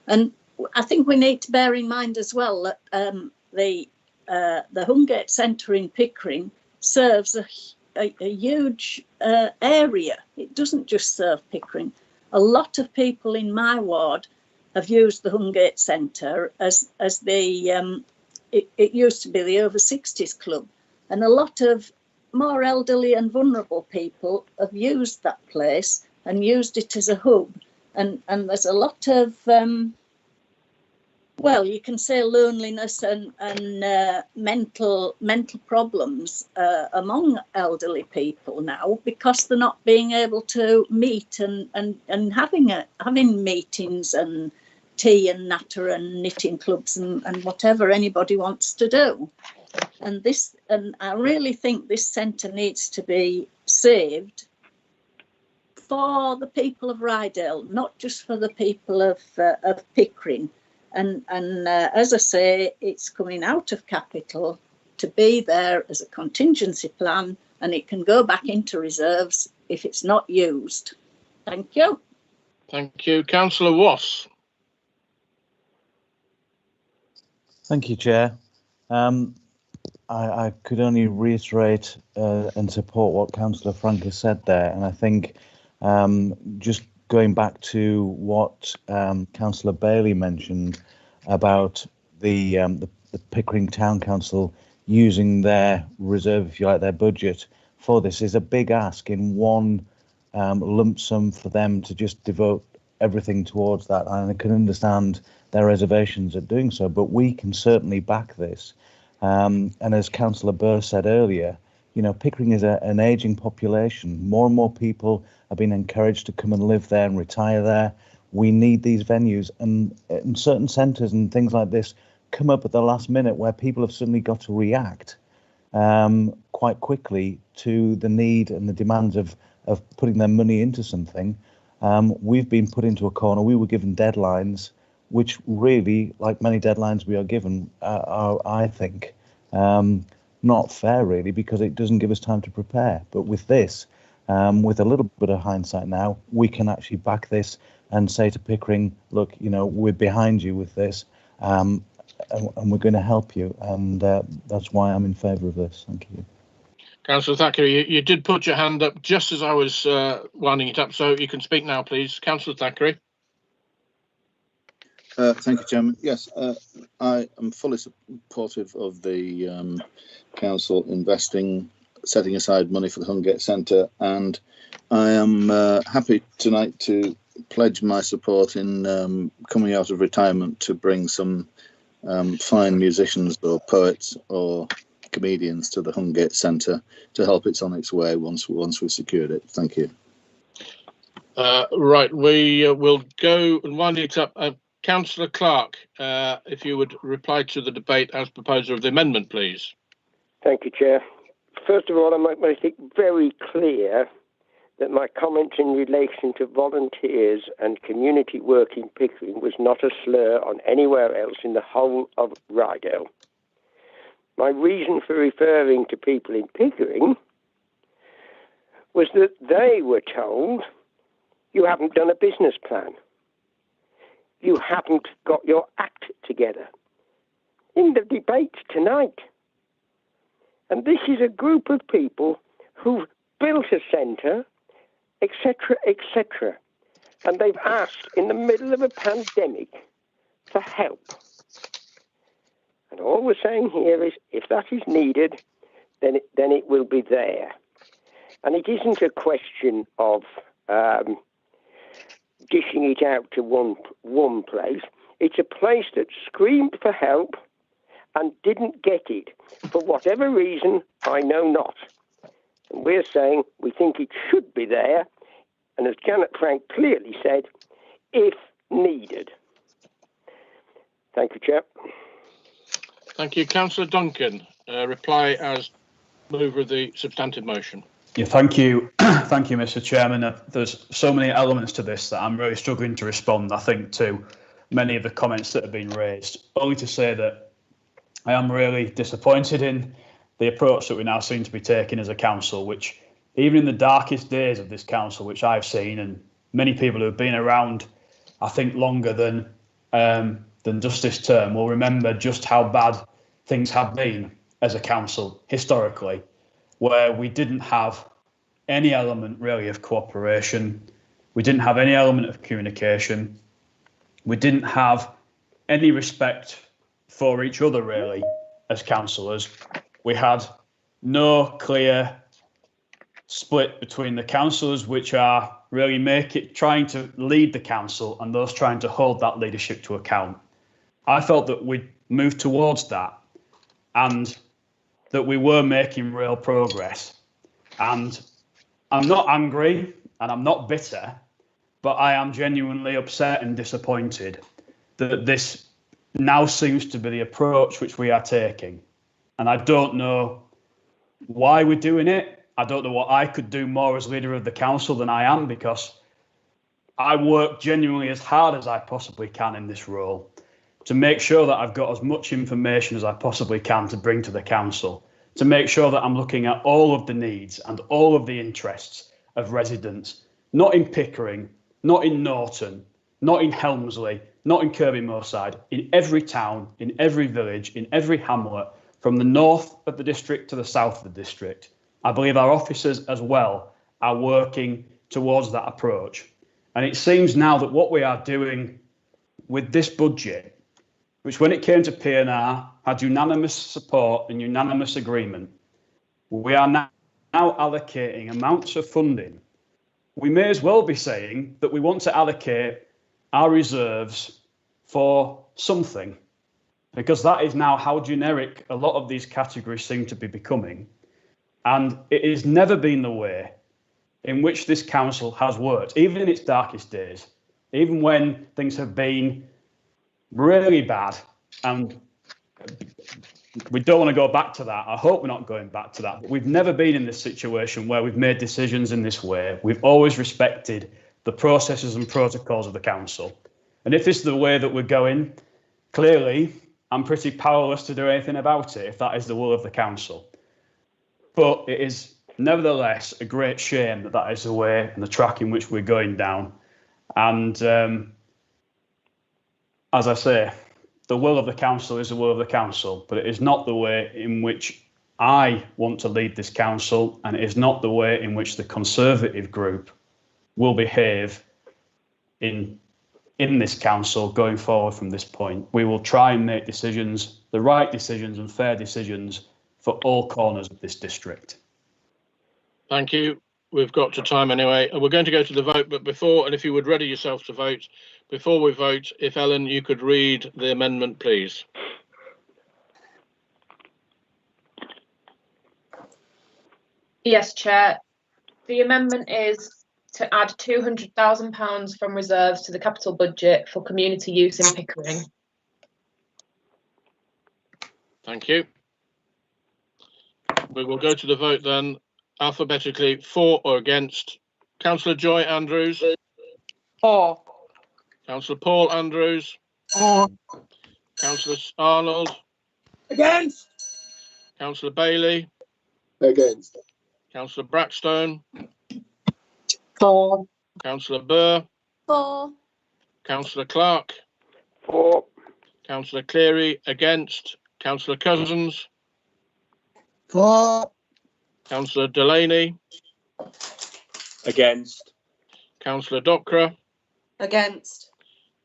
And I think we need to bear in mind as well that the Hungate Centre in Pickering serves a huge area. It doesn't just serve Pickering. A lot of people in my ward have used the Hungate Centre as the it used to be the over 60s club, and a lot of more elderly and vulnerable people have used that place and used it as a hub, and there's a lot of well, you can say loneliness and mental problems among elderly people now because they're not being able to meet and having meetings and tea and natter and knitting clubs and whatever anybody wants to do. And I really think this centre needs to be saved for the people of Ryedale, not just for the people of Pickering. And as I say, it's coming out of capital to be there as a contingency plan, and it can go back into reserves if it's not used. Thank you. Thank you. Councillor Wass. Thank you, Chair. I could only reiterate and support what Councillor Frank has said there, and I think just going back to what Councillor Bailey mentioned about the Pickering Town Council using their reserve, if you like, their budget for this is a big ask in one lump sum for them to just devote everything towards that. And I can understand their reservations at doing so, but we can certainly back this. And as Councillor Burr said earlier, Pickering is an ageing population. More and more people are being encouraged to come and live there and retire there. We need these venues, and certain centres and things like this come up at the last minute where people have suddenly got to react quite quickly to the need and the demands of putting their money into something. We've been put into a corner. We were given deadlines, which really, like many deadlines we are given, are, I think, not fair, really, because it doesn't give us time to prepare. But with this, with a little bit of hindsight now, we can actually back this and say to Pickering, look, we're behind you with this, and we're going to help you. And that's why I'm in favour of this. Thank you. Councillor Thackeray, you did put your hand up just as I was winding it up, so you can speak now, please. Councillor Thackeray. Thank you, Chairman. Yes, I am fully supportive of the council setting aside money for the Hungate Centre, and I am happy tonight to pledge my support in coming out of retirement to bring some fine musicians or poets or comedians to the Hungate Centre to help it on its way once we've secured it. Thank you. Right, we will go and wind it up. Councillor Clark, if you would reply to the debate as proposer of the amendment, please. Thank you, Chair. First of all, I might make it very clear that my comment in relation to volunteers and community work in Pickering was not a slur on anywhere else in the whole of Ryedale. My reason for referring to people in Pickering was that they were told, you haven't done a business plan. You haven't got your act together. In the debate tonight. And this is a group of people who've built a centre, etc., etc. And they've asked in the middle of a pandemic for help. And all we're saying here is, if that is needed, then it will be there. And it isn't a question of dishing it out to one place. It's a place that screamed for help and didn't get it. For whatever reason, I know not. And we're saying we think it should be there. And as Janet Frank clearly said, if needed. Thank you, Chair. Thank you. Councillor Duncan, reply as mover of the substantive motion. Yeah, thank you. Thank you, Mr. Chairman. There's so many elements to this that I'm really struggling to respond, I think, to many of the comments that have been raised. Only to say that I am really disappointed in the approach that we now seem to be taking as a council, which even in the darkest days of this council, which I've seen, and many people who have been around, I think, longer than just this term, will remember just how bad things have been as a council historically, where we didn't have any element really of cooperation, we didn't have any element of communication, we didn't have any respect for each other really as councillors. We had no clear split between the councillors which are really trying to lead the council and those trying to hold that leadership to account. I felt that we'd moved towards that and that we were making real progress. And I'm not angry and I'm not bitter, but I am genuinely upset and disappointed that this now seems to be the approach which we are taking. And I don't know why we're doing it. I don't know what I could do more as leader of the council than I am, because I work genuinely as hard as I possibly can in this role to make sure that I've got as much information as I possibly can to bring to the council, to make sure that I'm looking at all of the needs and all of the interests of residents, not in Pickering, not in Norton, not in Helmsley, not in Kirby Moorside, in every town, in every village, in every hamlet, from the north of the district to the south of the district. I believe our officers as well are working towards that approach. And it seems now that what we are doing with this budget, which when it came to PNR had unanimous support and unanimous agreement, we are now allocating amounts of funding. We may as well be saying that we want to allocate our reserves for something, because that is now how generic a lot of these categories seem to be becoming. And it has never been the way in which this council has worked, even in its darkest days, even when things have been really bad. And we don't want to go back to that. I hope we're not going back to that. But we've never been in this situation where we've made decisions in this way. We've always respected the processes and protocols of the council. And if this is the way that we're going, clearly, I'm pretty powerless to do anything about it if that is the will of the council. But it is nevertheless a great shame that that is the way and the track in which we're going down. And as I say, the will of the council is the will of the council, but it is not the way in which I want to lead this council, and it is not the way in which the Conservative group will behave in this council going forward from this point. We will try and make decisions, the right decisions and fair decisions for all corners of this district. Thank you. We've got to time anyway. We're going to go to the vote, but before, and if you would ready yourself to vote, before we vote, if Ellen, you could read the amendment, please. Yes, Chair. The amendment is to add £200,000 from reserves to the capital budget for community use in Pickering. Thank you. We will go to the vote then, alphabetically, for or against. Councillor Joy Andrews. For. Councillor Paul Andrews. For. Councillor Arnold. Against. Councillor Bailey. Against. Councillor Brackstone. For. Councillor Burr. For. Councillor Clark. For. Councillor Cleary. Against. Councillor Cousins. For. Councillor Delaney. Against. Councillor Docra. Against.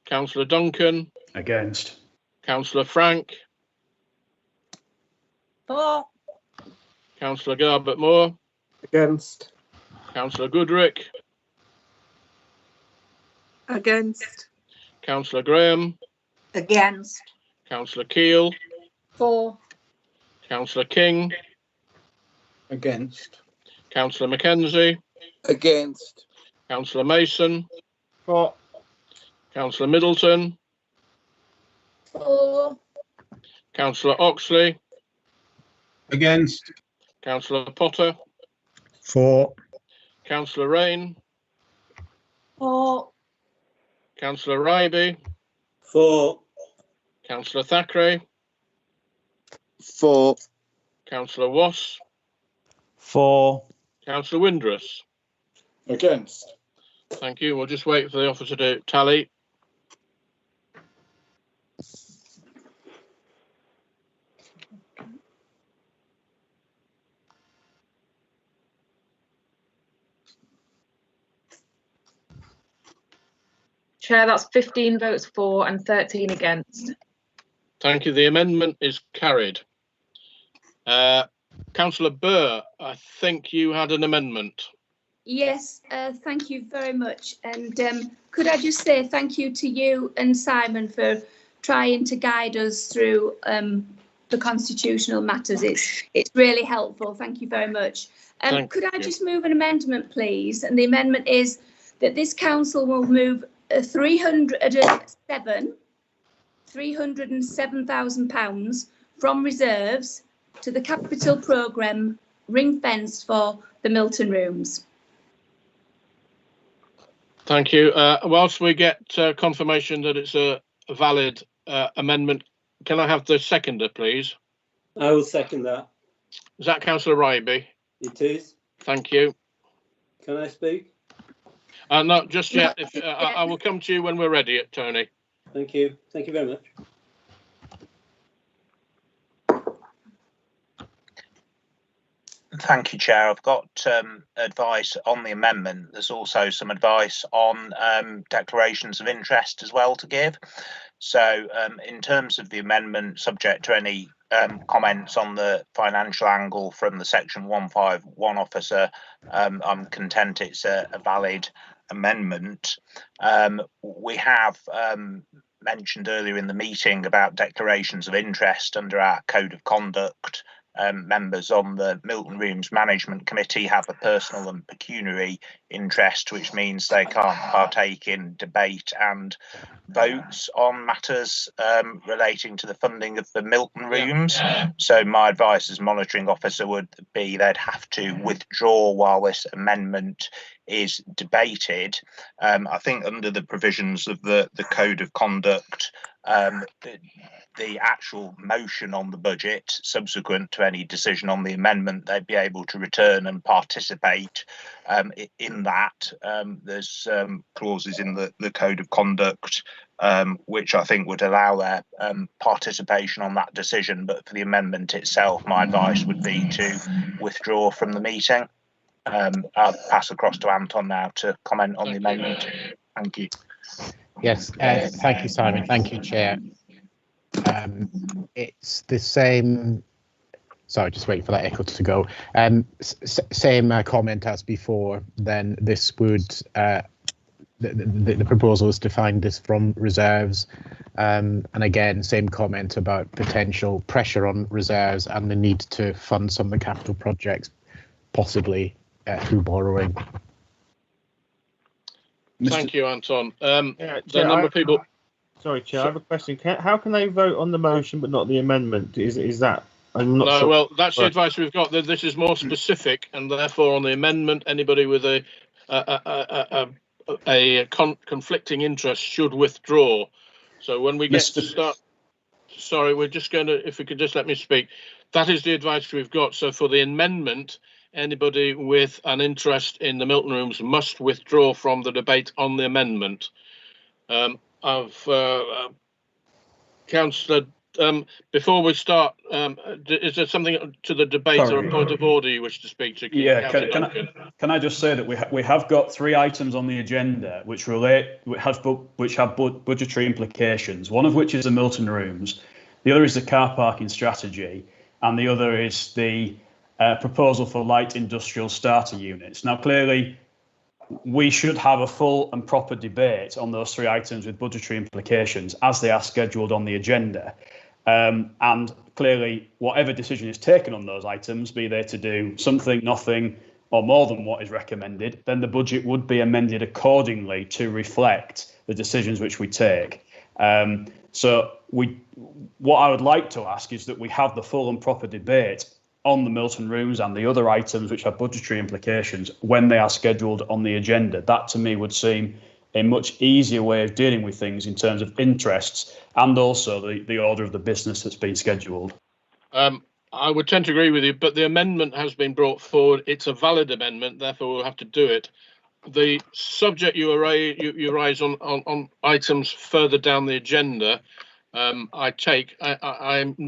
Councillor Duncan. Against. Councillor Frank. For. Councillor Garbett Moore. Against. Councillor Goodrick. Against. Councillor Graham. Against. Councillor Keel. For. Councillor King. Against. Councillor Mackenzie. Against. Councillor Mason. For. Councillor Middleton. For. Councillor Oxley. Against. Councillor Potter. For. Councillor Rain. For. Councillor Ryby. For. Councillor Thackeray. For. Councillor Wass. For. Councillor Windruss. Against. Thank you. We'll just wait for the officer to tally. Chair, that's 15 votes for and 13 against. Thank you. The amendment is carried. Councillor Burr, I think you had an amendment. Yes, thank you very much. And could I just say thank you to you and Simon for trying to guide us through the constitutional matters. It's really helpful. Thank you very much. Could I just move an amendment, please? And the amendment is that this council will move £307,000 from reserves to the capital programme ring-fenced for the Milton Rooms. Thank you. Whilst we get confirmation that it's a valid amendment, can I have the seconder, please? I will second that. Is that Councillor Ryby? It is. Thank you. Can I speak? Not just yet. If I will come to you when we're ready, Tony. Thank you. Thank you very much. Thank you, Chair. I've got advice on the amendment. There's also some advice on declarations of interest as well to give. So in terms of the amendment, subject to any comments on the financial angle from the Section 151 officer, I'm content it's a valid amendment. We have mentioned earlier in the meeting about declarations of interest under our Code of Conduct. Members on the Milton Rooms Management Committee have a personal and pecuniary interest, which means they can't partake in debate and votes on matters relating to the funding of the Milton Rooms. So my advice as monitoring officer would be they'd have to withdraw while this amendment is debated. I think under the provisions of the Code of Conduct, the actual motion on the budget, subsequent to any decision on the amendment, they'd be able to return and participate in that. There's clauses in the Code of Conduct which I think would allow their participation on that decision. But for the amendment itself, my advice would be to withdraw from the meeting. I'll pass across to Anton now to comment on the amendment. Thank you. Yes, thank you, Simon. Thank you, Chair. It's the same. Sorry, just waiting for that echo to go. Same comment as before. Then this would the proposal is to find this from reserves, and again, same comment about potential pressure on reserves and the need to fund some of the capital projects, possibly through borrowing. Thank you, Anton. Yeah, The number of people. Sorry, Chair, I have a question. How can they vote on the motion but not the amendment? Is that? I'm not No, sure. well, that's the advice we've got. That this is more specific, and therefore on the amendment, anybody with a conflicting interest should withdraw. So when we get to start, sorry, we're just going to, if we could just let me speak. That is the advice we've got. So for the amendment, anybody with an interest in the Milton Rooms must withdraw from the debate on the amendment. Councillor, before we start, is there something to the debate or a point of order you wish to speak to? Yeah, can I just say that we have got 3 items on the agenda which have budgetary implications. One of which is the Milton Rooms, the other is the car parking strategy, and the other is the proposal for light industrial starter units. Now, clearly, we should have a full and proper debate on those 3 items with budgetary implications as they are scheduled on the agenda. And clearly, whatever decision is taken on those items, be they to do something, nothing, or more than what is recommended, then the budget would be amended accordingly to reflect the decisions which we take. What I would like to ask is that we have the full and proper debate on the Milton Rooms and the other items which have budgetary implications when they are scheduled on the agenda. That to me would seem a much easier way of dealing with things in terms of interests and also the order of the business that's been scheduled. I would tend to agree with you, but the amendment has been brought forward. It's a valid amendment, therefore we'll have to do it. The subject you raise on items further down the agenda, I'm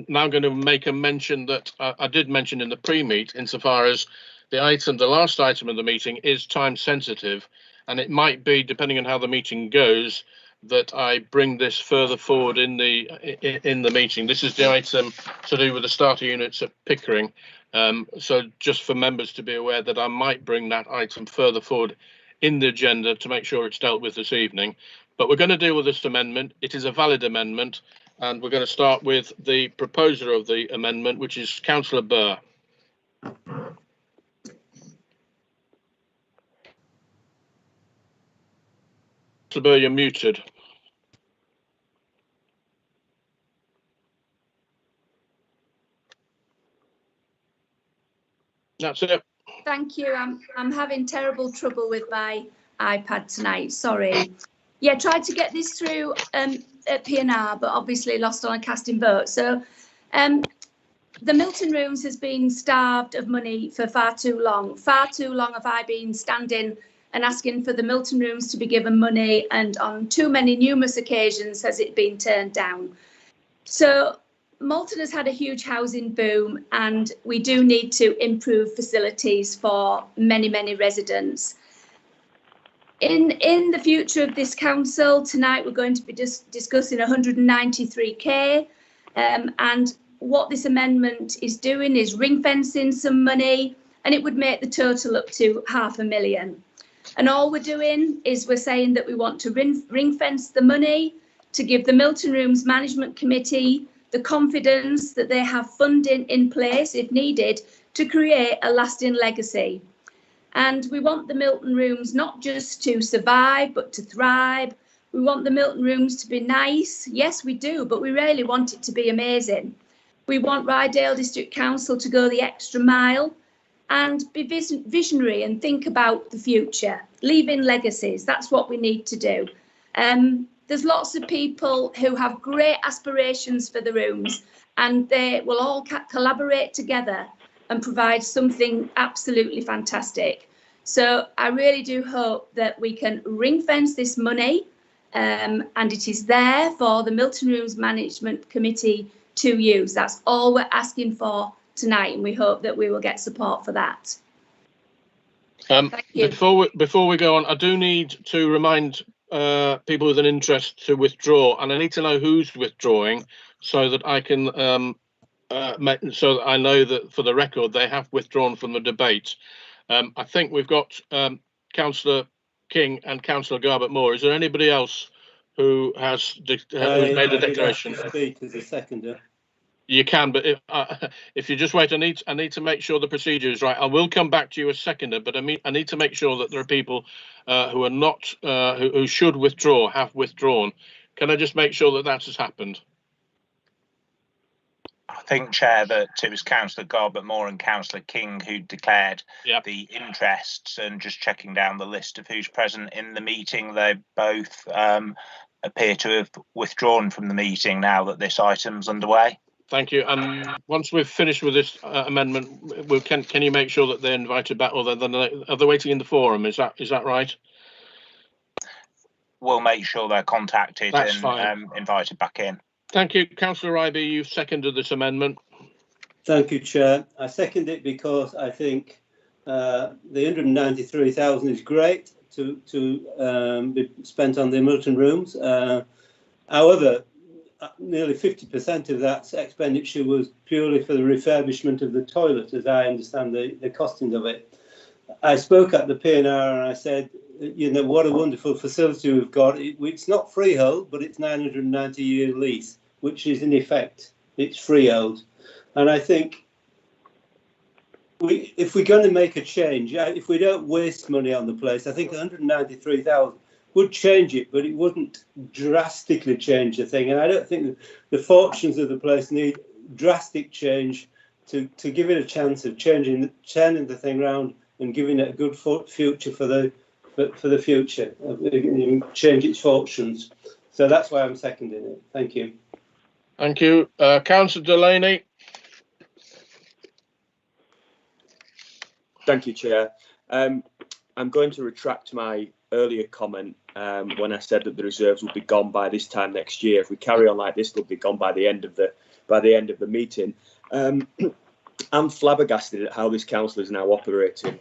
now going to make a mention that I did mention in the pre-meet, insofar as the last item of the meeting is time sensitive, and it might be, depending on how the meeting goes, that I bring this further forward in the meeting. This is the item to do with the starter units at Pickering. So just for members to be aware that I might bring that item further forward in the agenda to make sure it's dealt with this evening. But we're going to deal with this amendment. It is a valid amendment, and we're going to start with the proposer of the amendment, which is Councillor Burr. Councillor Burr, you're muted. That's it. Thank you. I'm having terrible trouble with my iPad tonight. Sorry. Yeah, tried to get this through at P&R, but obviously lost on a casting vote. So the Milton Rooms has been starved of money for far too long. Far too long have I been standing and asking for the Milton Rooms to be given money, and on too many numerous occasions has it been turned down. So Malton has had a huge housing boom, and we do need to improve facilities for many, many residents. In the future of this council, tonight we're going to be discussing 193k, and what this amendment is doing is ring fencing some money, and it would make the total up to £500,000. And all we're doing is we're saying that we want to ring fence the money to give the Milton Rooms Management Committee the confidence that they have funding in place, if needed, to create a lasting legacy. And we want the Milton Rooms not just to survive, but to thrive. We want the Milton Rooms to be nice. Yes, we do, but we really want it to be amazing. We want Ryedale District Council to go the extra mile and be visionary and think about the future, leaving legacies. That's what we need to do. There's lots of people who have great aspirations for the rooms, and they will all collaborate together and provide something absolutely fantastic. So I really do hope that we can ring fence this money, and it is there for the Milton Rooms Management Committee to use. That's all we're asking for tonight, and we hope that we will get support for that. Thank you. Before we go on, I do need to remind people with an interest to withdraw, and I need to know who's withdrawing so that I can so that I know that for the record they have withdrawn from the debate. I think we've got Councillor King and Councillor Garbutt Moore. Is there anybody else who has who's made a declaration? Speak as a seconder. You can, but if you just wait, I need to make sure the procedure is right. I will come back to you as seconder, but I need to make sure that there are people who are not who should withdraw have withdrawn. Can I just make sure that that has happened? I think, Chair, that it was Councillor Garbett-Moore and Councillor King who declared the interests, and just checking down the list of who's present in the meeting, they both appear to have withdrawn from the meeting now that this item's underway. Thank you. Once we've finished with this amendment, can you make sure that they're invited back, or are they waiting in the forum? Is that right? We'll make sure they're contacted That's fine. Invited back in. Thank you, Councillor Ryby. You've seconded this amendment. Thank you, Chair. I second it because I think the 193,000 is great to be spent on the Milton rooms. However, nearly 50% of that expenditure was purely for the refurbishment of the toilet, as I understand the costings of it. I spoke at the P&R and I said, you know, what a wonderful facility we've got. It's not freehold, but it's 990-year lease, which is in effect, it's freehold. And I think if we're going to make a change, if we don't waste money on the place, I think 193,000 would change it, but it wouldn't drastically change the thing. And I don't think the fortunes of the place need drastic change to give it a chance of turning the thing around and giving it a good future for the future, change its fortunes. So that's why I'm seconding it. Thank you. Thank you. Councillor Delaney. Thank you, Chair. I'm going to retract my earlier comment when I said that the reserves will be gone by this time next year. If we carry on like this, they'll be gone by the end of the meeting. I'm flabbergasted at how this council is now operating.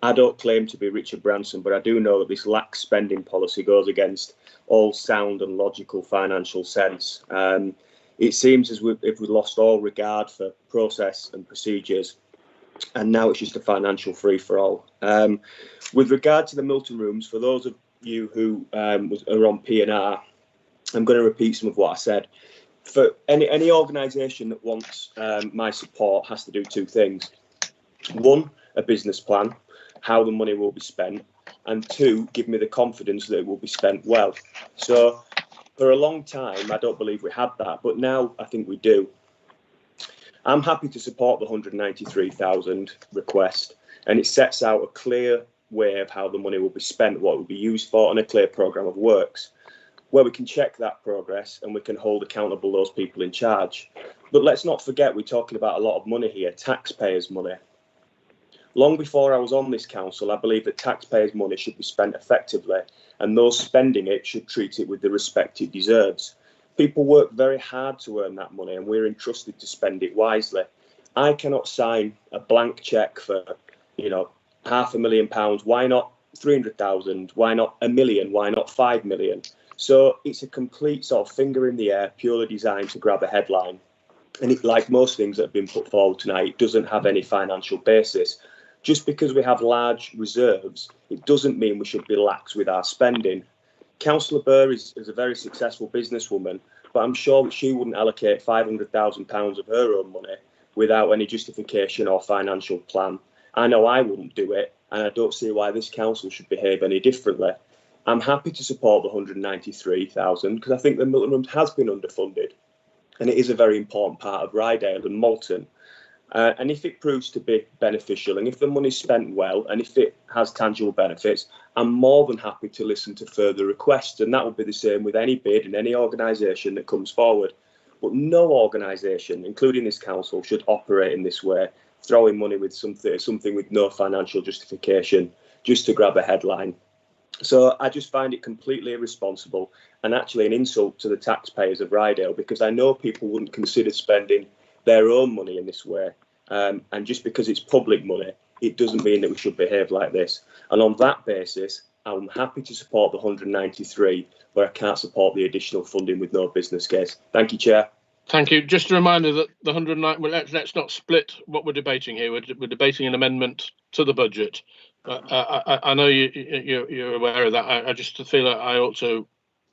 I don't claim to be Richard Branson, but I do know that this lax spending policy goes against all sound and logical financial sense. It seems as if we lost all regard for process and procedures, and now it's just a financial free-for-all. With regard to the Milton rooms, for those of you who are on P&R, I'm going to repeat some of what I said. For any organisation that wants my support has to do two things. One, a business plan, how the money will be spent, and two, give me the confidence that it will be spent well. So for a long time, I don't believe we had that, but now I think we do. I'm happy to support the 193,000 request, and it sets out a clear way of how the money will be spent, what it will be used for, and a clear programme of works, where we can check that progress and we can hold accountable those people in charge. But let's not forget, we're talking about a lot of money here, taxpayers' money. Long before I was on this council, I believe that taxpayers' money should be spent effectively, and those spending it should treat it with the respect it deserves. People work very hard to earn that money, and we're entrusted to spend it wisely. I cannot sign a blank cheque for, £500,000. Why not 300,000? Why not £1 million? Why not 5 million? So it's a complete sort of finger in the air, purely designed to grab a headline. And like most things that have been put forward tonight, it doesn't have any financial basis. Just because we have large reserves, it doesn't mean we should be lax with our spending. Councillor Burr is a very successful businesswoman, but I'm sure that she wouldn't allocate £500,000 of her own money without any justification or financial plan. I know I wouldn't do it, and I don't see why this council should behave any differently. I'm happy to support the 193,000 because I think the Milton Rooms has been underfunded, and it is a very important part of Ryedale and Malton. And if it proves to be beneficial, and if the money's spent well, and if it has tangible benefits, I'm more than happy to listen to further requests. And that will be the same with any bid and any organisation that comes forward. But no organisation, including this council, should operate in this way, throwing money with something with no financial justification, just to grab a headline. So I just find it completely irresponsible and actually an insult to the taxpayers of Ryedale, because I know people wouldn't consider spending their own money in this way, and just because it's public money, it doesn't mean that we should behave like this. And on that basis, I'm happy to support the 193, but I can't support the additional funding with no business case. Thank you, Chair. Thank you. Just a reminder that the 109. Well, let's not split what we're debating here. We're debating an amendment to the budget. I know you're aware of that. I just feel that I ought to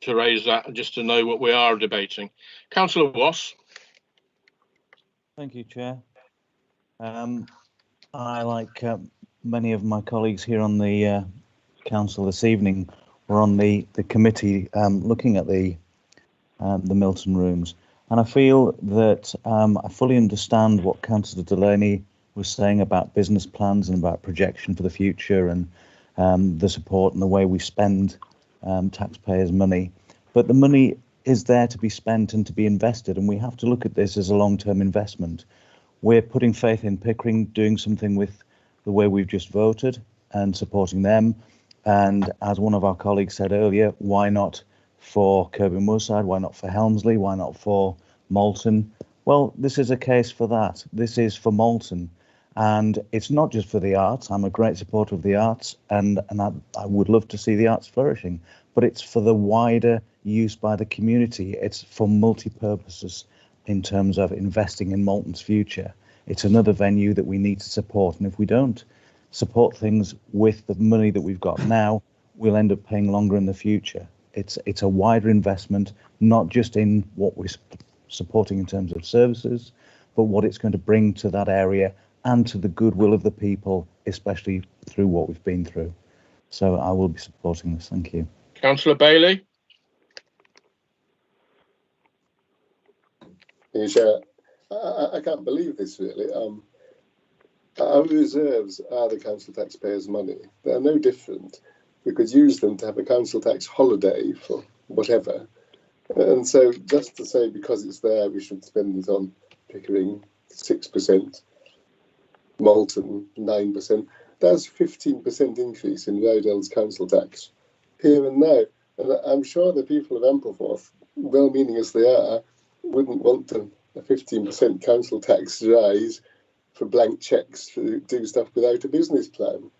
raise that just to know what we are debating. Councillor Wass. Thank you, Chair. I, like many of my colleagues here on the council this evening, were on the committee looking at the Milton rooms, and I feel that I fully understand what Councillor Delaney was saying about business plans and about projection for the future and the support and the way we spend taxpayers' money. But the money is there to be spent and to be invested, and we have to look at this as a long-term investment. We're putting faith in Pickering, doing something with the way we've just voted and supporting them. And as one of our colleagues said earlier, why not for Kirby Moorside? Why not for Helmsley? Why not for Malton? Well, this is a case for that. This is for Malton. And it's not just for the arts. I'm a great supporter of the arts, and I would love to see the arts flourishing, but it's for the wider use by the community. It's for multi-purposes in terms of investing in Malton's future. It's another venue that we need to support. And if we don't support things with the money that we've got now, we'll end up paying longer in the future. It's a wider investment, not just in what we're supporting in terms of services, but what it's going to bring to that area and to the goodwill of the people, especially through what we've been through. So I will be supporting this. Thank you. Councillor Bailey. Chair, I can't believe this really. Our reserves are the council taxpayers' money. They're no different. We could use them to have a council tax holiday for whatever. And so just to say because it's there, we should spend it on Pickering 6%, Malton 9%. That's 15% increase in Ryedale's council tax here and now. And I'm sure the people of Ampleforth, well-meaning as they are, wouldn't want a 15% council tax rise for blank cheques to do stuff without a business plan.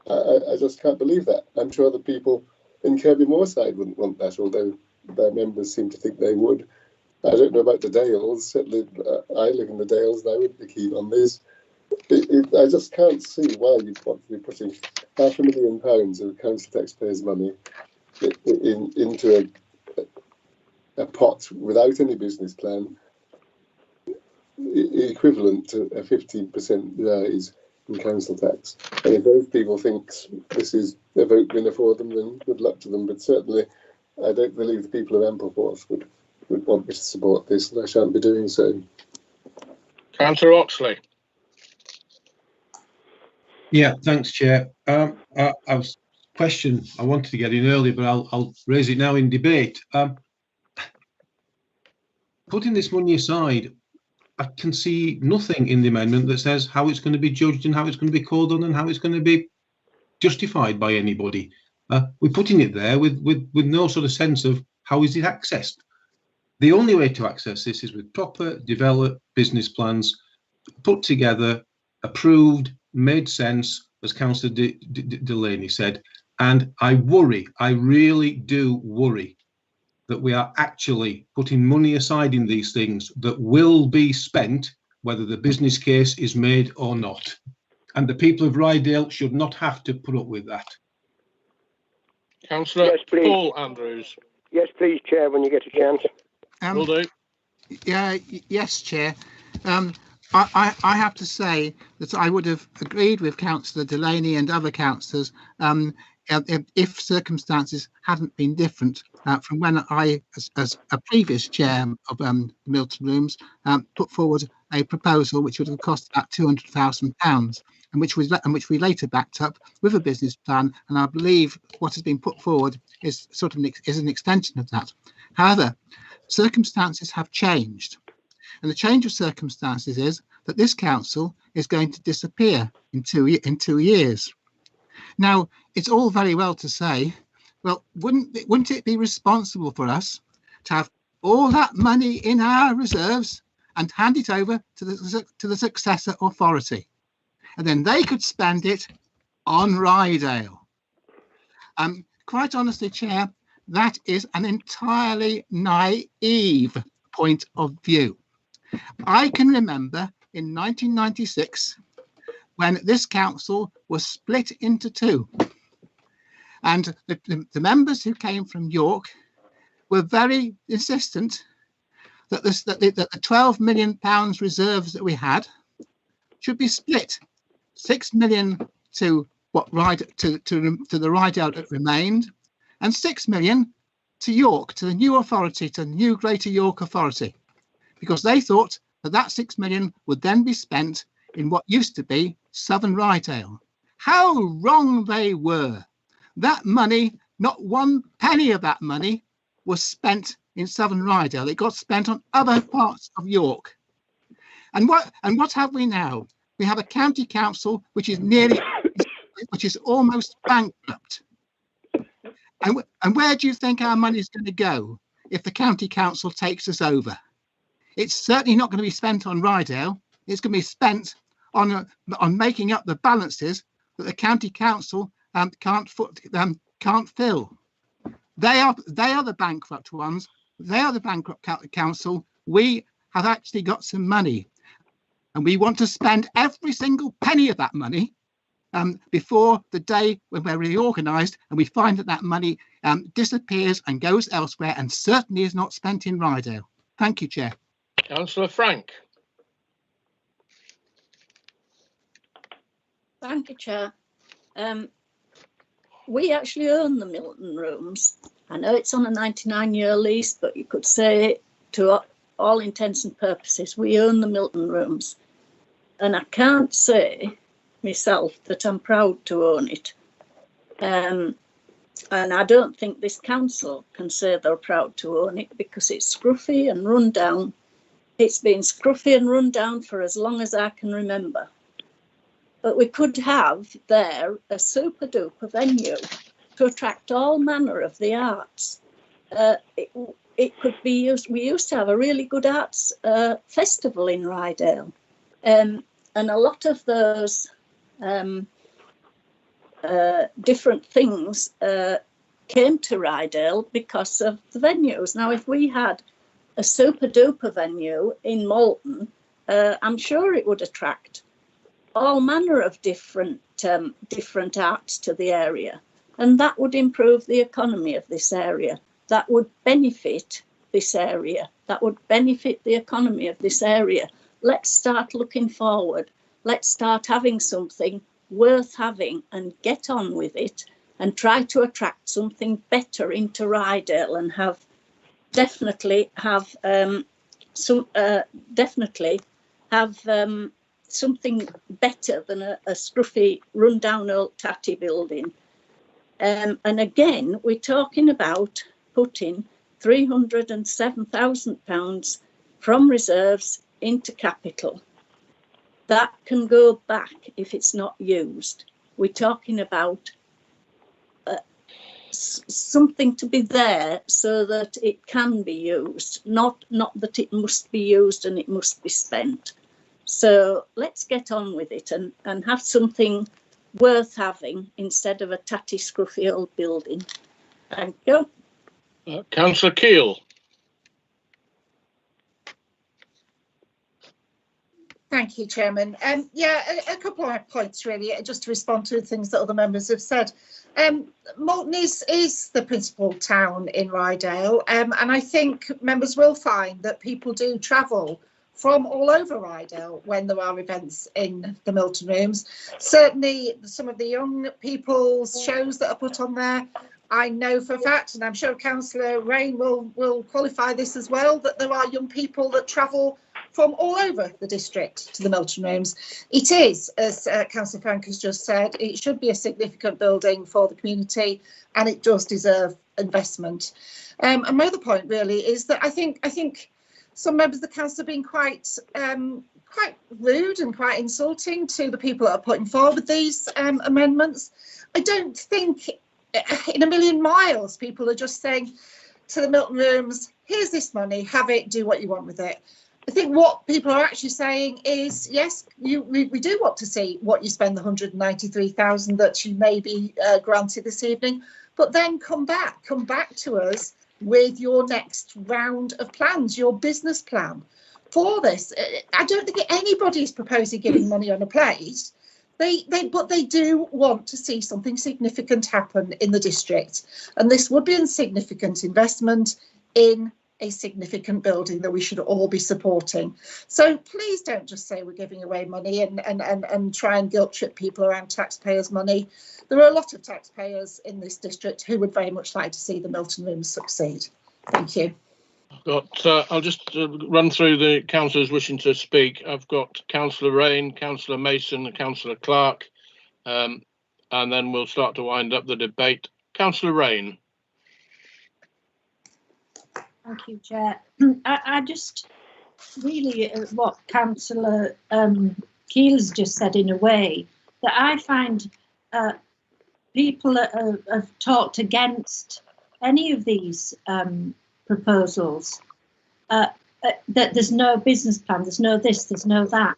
I just can't believe that. I'm sure the people in Kirby Moorside wouldn't want that, although their members seem to think they would. I don't know about the Dales. Certainly, I live in the Dales and I would be keen on this. I just can't see why you'd want to be putting £500,000 of council taxpayers' money into a pot without any business plan, equivalent to a 15% rise in council tax. And if those people think this is a vote winner for them, then good luck to them. But certainly, I don't believe the people of Ampleforth would want me to support this, and I shan't be doing so. Councillor Oxley. Yeah, thanks, Chair. I was question I wanted to get in earlier, but I'll raise it now in debate. Putting this money aside, I can see nothing in the amendment that says how it's going to be judged and how it's going to be called on and how it's going to be justified by anybody. We're putting it there with no sort of sense of how is it accessed. The only way to access this is with proper developed business plans put together, approved, made sense, as Councillor Delaney said. And I really do worry that we are actually putting money aside in these things that will be spent, whether the business case is made or not. And the people of Ryedale should not have to put up with that. Councillor Paul Andrews. Yes, please, Chair, when you get a chance. Will do. Yeah, yes, Chair. I have to say that I would have agreed with Councillor Delaney and other councillors if circumstances hadn't been different from when I, as a previous chair of the Milton Rooms, put forward a proposal which would have cost about £200,000 and which we later backed up with a business plan. And I believe what has been put forward is an extension of that. However, circumstances have changed. And the change of circumstances is that this council is going to disappear in 2 years. Now, it's all very well to say, well, wouldn't it be responsible for us to have all that money in our reserves and hand it over to the successor authority, and then they could spend it on Ryedale? Quite honestly, Chair, that is an entirely naive point of view. I can remember in 1996 when this council was split into two, and the members who came from York were very insistent that the 12 million pounds reserves that we had should be split 6 million to what to the Ryedale that remained, and 6 million to York, to the new authority, to the new Greater York Authority, because they thought that 6 million would then be spent in what used to be Southern Ryedale. How wrong they were. That money, not one penny of that money was spent in Southern Ryedale. It got spent on other parts of York. And what have we now? We have a county council which is almost bankrupt. And where do you think our money is going to go if the county council takes us over? It's certainly not going to be spent on Ryedale. It's going to be spent on making up the balances that the county council can't fill. They are the bankrupt ones. They are the bankrupt council. We have actually got some money, and we want to spend every single penny of that money before the day when we're reorganised and we find that money disappears and goes elsewhere, and certainly is not spent in Ryedale. Thank you, Chair. Councillor Frank. Thank you, Chair. We actually own the Milton Rooms. I know it's on a 99-year lease, but you could say, to all intents and purposes, we own the Milton Rooms. And I can't say myself that I'm proud to own it. And I don't think this council can say they're proud to own it, because it's scruffy and run down. It's been scruffy and run down for as long as I can remember. But we could have there a super duper venue to attract all manner of the arts. It could be used. We used to have a really good arts festival in Ryedale, and a lot of those different things came to Ryedale because of the venues. Now, if we had a super duper venue in Malton, I'm sure it would attract all manner of different arts to the area, and that would improve the economy of this area. That would benefit this area. That would benefit the economy of this area. Let's start looking forward. Let's start having something worth having and get on with it, and try to attract something better into Ryedale, and definitely have something better than a scruffy, run-down old tatty building. And again, we're talking about putting £307,000 from reserves into capital. That can go back if it's not used. We're talking about something to be there so that it can be used, not that it must be used and it must be spent. So let's get on with it and have something worth having instead of a tatty, scruffy old building. Thank you. Councillor Keel. Thank you, Chairman. Yeah, a couple of points really, just to respond to things that other members have said. Malton is the principal town in Ryedale, and I think members will find that people do travel from all over Ryedale when there are events in the Milton Rooms. Certainly some of the young people's shows that are put on there, I know for a fact, and I'm sure Councillor Rain will qualify this as well, that there are young people that travel from all over the district to the Milton Rooms. It is, as Councillor Frank has just said, it should be a significant building for the community, and it does deserve investment. And my other point really is that I think some members of the council have been quite rude and quite insulting to the people that are putting forward these amendments. I don't think in a million miles people are just saying to the Milton Rooms, here's this money, have it, do what you want with it. I think what people are actually saying is, yes, we do want to see what you spend the 193,000 that you may be granted this evening, but then come back to us with your next round of plans, your business plan for this. I don't think anybody's proposing giving money on a plate. But they do want to see something significant happen in the district, and this would be a significant investment in a significant building that we should all be supporting. So please don't just say we're giving away money and try and guilt trip people around taxpayers' money. There are a lot of taxpayers in this district who would very much like to see the Milton Rooms succeed. Thank you. I'll just run through the councillors wishing to speak. I've got Councillor Rain, Councillor Mason, and Councillor Clark, and then we'll start to wind up the debate. Councillor Rain. Thank you, Chair. I just really what Councillor Keel's just said in a way that I find people have talked against any of these proposals, that there's no business plan, there's no this, there's no that.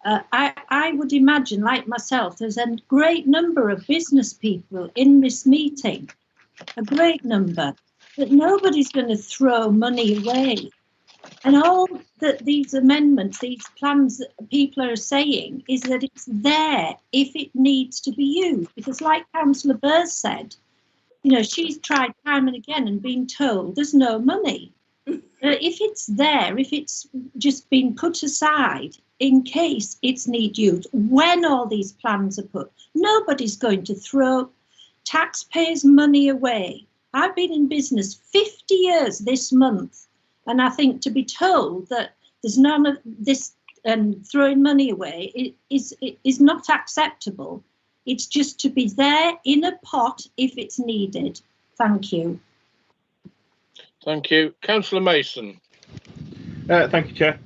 I would imagine, like myself, there's a great number of business people in this meeting, a great number, but nobody's going to throw money away. And all that these amendments, these plans that people are saying is that it's there if it needs to be used. Because like Councillor Burrs said, you know, she's tried time and again and been told there's no money. If it's there, if it's just been put aside in case it's need used, when all these plans are put, nobody's going to throw taxpayers' money away. I've been in business 50 years this month, and I think to be told that there's none of this throwing money away is not acceptable. It's just to be there in a pot if it's needed. Thank you. Thank you. Councillor Mason. Thank you, Chair.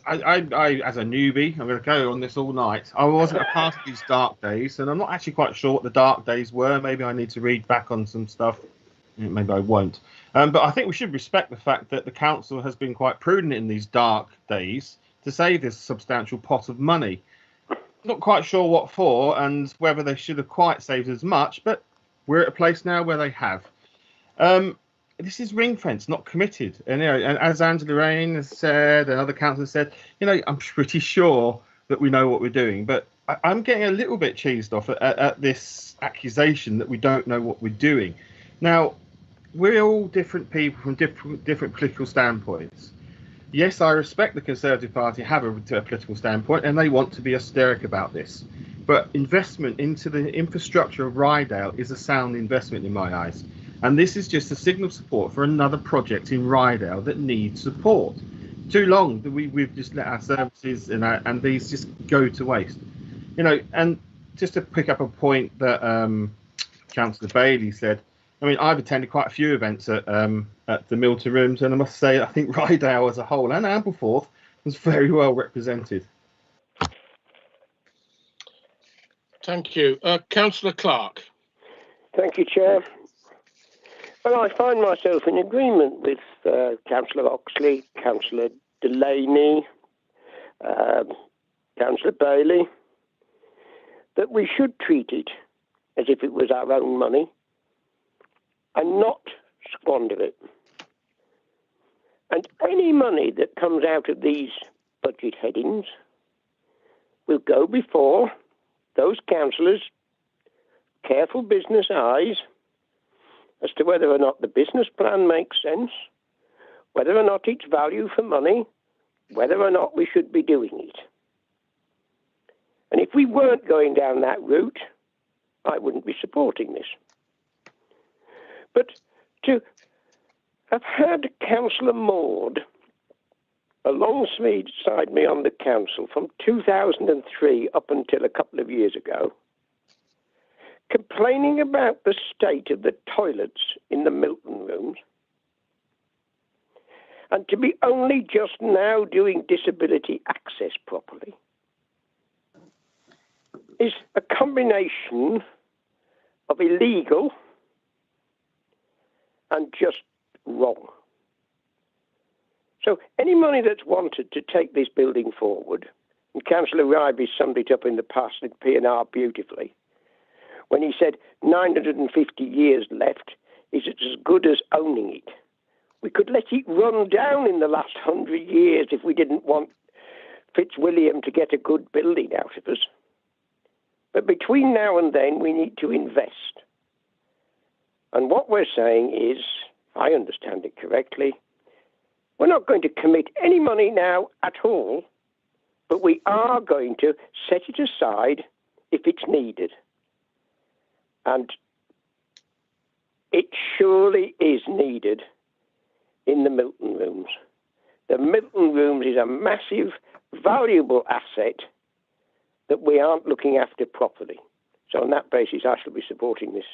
I, as a newbie, I'm going to go on this all night. I wasn't a part of these dark days, and I'm not actually quite sure what the dark days were. Maybe I need to read back on some stuff. Maybe I won't. But I think we should respect the fact that the council has been quite prudent in these dark days to save this substantial pot of money. Not quite sure what for and whether they should have quite saved as much, but we're at a place now where they have. This is ring fence, not committed. And, you know, and as Angela Rain has said and other councillors said, you know, I'm pretty sure that we know what we're doing. But I'm getting a little bit cheesed off at this accusation that we don't know what we're doing. Now, we're all different people from different political standpoints. Yes, I respect the Conservative Party have a political standpoint and they want to be hysteric about this. But investment into the infrastructure of Ryedale is a sound investment in my eyes. And this is just a signal of support for another project in Ryedale that needs support. Too long that we've just let our services and these just go to waste. You know, and just to pick up a point that Councillor Bailey said, I mean, I've attended quite a few events at the Milton Rooms, and I must say, I think Ryedale as a whole and Ampleforth was very well represented. Thank you. Councillor Clark. Thank you, Chair. Well, I find myself in agreement with Councillor Oxley, Councillor Delaney, Councillor Bailey, that we should treat it as if it was our own money and not squander it. And any money that comes out of these budget headings will go before those councillors' careful business eyes as to whether or not the business plan makes sense, whether or not it's value for money, whether or not we should be doing it. And if we weren't going down that route, I wouldn't be supporting this. But to have had Councillor Maud alongside me on the council from 2003 up until a couple of years ago, complaining about the state of the toilets in the Milton Rooms, and to be only just now doing disability access properly, is a combination of illegal and just wrong. So any money that's wanted to take this building forward, and Councillor Ryby summed it up in the past at P&R beautifully, when he said 950 years left is as good as owning it. We could let it run down in the last 100 years if we didn't want Fitzwilliam to get a good building out of us. But between now and then, we need to invest. And what we're saying is I understand it correctly, we're not going to commit any money now at all, but we are going to set it aside if it's needed. And it surely is needed in the Milton Rooms. The Milton Rooms is a massive, valuable asset that we aren't looking after properly. So on that basis, I shall be supporting this.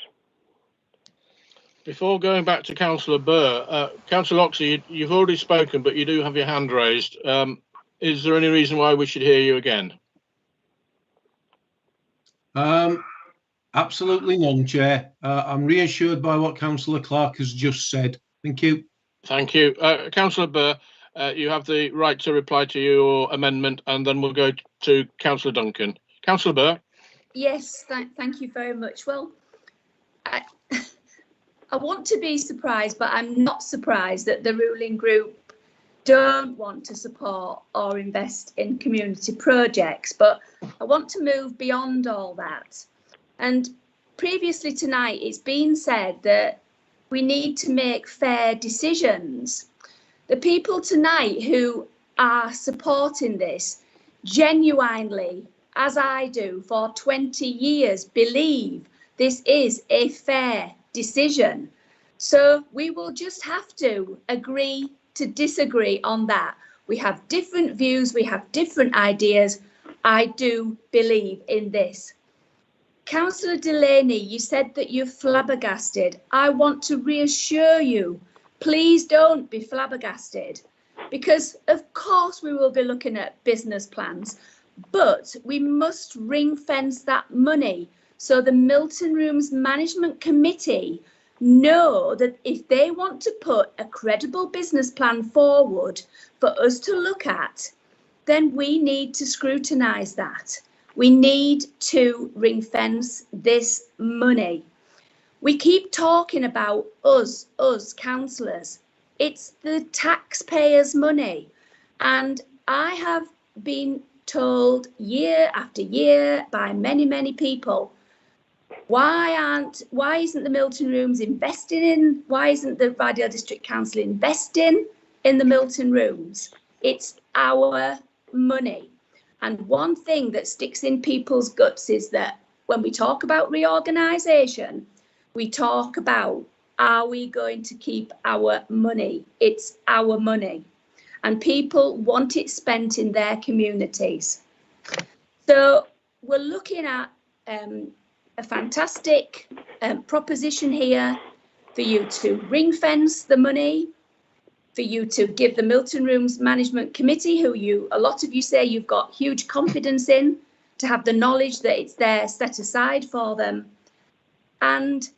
Before going back to Councillor Burr, Councillor Oxley, you've already spoken, but you do have your hand raised. Is there any reason why we should hear you again? Absolutely none, Chair. I'm reassured by what Councillor Clark has just said. Thank you. Thank you. Councillor Burr, you have the right to reply to your amendment, and then we'll go to Councillor Duncan. Councillor Burr. Yes, thank you very much. Well, I want to be surprised, but I'm not surprised that the ruling group don't want to support or invest in community projects. But I want to move beyond all that. And previously tonight, it's been said that we need to make fair decisions. The people tonight who are supporting this genuinely, as I do for 20 years, believe this is a fair decision. So we will just have to agree to disagree on that. We have different views, we have different ideas. I do believe in this. Councillor Delaney, you said that you're flabbergasted. I want to reassure you, please don't be flabbergasted, because of course we will be looking at business plans, but we must ring fence that money so the Milton Rooms Management Committee know that if they want to put a credible business plan forward for us to look at, then we need to scrutinise that. We need to ring fence this money. We keep talking about us councillors. It's the taxpayers' money. And I have been told year after year by many people, why isn't the Milton Rooms investing in, why isn't the Ryedale District Council investing in the Milton Rooms? It's our money. And one thing that sticks in people's guts is that when we talk about reorganisation, we talk about, are we going to keep our money? It's our money. And people want it spent in their communities. So we're looking at a fantastic proposition here for you to ring fence the money, for you to give the Milton Rooms Management Committee, who a lot of you say you've got huge confidence in, to have the knowledge that it's there set aside for them. And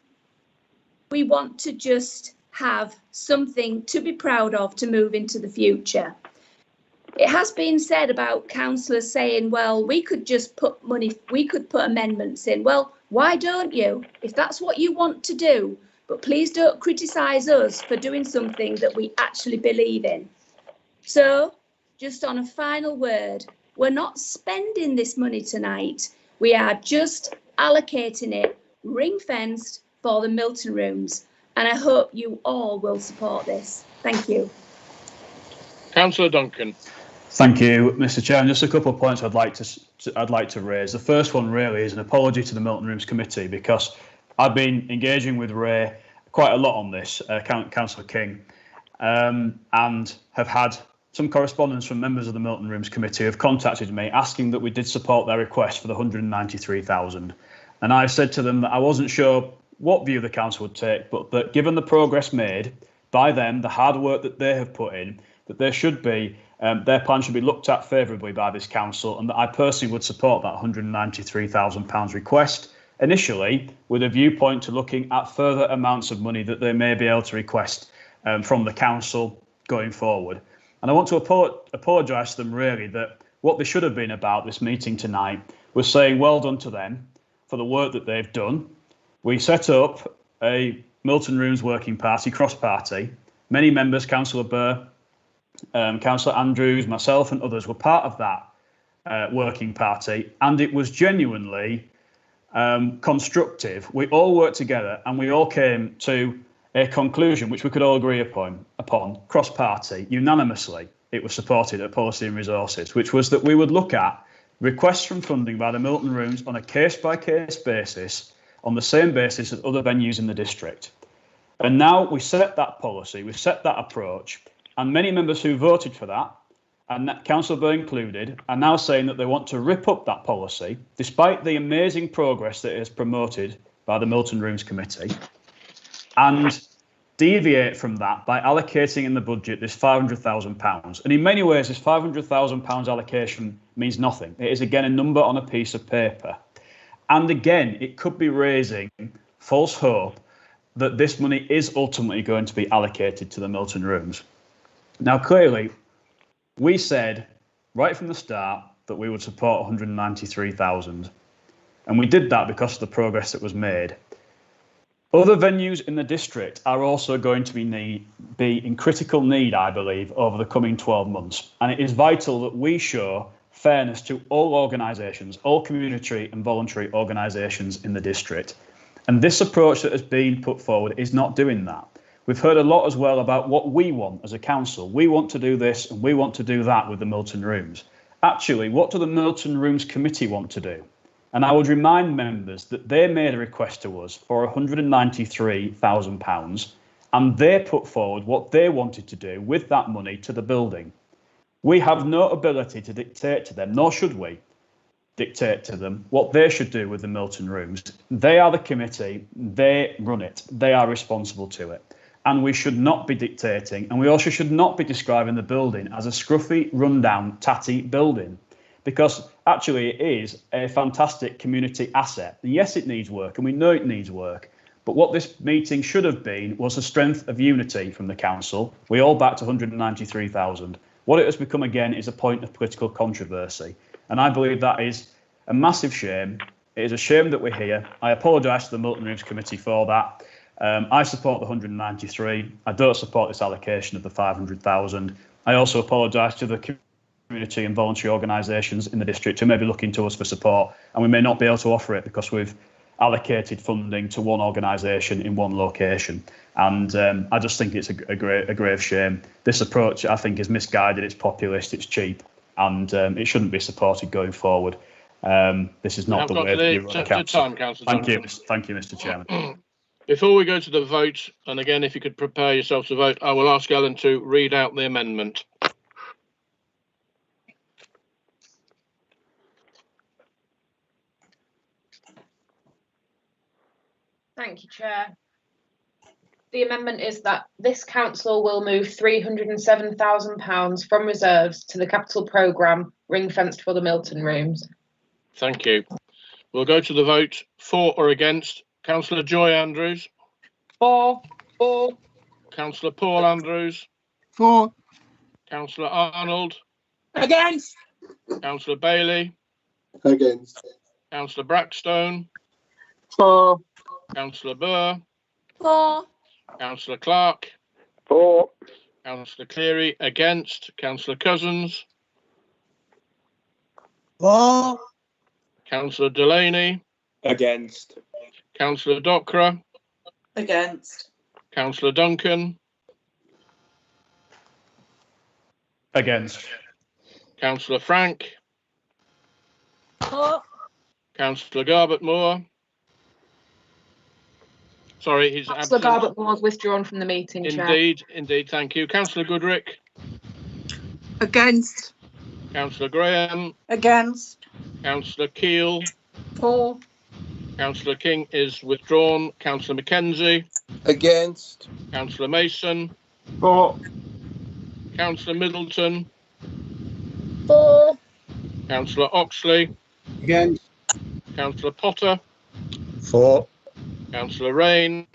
we want to just have something to be proud of to move into the future. It has been said about councillors saying, well, we could just put money, we could put amendments in. Well, why don't you? If that's what you want to do, but please don't criticise us for doing something that we actually believe in. So, just on a final word, we're not spending this money tonight. We are just allocating it ring-fenced for the Milton Rooms. And I hope you all will support this. Thank you. Councillor Duncan. Thank you, Mr. Chair. And just a couple of points I'd like to raise. The first one really is an apology to the Milton Rooms Committee, because I've been engaging with Ray quite a lot on this, Councillor King, and have had some correspondence from members of the Milton Rooms Committee who have contacted me asking that we did support their request for the 193,000. And I said to them that I wasn't sure what view the council would take, but that given the progress made by them, the hard work that they have put in, that there should be, their plan should be looked at favourably by this council, and that I personally would support that £193,000 request, initially with a viewpoint to looking at further amounts of money that they may be able to request from the council going forward. And I want to apologise to them really that what they should have been about this meeting tonight was saying well done to them for the work that they've done. We set up a Milton Rooms working party, cross-party. Many members, Councillor Burr, Councillor Andrews, myself and others were part of that working party, and it was genuinely constructive. We all worked together and we all came to a conclusion which we could all agree upon cross-party, unanimously. It was supported at Policy and Resources, which was that we would look at requests from funding by the Milton Rooms on a case-by-case basis, on the same basis as other venues in the district. And now we set that policy, we set that approach, and many members who voted for that, and Councillor Burr included, are now saying that they want to rip up that policy, despite the amazing progress that is promoted by the Milton Rooms Committee, and deviate from that by allocating in the budget this £500,000. And in many ways, this £500,000 allocation means nothing. It is again a number on a piece of paper. And again, it could be raising false hope that this money is ultimately going to be allocated to the Milton Rooms. Now, clearly, we said right from the start that we would support 193,000. And we did that because of the progress that was made. Other venues in the district are also going to be in critical need, I believe, over the coming 12 months. And it is vital that we show fairness to all organisations, all community and voluntary organisations in the district. And this approach that has been put forward is not doing that. We've heard a lot as well about what we want as a council. We want to do this and we want to do that with the Milton Rooms. Actually, what do the Milton Rooms Committee want to do? And I would remind members that they made a request to us for £193,000 and they put forward what they wanted to do with that money to the building. We have no ability to dictate to them, nor should we dictate to them what they should do with the Milton Rooms. They are the committee, they run it, they are responsible to it. And we should not be dictating, and we also should not be describing the building as a scruffy, rundown, tatty building. Because actually it is a fantastic community asset. And yes, it needs work, and we know it needs work. But what this meeting should have been was a strength of unity from the council. We all backed 193,000. What it has become again is a point of political controversy. And I believe that is a massive shame. It is a shame that we're here. I apologise to the Milton Rooms Committee for that. I support the 193. I don't support this allocation of the 500,000. I also apologise to the community and voluntary organisations in the district who may be looking to us for support, and we may not be able to offer it because we've allocated funding to one organisation in one location. And I just think it's a grave shame. This approach, I think, is misguided, it's populist, it's cheap, and it shouldn't be supported going forward. This is not the way that you run a council. Thank you, Mr. Chairman. Before we go to the vote, and again, if you could prepare yourself to vote, I will ask Ellen to read out the amendment. Thank you, Chair. The amendment is that this council will move £307,000 from reserves to the capital programme ring-fenced for the Milton Rooms. Thank you. We'll go to the vote. For or against? Councillor Joy Andrews. For. Councillor Paul Andrews. For. Councillor Arnold. Against. Councillor Bailey. Against. Councillor Brackstone. For. Councillor Burr. For. Councillor Clark. For. Councillor Cleary. Against. Councillor Cousins. For. Councillor Delaney. Against. Councillor Docra. Against. Councillor Duncan. Against. Councillor Frank. For. Councillor Garbett Moore. Sorry, he's Councillor absent. Garbett Moore's withdrawn from the meeting, Chair. Indeed, thank you. Councillor Goodrick. Against. Councillor Graham. Against. Councillor Keel. For. Councillor King is withdrawn. Councillor Mackenzie. Against. Councillor Mason. For. Councillor Middleton. For. Councillor Oxley. Against. Councillor Potter. For. Councillor Rain.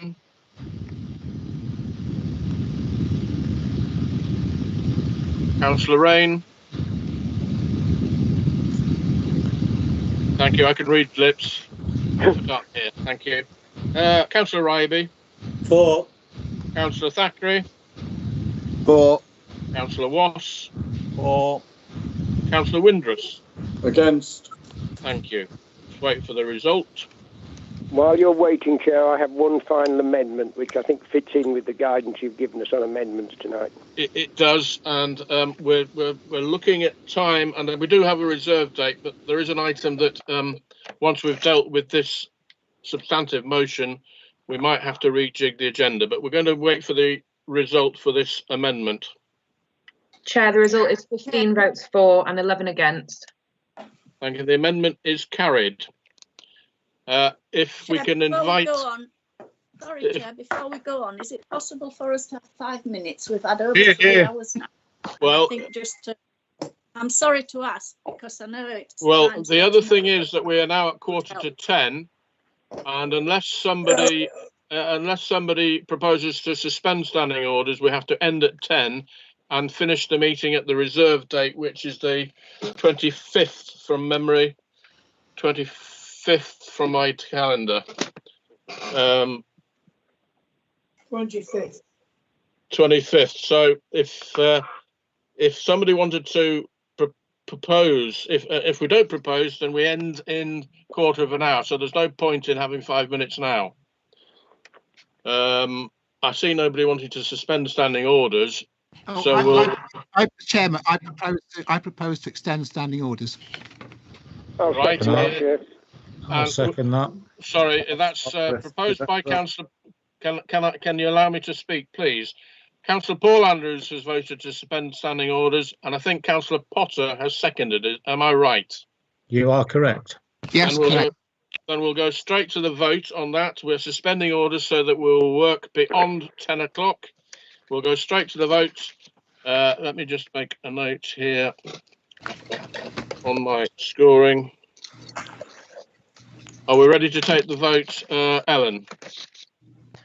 Councillor Rain. Thank you. I can read lips. I can't hear. Thank you. Councillor Ryby. For. Councillor Thackeray. For. Councillor Wass. For. Councillor Windrus. Against. Thank you. Let's wait for the result. While you're waiting, Chair, I have one final amendment, which I think fits in with the guidance you've given us on amendments tonight. It does, and we're looking at time, and we do have a reserve date, but there is an item that once we've dealt with this substantive motion, we might have to rejig the agenda, but we're going to wait for the result for this amendment. Chair, the result is 15 votes for and 11 against. Thank you. The amendment is carried. If we can invite... Sorry, Chair, before we go on, is it possible for us to have 5 minutes? We've had over 3 hours now. Well, I think I'm sorry to ask, because I know it's... Well, the other thing is that we are now at 9:45, and unless somebody proposes to suspend standing orders, we have to end at 10 and finish the meeting at the reserve date, which is the 25th from memory, 25th from my calendar. 25th. 25th. So if somebody wanted to propose, if we don't propose, then we end in 1/4 hour. So there's no point in having 5 minutes now. I see nobody wanting to suspend standing orders. Oh, So Chairman, I propose to extend standing orders. Right. I'll second that. Sorry, that's proposed by Councillor. Can you allow me to speak, please? Councillor Paul Andrews has voted to suspend standing orders, and I think Councillor Potter has seconded it. Am I right? You are correct. Yes, correct. Then we'll go straight to the vote on that. We're suspending orders so that we'll work beyond 10 o'clock. We'll go straight to the vote. Let me just make a note here on my scoring. Are we ready to take the vote, Ellen?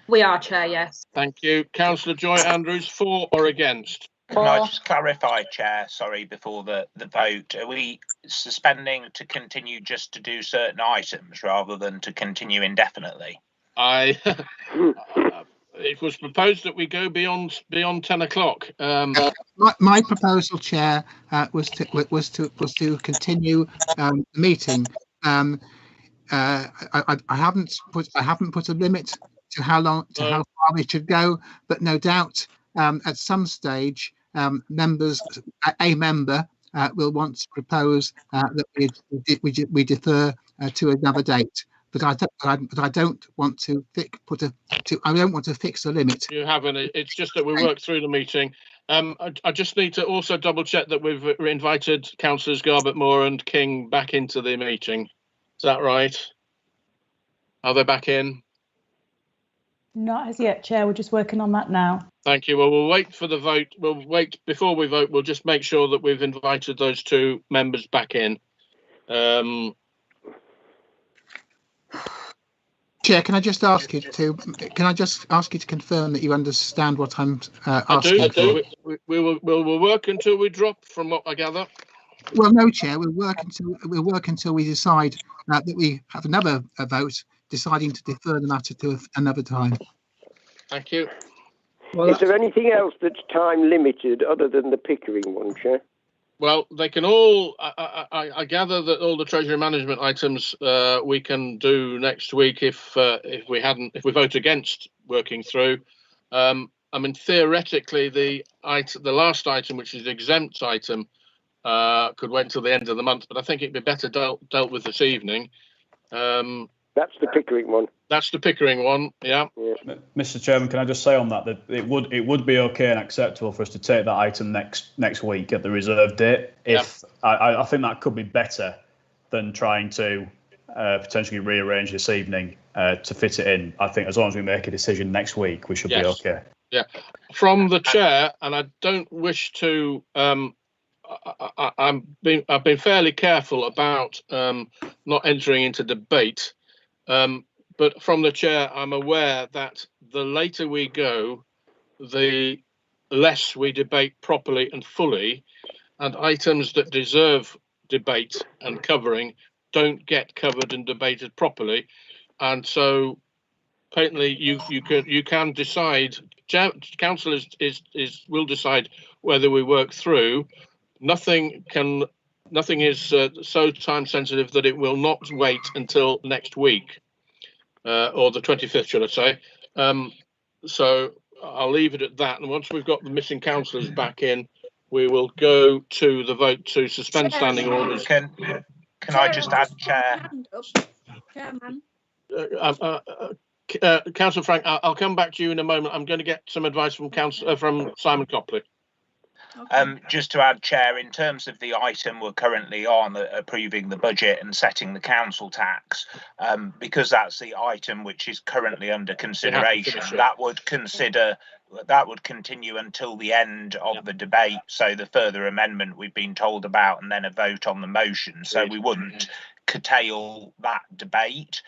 We are, Chair, yes. Thank you. Councillor Joy Andrews, for or against? Can I just clarify, Chair, sorry, before the vote, are we suspending to continue just to do certain items rather than to continue indefinitely? It was proposed that we go beyond 10 o'clock. My proposal, Chair, was to continue the meeting. I haven't put a limit to how far we should go, but no doubt at some stage a member will want to propose that we defer to another date. But I don't want to fix a limit. You haven't. It's just that we work through the meeting. I just need to also double check that we've invited Councillors Garbutt Moore and King back into the meeting. Is that right? Are they back in? Not as yet, Chair. We're just working on that now. Thank you. Well, we'll wait for the vote. We'll wait before we vote. We'll just make sure that we've invited those 2 members back in. Chair, can I just ask you to confirm that you understand what I'm asking? I do. We'll work until we drop, from what I gather. Well, no, Chair. We'll work until we decide that we have another vote deciding to defer the matter to another time. Thank you. Well, is there anything else that's time limited other than the Pickering one, Chair? Well, they can all. I gather that all the treasury management items we can do next week if we vote against working through. I mean, theoretically, the last item, which is the exempt item, could wait until the end of the month, but I think it'd be better dealt with this evening. That's the Pickering one. That's the Pickering one. Yeah. Mr. Chairman, can I just say on that it would be okay and acceptable for us to take that item next week at the reserve date. If I think that could be better than trying to potentially rearrange this evening to fit it in. I think as long as we make a decision next week, we should be okay. Yeah. From the chair, and I don't wish to. I've been fairly careful about not entering into debate. But from the chair, I'm aware that the later we go, the less we debate properly and fully, and items that deserve debate and covering don't get covered and debated properly. And so patently you can decide, council will decide whether we work through. Nothing is so time sensitive that it will not wait until next week. or the 25th, should I say. So I'll leave it at that. And once we've got the missing councillors back in, we will go to the vote to suspend standing orders. Can I just add, Chair? Chairman. Councillor Frank, I'll come back to you in a moment. I'm going to get some advice from Simon Copley. Just to add, Chair, in terms of the item we're currently on, approving the budget and setting the council tax, because that's the item which is currently under consideration, that would continue until the end of the debate. So the further amendment we've been told about, and then a vote on the motion. So we wouldn't curtail that debate,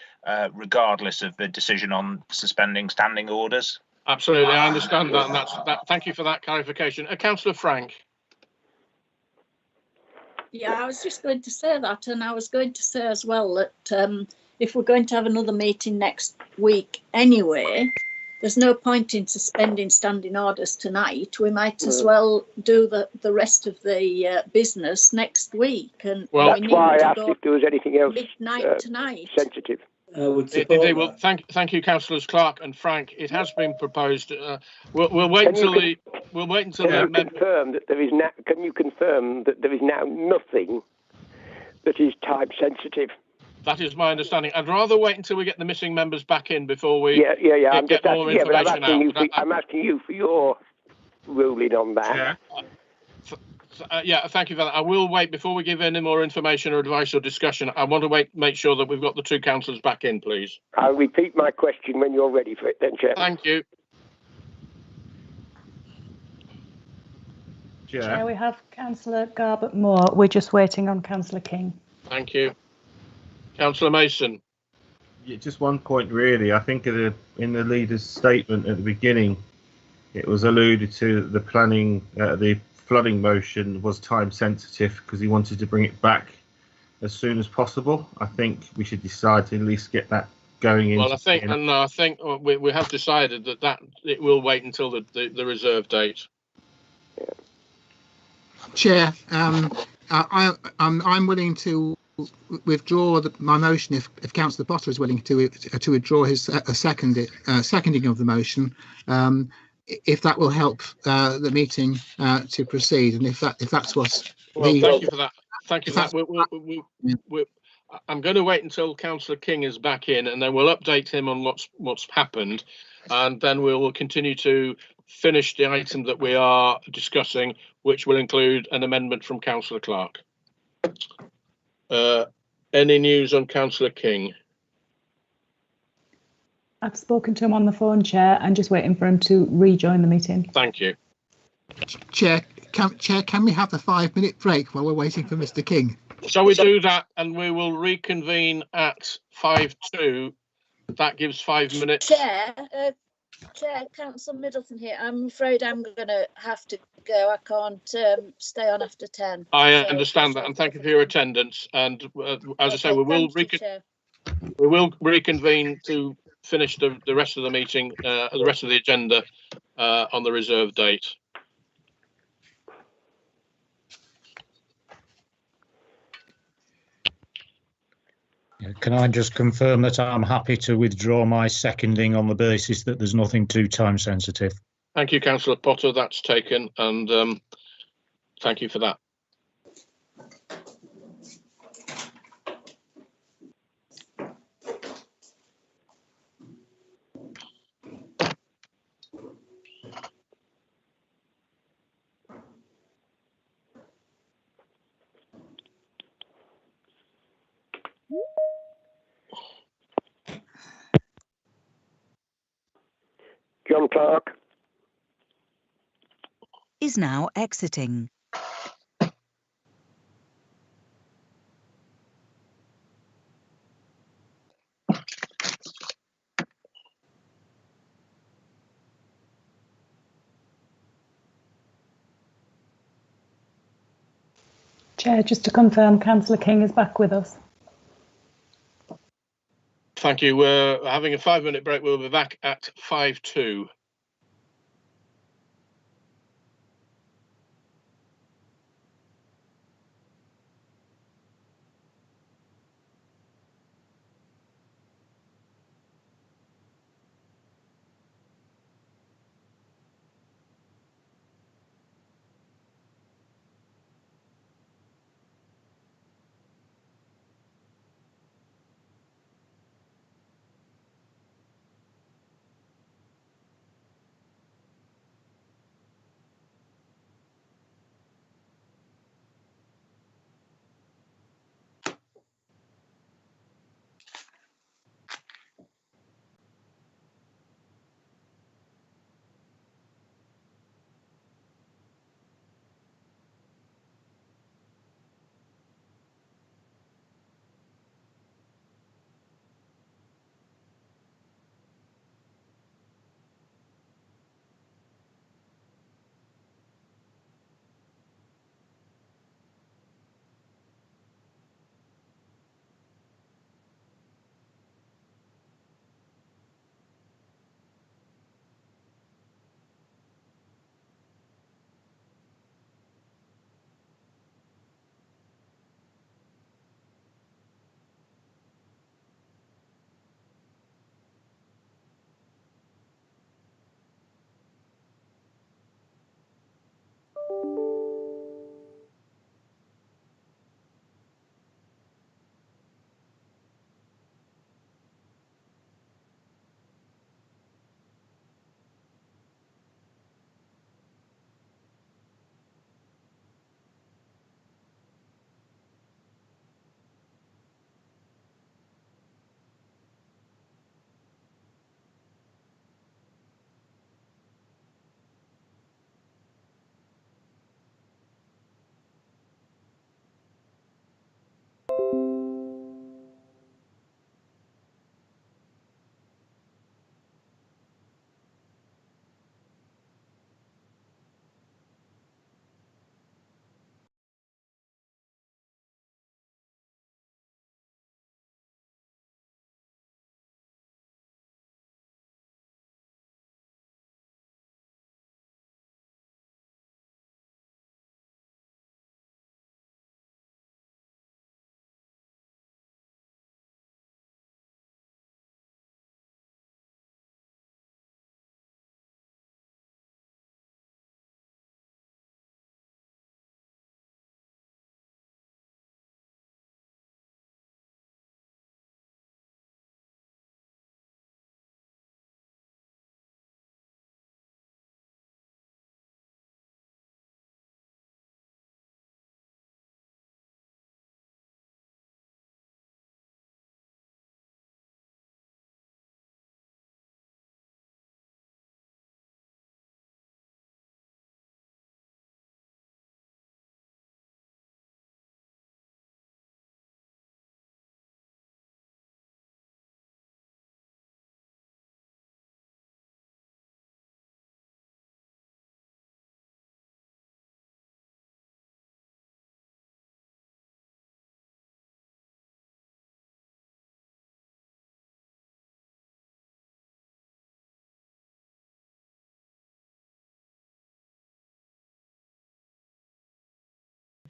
regardless of the decision on suspending standing orders. Absolutely, I understand that, and that. Thank you for that clarification. Councillor Frank. Yeah, I was just going to say that, and I was going to say as well that if we're going to have another meeting next week anyway, there's no point in suspending standing orders tonight. We might as well do the rest of the business next week. And well, that's why I asked if there was anything else midnight tonight sensitive. Well, thank you, Councillors Clark and Frank. It has been proposed. We'll wait until the. We'll wait until the. Confirm that there is now. Can you confirm that there is now nothing that is time sensitive? That is my understanding. I'd rather wait until we get the missing members back in before we. Yeah. I'm just more asking, information out. I'm asking you for your ruling on that. Thank you for that. I will wait before we give any more information or advice or discussion. I want to make sure that we've got the two councillors back in, please. I'll repeat my question when you're ready for it then, Chair. Thank you. Chair, we have Councillor Garbutt Moore. We're just waiting on Councillor King. Thank you. Councillor Mason. Yeah, just one point really. I think in the leader's statement at the beginning, it was alluded to the the flooding motion was time sensitive because he wanted to bring it back as soon as possible. I think we should decide to at least get that going in. Well, I think we have decided that it will wait until the reserve date. Chair, I'm willing to withdraw my motion if Councillor Potter is willing to withdraw his seconding of the motion. If that will help the meeting to proceed, and if that's what. Well, thank you for that. Thank you for that. I'm going to wait until Councillor King is back in, and then we'll update him on what's happened, and then we will continue to finish the item that we are discussing, which will include an amendment from Councillor Clark. Any news on Councillor King? I've spoken to him on the phone, Chair, and just waiting for him to rejoin the meeting. Thank you. Chair, can we have the 5-minute break while we're waiting for Mr. King? Shall we do that, and we will reconvene at 5:02? That gives 5 minutes. Chair, Councillor Middleton here. I'm afraid I'm going to have to go. I can't stay on after 10. I understand that, and thank you for your attendance. And as I say, we will reconvene to finish the rest of the meeting, the rest of the agenda on the reserve date. Can I just confirm that I'm happy to withdraw my seconding on the basis that there's nothing too time sensitive? Thank you, Councillor Potter. That's taken, and thank you for that. John Clark is now exiting. Chair, just to confirm, Councillor King is back with us. Thank you. We're having a 5-minute break. We'll be back at 5:02.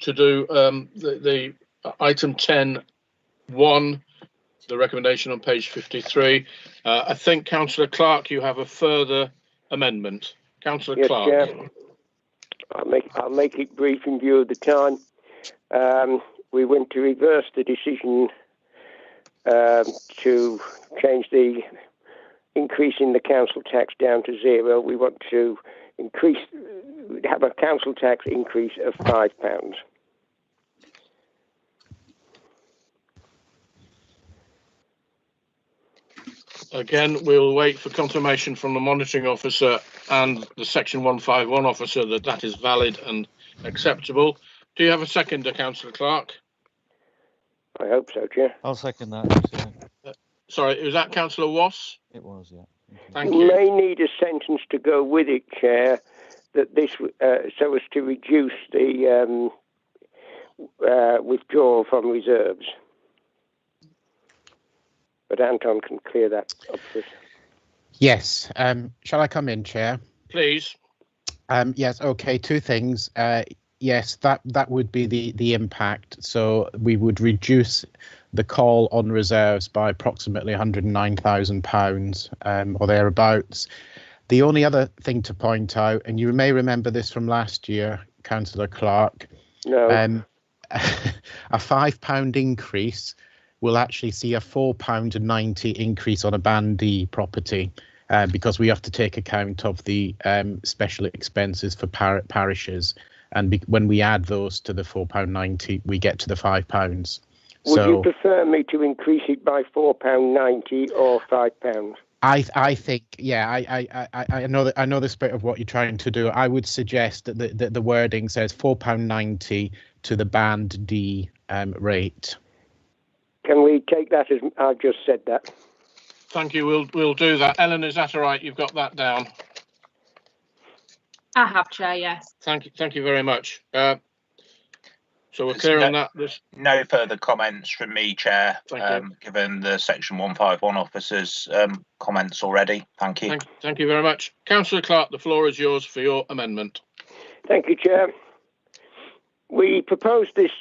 to do the item 10.1, the recommendation on page 53. I think, Councillor Clark, you have a further amendment. Councillor Yes, Clark. Chair. I'll make it brief in view of the time. We went to reverse the decision to change the increase in the council tax down to 0. We want to have a council tax increase of £5. Again, we'll wait for confirmation from the monitoring officer and the section 151 officer that is valid and acceptable. Do you have a seconder, Councillor Clark? I hope so, Chair. I'll second that. Sorry, was that Councillor Wass? It was, yeah. Thank We you. may need a sentence to go with it, Chair, that this so as to reduce the withdrawal from reserves. But Anton can clear that up for us. Yes. Shall I come in, Chair? Please. Yes. Okay. Two things. Yes, that would be the impact. So we would reduce the call on reserves by approximately £109,000 or thereabouts. The only other thing to point out, and you may remember this from last year, Councillor Clark, no. A £5 increase will actually see a £4.90 increase on a Band D property because we have to take account of the special expenses for parishes. And when we add those to the £4.90, we get to the £5. Would you prefer me to increase it by £4.90 or £5? I think, yeah, I know that I know the spirit of what you're trying to do. I would suggest that the wording says £4.90 to the Band D rate. Can we take that as I've just said that? Thank you. We'll do that. Ellen, is that all right? You've got that down. I have, Chair, yes. Thank you very much. So we're clear on that. No further comments from me, Chair, given the section 151 officer's comments already. Thank you. Thank you very much. Councillor Clark, the floor is yours for your amendment. Thank you, Chair. We proposed this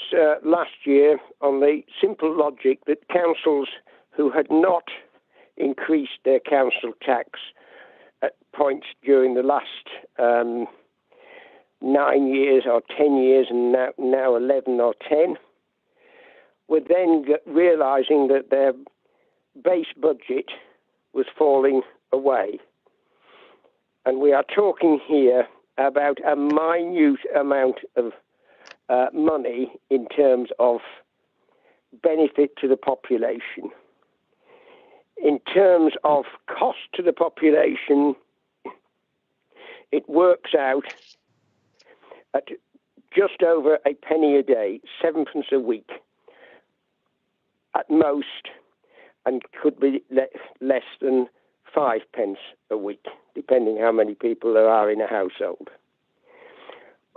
last year on the simple logic that councils who had not increased their council tax at points during the last 9 years or 10 years and now 11 or 10 were then realising that their base budget was falling away. And we are talking here about a minute amount of money in terms of benefit to the population. In terms of cost to the population, it works out at just over a penny a day, 7p a week at most, and could be less than 5p a week, depending how many people there are in a household.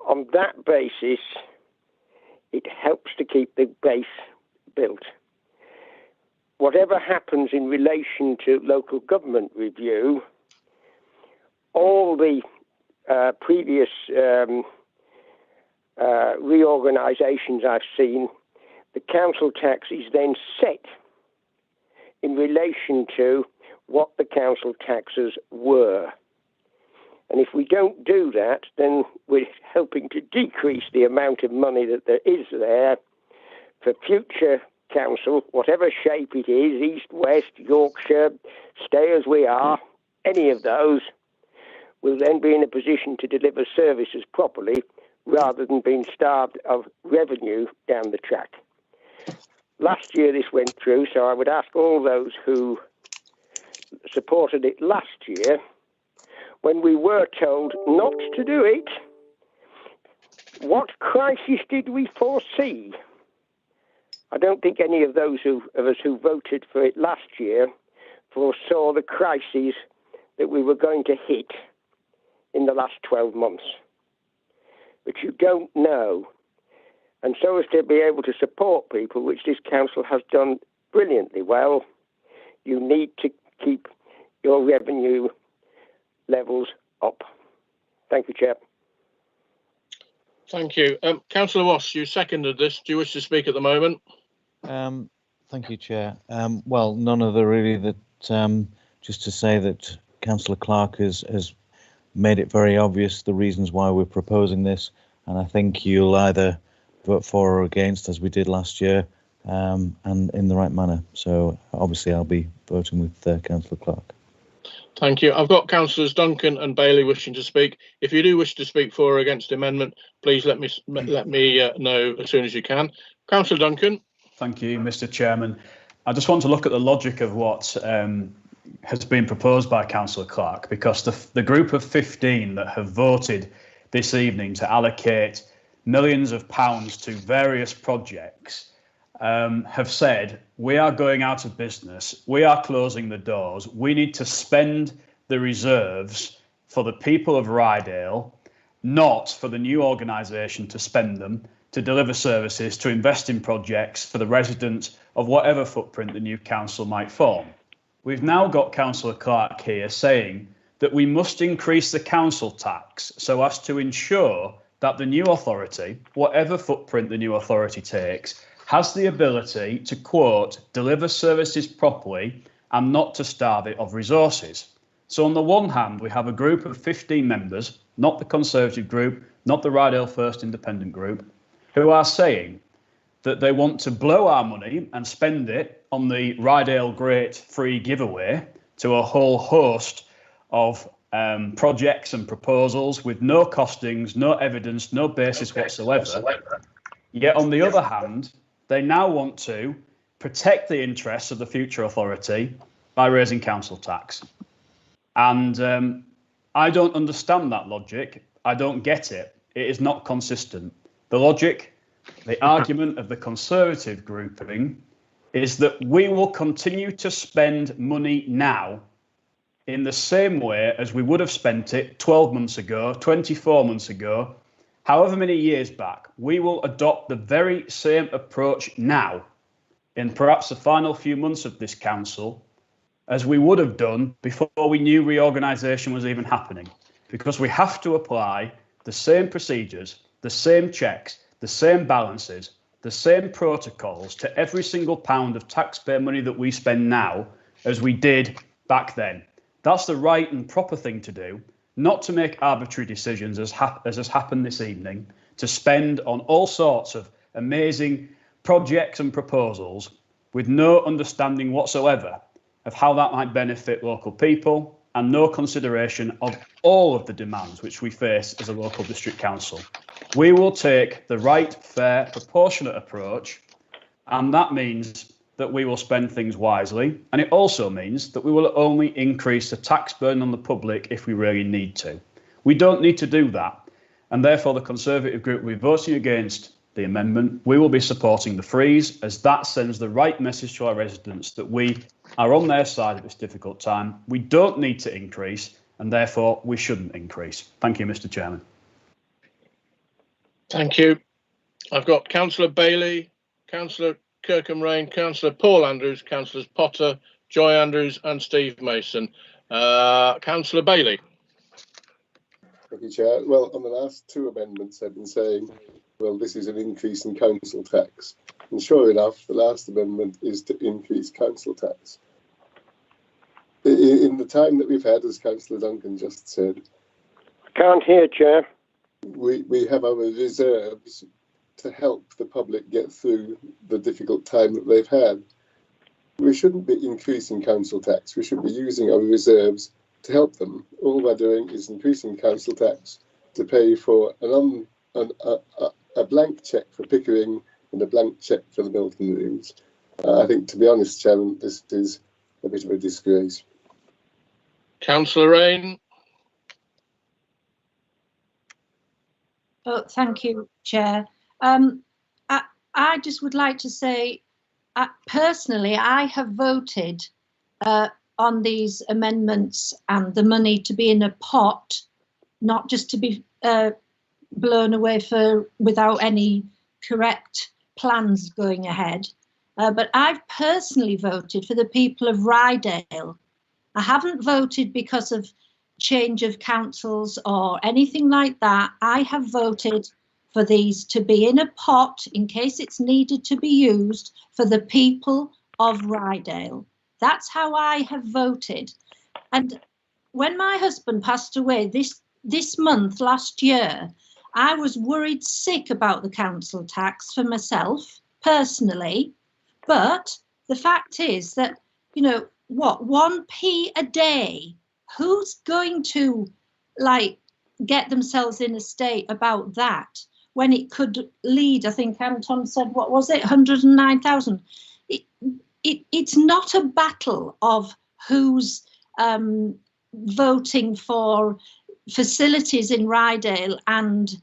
On that basis, it helps to keep the base built. Whatever happens in relation to local government review, all the previous reorganisations I've seen, the council tax is then set in relation to what the council taxes were. And if we don't do that, then we're helping to decrease the amount of money that there is there for future council, whatever shape it is, East, West, Yorkshire, stay as we are, any of those, will then be in a position to deliver services properly rather than being starved of revenue down the track. Last year this went through, so I would ask all those who supported it last year, when we were told not to do it, what crisis did we foresee? I don't think any of those of us who voted for it last year foresaw the crises that we were going to hit in the last 12 months. But you don't know. And so as to be able to support people, which this council has done brilliantly well, you need to keep your revenue levels up. Thank you, Chair. Thank you. Councillor Ross, you seconded this. Do you wish to speak at the moment? Thank you, Chair. Well, none of the really that, just to say that Councillor Clark has made it very obvious the reasons why we're proposing this, and I think you'll either vote for or against, as we did last year, and in the right manner. So obviously I'll be voting with Councillor Clark. Thank you. I've got councillors Duncan and Bailey wishing to speak. If you do wish to speak for or against the amendment, please let me know as soon as you can. Councillor Duncan. Thank you, Mr. Chairman. I just want to look at the logic of what has been proposed by Councillor Clark, because the group of 15 that have voted this evening to allocate millions of pounds to various projects have said, we are going out of business, we are closing the doors, we need to spend the reserves for the people of Ryedale, not for the new organisation to spend them to deliver services, to invest in projects for the residents of whatever footprint the new council might form. We've now got Councillor Clark here saying that we must increase the council tax so as to ensure that the new authority, whatever footprint the new authority takes, has the ability to, quote, deliver services properly and not to starve it of resources. So on the one hand, we have a group of 15 members, not the Conservative group, not the Ryedale First Independent group, who are saying that they want to blow our money and spend it on the Ryedale Great free giveaway to a whole host of projects and proposals with no costings, no evidence, no basis whatsoever. Yet on the other hand, they now want to protect the interests of the future authority by raising council tax. And I don't understand that logic. I don't get it. It is not consistent. The logic, the argument of the Conservative grouping is that we will continue to spend money now in the same way as we would have spent it 12 months ago, 24 months ago, however many years back. We will adopt the very same approach now, in perhaps the final few months of this council, as we would have done before we knew reorganisation was even happening, because we have to apply the same procedures, the same checks, the same balances, the same protocols to every single pound of taxpayer money that we spend now as we did back then. That's the right and proper thing to do, not to make arbitrary decisions as has happened this evening, to spend on all sorts of amazing projects and proposals with no understanding whatsoever of how that might benefit local people and no consideration of all of the demands which we face as a local district council. We will take the right, fair, proportionate approach, and that means that we will spend things wisely, and it also means that we will only increase the tax burden on the public if we really need to. We don't need to do that, and therefore the Conservative group will be voting against the amendment. We will be supporting the freeze, as that sends the right message to our residents that we are on their side at this difficult time. We don't need to increase, and therefore we shouldn't increase. Thank you, Mr. Chairman. Thank you. I've got Councillor Bailey, Councillor Kirkham-Rain, Councillor Paul Andrews, Councillors Potter, Joy Andrews and Steve Mason. Councillor Bailey. Thank you, Chair. Well, on the last two amendments, I've been saying, well, this is an increase in council tax. And sure enough, the last amendment is to increase council tax. In the time that we've had, as Councillor Duncan just said, can't hear, Chair. We have our reserves to help the public get through the difficult time that they've had. We shouldn't be increasing council tax. We should be using our reserves to help them. All we're doing is increasing council tax to pay for a blank cheque for Pickering and a blank cheque for the Milton Rooms. I think, to be honest, Chairman, this is a bit of a disgrace. Councillor Rain. Oh, thank you, Chair. I just would like to say, personally, I have voted on these amendments and the money to be in a pot, not just to be blown away without any correct plans going ahead. But I've personally voted for the people of Ryedale. I haven't voted because of change of councils or anything like that. I have voted for these to be in a pot in case it's needed to be used for the people of Ryedale. That's how I have voted. And when my husband passed away this month last year, I was worried sick about the council tax for myself personally. But the fact is that, you know, what, 1p a day, who's going to like get themselves in a state about that when it could lead, I think Anton said, what was it, 109,000? It's not a battle of who's voting for facilities in Ryedale and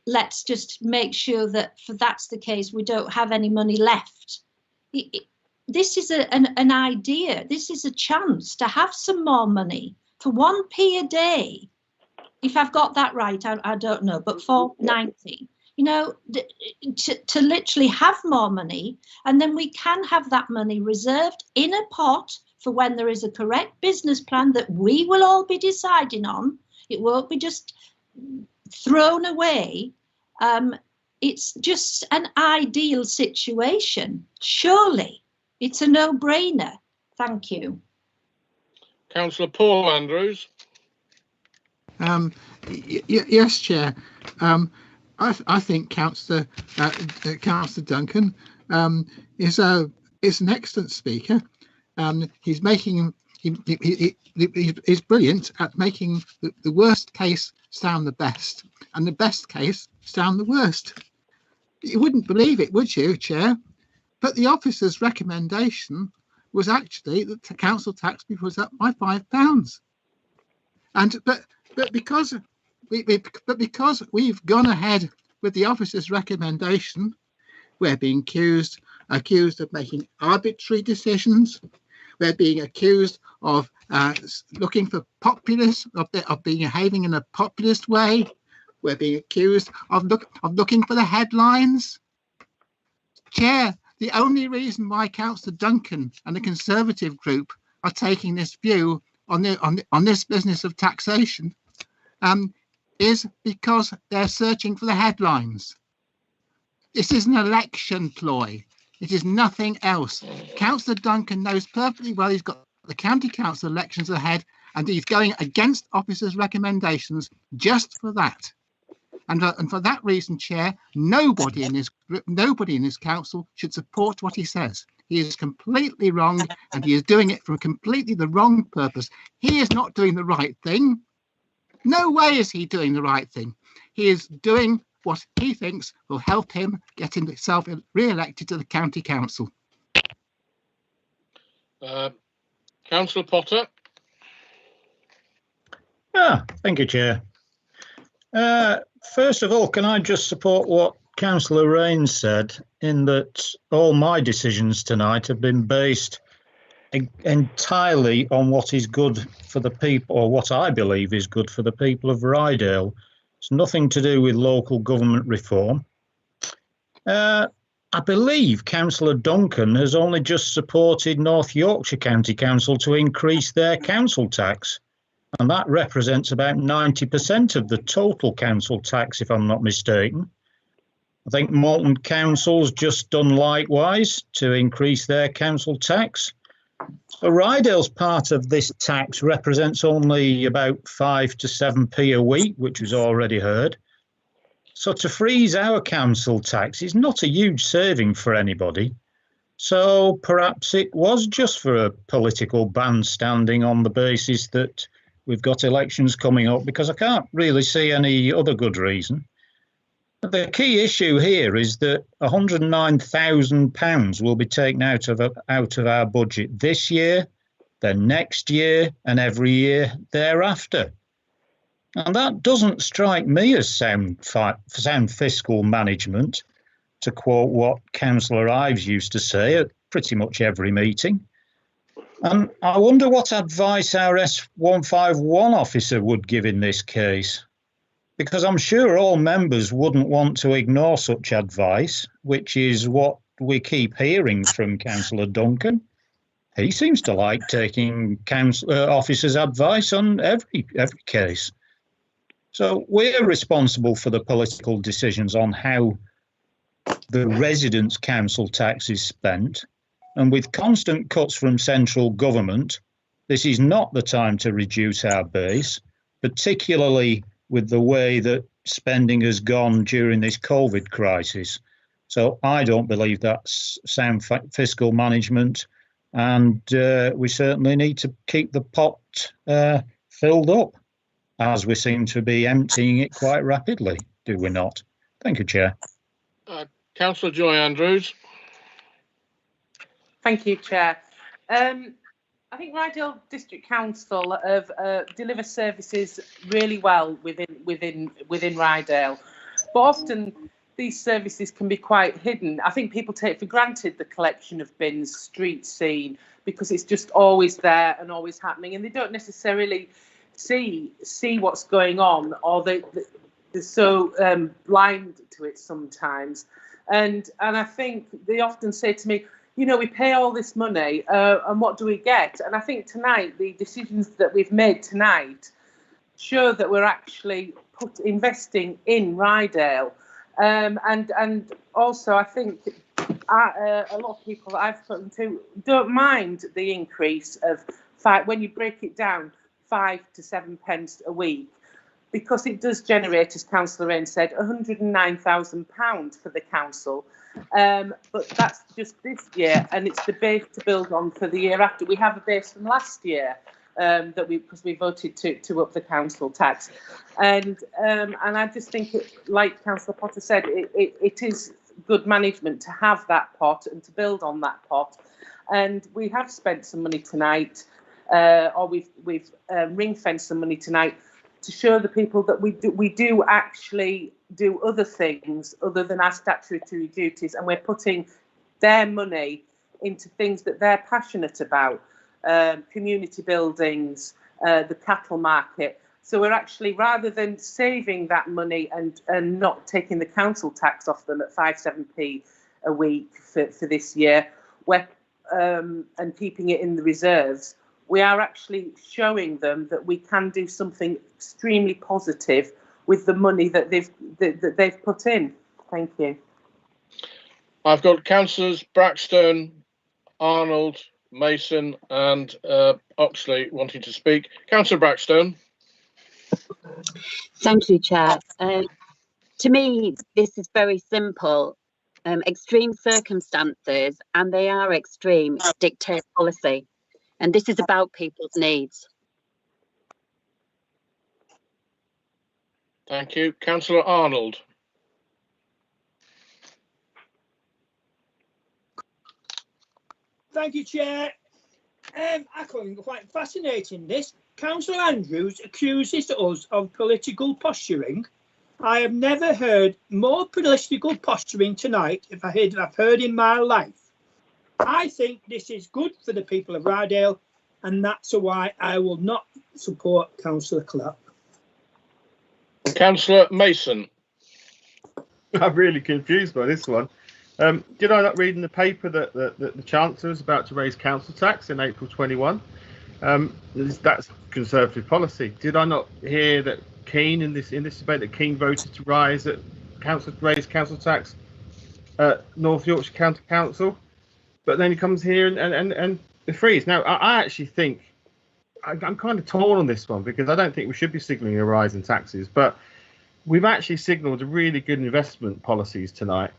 let's just make sure that if that's the case, we don't have any money left. This is an idea. This is a chance to have some more money for 1p a day. If I've got that right, I don't know, but 4.90. You know, to literally have more money, and then we can have that money reserved in a pot for when there is a correct business plan that we will all be deciding on. It won't be just thrown away. It's just an ideal situation. Surely it's a no-brainer. Thank you. Councillor Paul Andrews. Yes, Chair. I think Councillor Duncan is an excellent speaker. He's brilliant at making the worst case sound the best, and the best case sound the worst. You wouldn't believe it, would you, Chair? But the officer's recommendation was actually that the council tax be put up by £5. But because we've gone ahead with the officer's recommendation, we're being accused of making arbitrary decisions. We're being accused of looking for populace, of behaving in a populist way. We're being accused of looking for the headlines. Chair, the only reason why Councillor Duncan and the Conservative group are taking this view on this business of taxation is because they're searching for the headlines. This is an election ploy. It is nothing else. Councillor Duncan knows perfectly well he's got the county council elections ahead, and he's going against officers' recommendations just for that. And for that reason, Chair, nobody in this council should support what he says. He is completely wrong, and he is doing it for completely the wrong purpose. He is not doing the right thing. No way is he doing the right thing. He is doing what he thinks will help him get himself re-elected to the county council. Councillor Potter. Thank you, Chair. First of all, can I just support what Councillor Rains said, in that all my decisions tonight have been based entirely on what is good for the people, or what I believe is good for the people of Ryedale. It's nothing to do with local government reform. I believe Councillor Duncan has only just supported North Yorkshire County Council to increase their council tax, and that represents about 90% of the total council tax, if I'm not mistaken. I think Malton Council's just done likewise to increase their council tax. So Ryedale's part of this tax represents only about 5 to 7p a week, which was already heard. So to freeze our council tax is not a huge saving for anybody. So perhaps it was just for a political bandstanding on the basis that we've got elections coming up, because I can't really see any other good reason. The key issue here is that £109,000 will be taken out of our budget this year, then next year, and every year thereafter. And that doesn't strike me as sound fiscal management, to quote what Councillor Ives used to say at pretty much every meeting. And I wonder what advice our S151 officer would give in this case, because I'm sure all members wouldn't want to ignore such advice, which is what we keep hearing from Councillor Duncan. He seems to like taking officers' advice on every case. So we're responsible for the political decisions on how the residents' council tax is spent. And with constant cuts from central government, this is not the time to reduce our base, particularly with the way that spending has gone during this COVID crisis. So I don't believe that's sound fiscal management, and we certainly need to keep the pot filled up, as we seem to be emptying it quite rapidly, do we not? Thank you, Chair. Councillor Joy Andrews. Thank you, Chair. I think Ryedale District Council have deliver services really well within Ryedale, but often these services can be quite hidden. I think people take for granted the collection of bins, street scene, because it's just always there and always happening, and they don't necessarily see what's going on, or they're so blind to it sometimes. And I think they often say to me, you know, we pay all this money and what do we get? And I think tonight, the decisions that we've made tonight show that we're actually investing in Ryedale. And also, I think a lot of people that I've spoken to don't mind the increase of when you break it down, 5 to 7 pence a week, because it does generate, as Councillor Raine said, £109,000 for the council. But that's just this year, and it's the base to build on for the year after. We have a base from last year because we voted to up the council tax, and I just think, like Councillor Potter said, it is good management to have that pot and to build on that pot. And we have spent some money tonight, or we've ring-fenced some money tonight to show the people that we do actually do other things other than our statutory duties, and we're putting their money into things that they're passionate about, community buildings, the cattle market. So we're actually, rather than saving that money and not taking the council tax off them at 5-7p a week for this year, we're and keeping it in the reserves, we are actually showing them that we can do something extremely positive with the money that they've put in. Thank you. I've got Councillors Braxton, Arnold, Mason and Oxley wanting to speak. Councillor Braxton. Thank you, Chair. To me, this is very simple. Extreme circumstances, and they are extreme, dictate policy. And this is about people's needs. Thank you. Councillor Arnold. Thank you, Chair. I find it quite fascinating this. Councillor Andrews accuses us of political posturing. I have never heard more political posturing tonight if I've heard in my life. I think this is good for the people of Ryedale, and that's why I will not support Councillor Clark. Councillor Mason. I'm really confused by this one. Did I not read in the paper that the Chancellor is about to raise council tax in April 21? That's Conservative policy. Did I not hear that Keane in this debate that Keane voted to raise council tax at North Yorkshire County Council, but then he comes here and frees. Now I actually think I'm kind of torn on this one, because I don't think we should be signalling a rise in taxes, but we've actually signalled a really good investment policies tonight.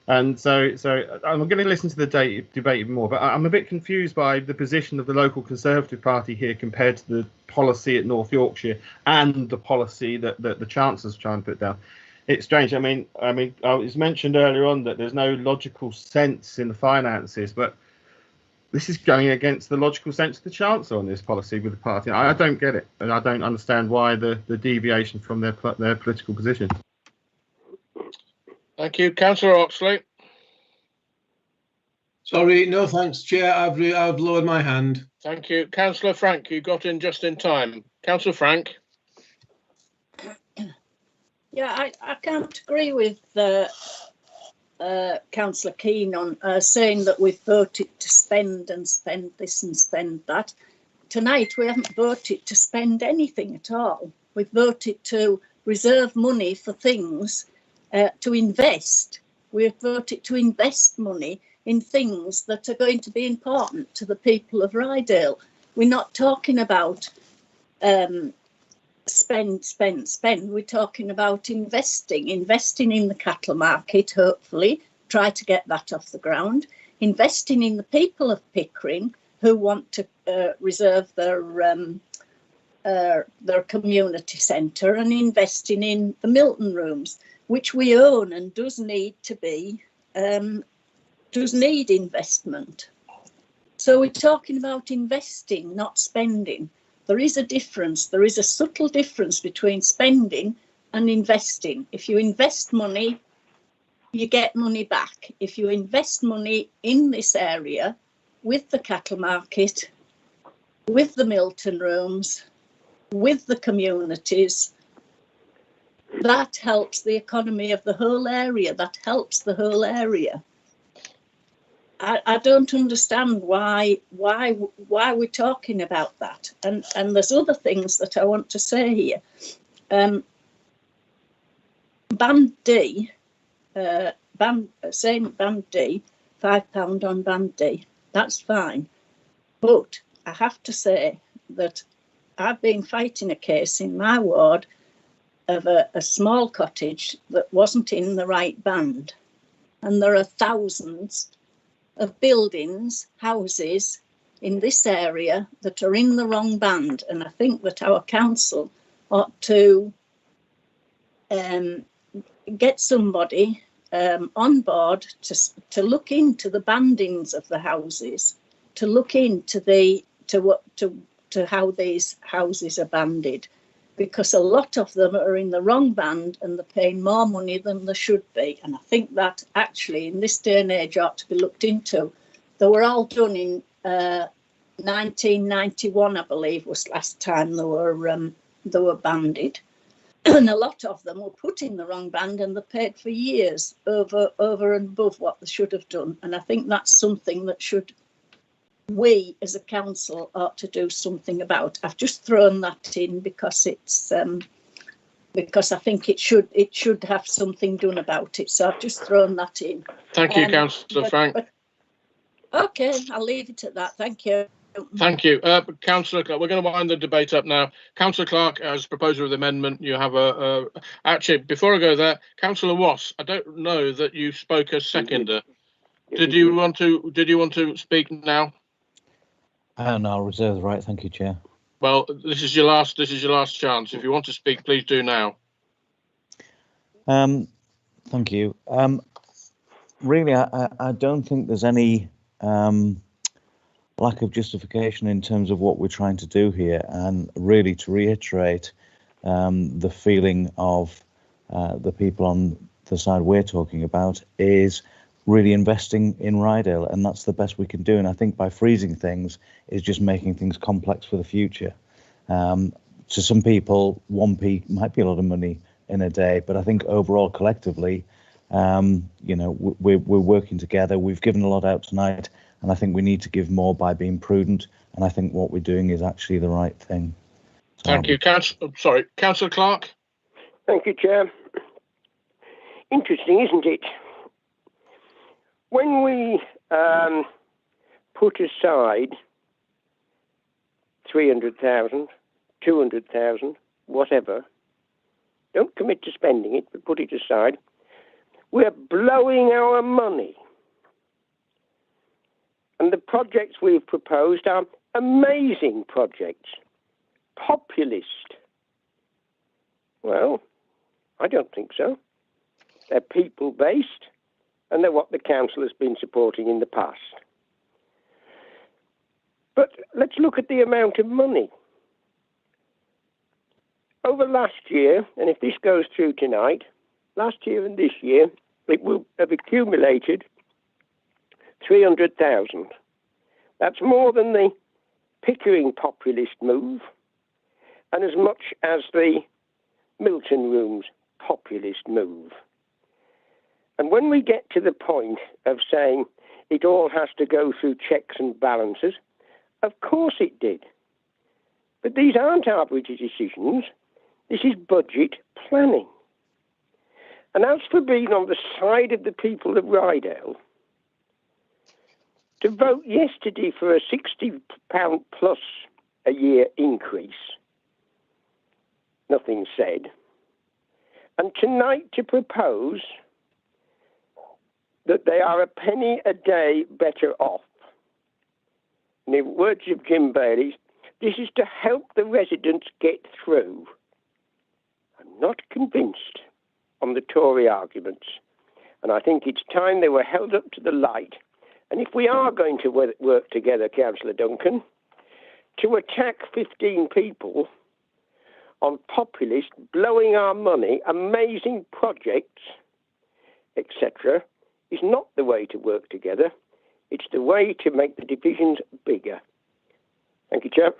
And so I'm going to listen to the debate even more, but I'm a bit confused by the position of the local Conservative Party here compared to the policy at North Yorkshire and the policy that the Chancellor's trying to put down. It's strange. I mean, it was mentioned earlier on that there's no logical sense in the finances, but this is going against the logical sense of the Chancellor on this policy with the party. I don't get it, and I don't understand why the deviation from their political position. Thank you. Councillor Oxley. Sorry, no thanks, Chair. I've lowered my hand. Thank you. Councillor Frank, you got in just in time. Councillor Frank. Yeah, I can't agree with Councillor Keane on saying that we've voted to spend this and spend that. Tonight we haven't voted to spend anything at all. We've voted to reserve money for things to invest. We've voted to invest money in things that are going to be important to the people of Ryedale. We're not talking about spend. We're talking about investing in the cattle market, hopefully, try to get that off the ground, investing in the people of Pickering who want to reserve their community centre, and investing in the Milton rooms, which we own and does need investment. So we're talking about investing, not spending. There is a difference. There is a subtle difference between spending and investing. If you invest money, you get money back. If you invest money in this area with the cattle market, with the Milton rooms, with the communities, that helps the economy of the whole area. That helps the whole area. I don't understand why we're talking about that. And there's other things that I want to say here. Band D, saying Band D, £5 on Band D, that's fine. But I have to say that I've been fighting a case in my ward of a small cottage that wasn't in the right band. And there are thousands of buildings, houses in this area that are in the wrong band. And I think that our council ought to get somebody on board to look into the bandings of the houses, to look into to how these houses are banded, because a lot of them are in the wrong band and they're paying more money than they should be. And I think that actually in this day and age ought to be looked into. They were all done in 1991, I believe, was last time they were banded. And a lot of them were put in the wrong band and they paid for years over and above what they should have done. And I think that's something that we as a council ought to do something about. I've just thrown that in because it's because I think it should have something done about it. So I've just thrown that in. Thank you, Councillor Frank. Okay, I'll leave it at that. Thank you. Thank you. Councillor Clark, we're going to wind the debate up now. Councillor Clark, as proposer of the amendment, you have actually, before I go there, Councillor Wass, I don't know that you spoke as seconder. Did you want to speak now? And I'll reserve the right. Thank you, Chair. Well, this is your last chance. If you want to speak, please do now. Thank you. Really, I don't think there's any lack of justification in terms of what we're trying to do here, and really to reiterate the feeling of the people on the side we're talking about is really investing in Ryedale, and that's the best we can do. And I think by freezing things is just making things complex for the future. To some people, 1p might be a lot of money in a day, but I think overall, collectively, you know, we're working together. We've given a lot out tonight, and I think we need to give more by being prudent. And I think what we're doing is actually the right thing. So thank you, Councillor Clark. Thank you, Chair. Interesting, isn't it? When we put aside 300,000, 200,000, whatever, don't commit to spending it, but put it aside, we're blowing our money. And the projects we've proposed are amazing projects, populist. Well, I don't think so. They're people-based, and they're what the council has been supporting in the past. But let's look at the amount of money. Over last year, and if this goes through tonight, last year and this year, it will have accumulated 300,000. That's more than the Pickering populist move, and as much as the Milton Rooms populist move. And when we get to the point of saying it all has to go through checks and balances, of course it did. But these aren't arbitrary decisions. This is budget planning. And as for being on the side of the people of Ryedale, to vote yesterday for a £60 plus a year increase, nothing said, and tonight to propose that they are a penny a day better off. In the words of Jim Bailey, this is to help the residents get through. I'm not convinced on the Tory arguments, and I think it's time they were held up to the light. And if we are going to work together, Councillor Duncan, to attack 15 people on populist, blowing our money, amazing projects, etc., is not the way to work together. It's the way to make the divisions bigger. Thank you, Chair.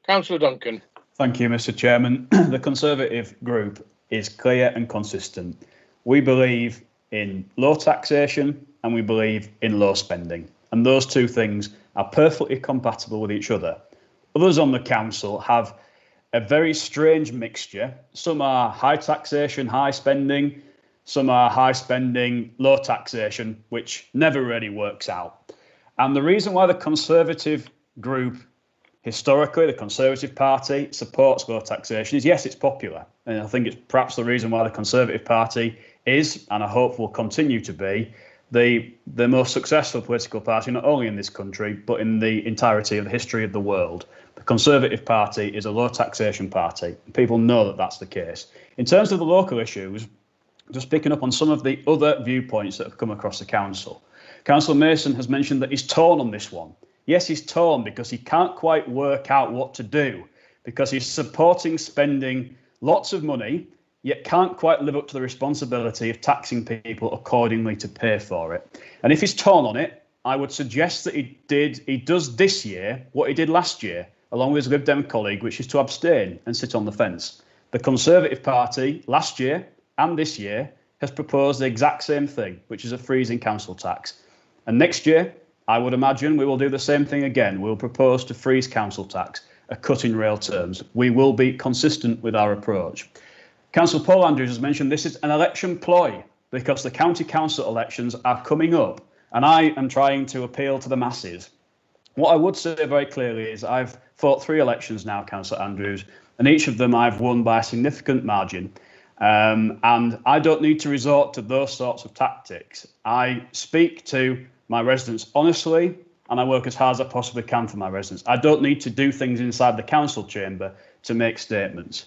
Councillor Duncan. Thank you, Mr. Chairman. The Conservative group is clear and consistent. We believe in low taxation and we believe in low spending. And those two things are perfectly compatible with each other. Others on the council have a very strange mixture. Some are high taxation, high spending. Some are high spending, low taxation, which never really works out. And the reason why the Conservative group, historically, the Conservative Party, supports low taxation is, yes, it's popular. And I think it's perhaps the reason why the Conservative Party is, and I hope will continue to be, the most successful political party, not only in this country, but in the entirety of the history of the world. The Conservative Party is a low taxation party. People know that that's the case. In terms of the local issues, just picking up on some of the other viewpoints that have come across the council. Councillor Mason has mentioned that he's torn on this one. Yes, he's torn because he can't quite work out what to do, because he's supporting spending lots of money, yet can't quite live up to the responsibility of taxing people accordingly to pay for it. And if he's torn on it, I would suggest that he does this year what he did last year, along with his Lib Dem colleague, which is to abstain and sit on the fence. The Conservative Party last year and this year has proposed the exact same thing, which is a freeze in council tax. And next year, I would imagine we will do the same thing again. We'll propose to freeze council tax, a cut in real terms. We will be consistent with our approach. Councillor Paul Andrews has mentioned this is an election ploy because the county council elections are coming up and I am trying to appeal to the masses. What I would say very clearly is I've fought 3 elections now, Councillor Andrews, and each of them I've won by a significant margin. And I don't need to resort to those sorts of tactics. I speak to my residents honestly, and I work as hard as I possibly can for my residents. I don't need to do things inside the council chamber to make statements.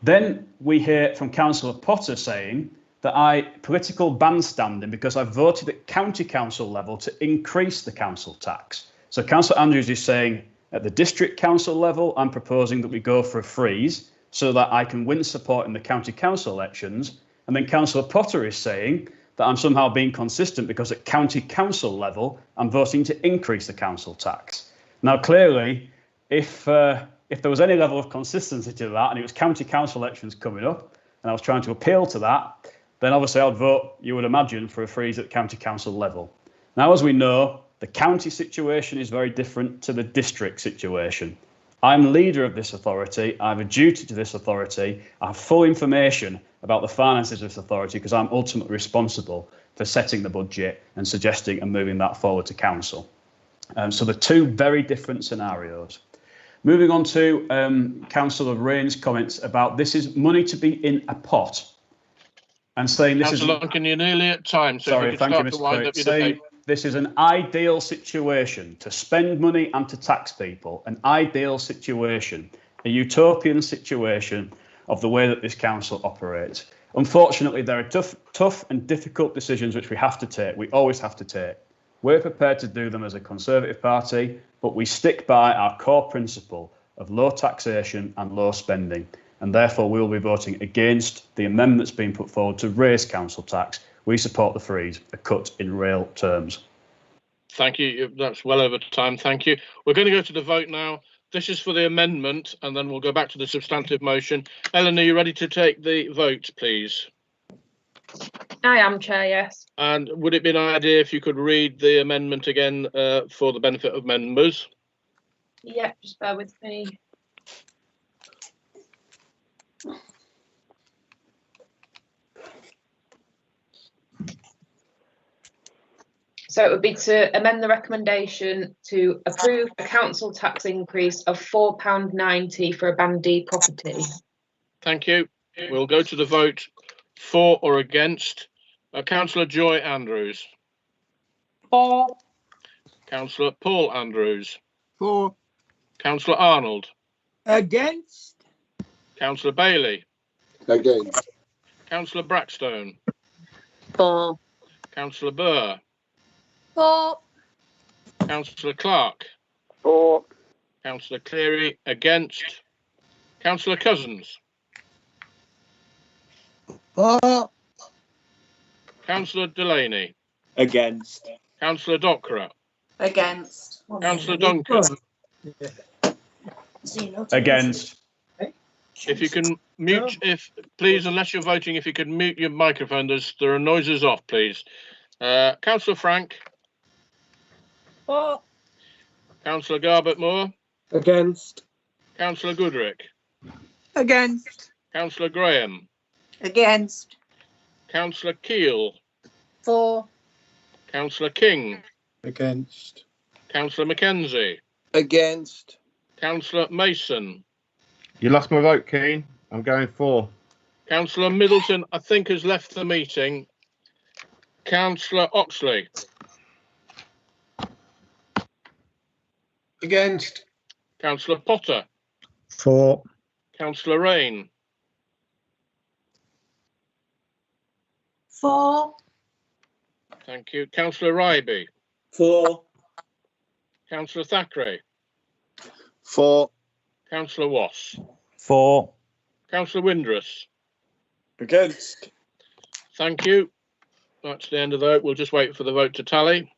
Then we hear from Councillor Potter saying that I political bandstanding because I voted at county council level to increase the council tax. So Councillor Andrews is saying at the district council level, I'm proposing that we go for a freeze so that I can win support in the county council elections. And then Councillor Potter is saying that I'm somehow being consistent because at county council level, I'm voting to increase the council tax. Now, clearly, if there was any level of consistency to that and it was county council elections coming up and I was trying to appeal to that, then obviously I'd vote, you would imagine, for a freeze at county council level. Now, as we know, the county situation is very different to the district situation. I'm leader of this authority. I have a duty to this authority. I have full information about the finances of this authority because I'm ultimately responsible for setting the budget and suggesting and moving that forward to council. So they're 2 very different scenarios. Moving on to Councillor Rain's comments about this is money to be in a pot and saying this Councillor Duncan, you're nearly at time. So sorry, thank you, Mr. Craig. Saying this is an ideal situation to spend money and to tax people, an ideal situation, a utopian situation of the way that this council operates. Unfortunately, there are tough and difficult decisions which we have to take. We always have to take. We're prepared to do them as a Conservative Party, but we stick by our core principle of low taxation and low spending. And therefore, we will be voting against the amendments being put forward to raise council tax. We support the freeze, a cut in real terms. Thank you. That's well over time. Thank you. We're going to go to the vote now. This is for the amendment, and then we'll go back to the substantive motion. Ellen, are you ready to take the vote, please? I am, Chair, yes. And would it be an idea if you could read the amendment again for the benefit of members? Yeah, just bear with me. So it would be to amend the recommendation to approve a council tax increase of £4.90 for a Band D property. Thank you. We'll go to the vote for or against. Councillor Joy Andrews. For. Councillor Paul Andrews. For. Councillor Arnold. Against. Councillor Bailey. Against. Councillor Brackstone. For. Councillor Burr. For. Councillor Clark. For. Councillor Cleary. Against. Councillor Cousins. For. Councillor Delaney. Against. Councillor Dockerer. Against. Councillor Duncan. Against. If you can mute, please, unless you're voting, if you could mute your microphone, there are noises off, please. Councillor Frank. For. Councillor Garbett Moore. Against. Councillor Goodrick. Against. Councillor Graham. Against. Councillor Keel. For. Councillor King. Against. Councillor Mackenzie. Against. Councillor Mason. You lost my vote, Keane. I'm going for. Councillor Middleton, I think, has left the meeting. Councillor Oxley. Against. Councillor Potter. For. Councillor Rain. For. Thank you. Councillor Ryby. For. Councillor Thackeray. For. Councillor Wass. For. Councillor Windrus. Against. Thank you. That's the end of the vote. We'll just wait for the vote to tally.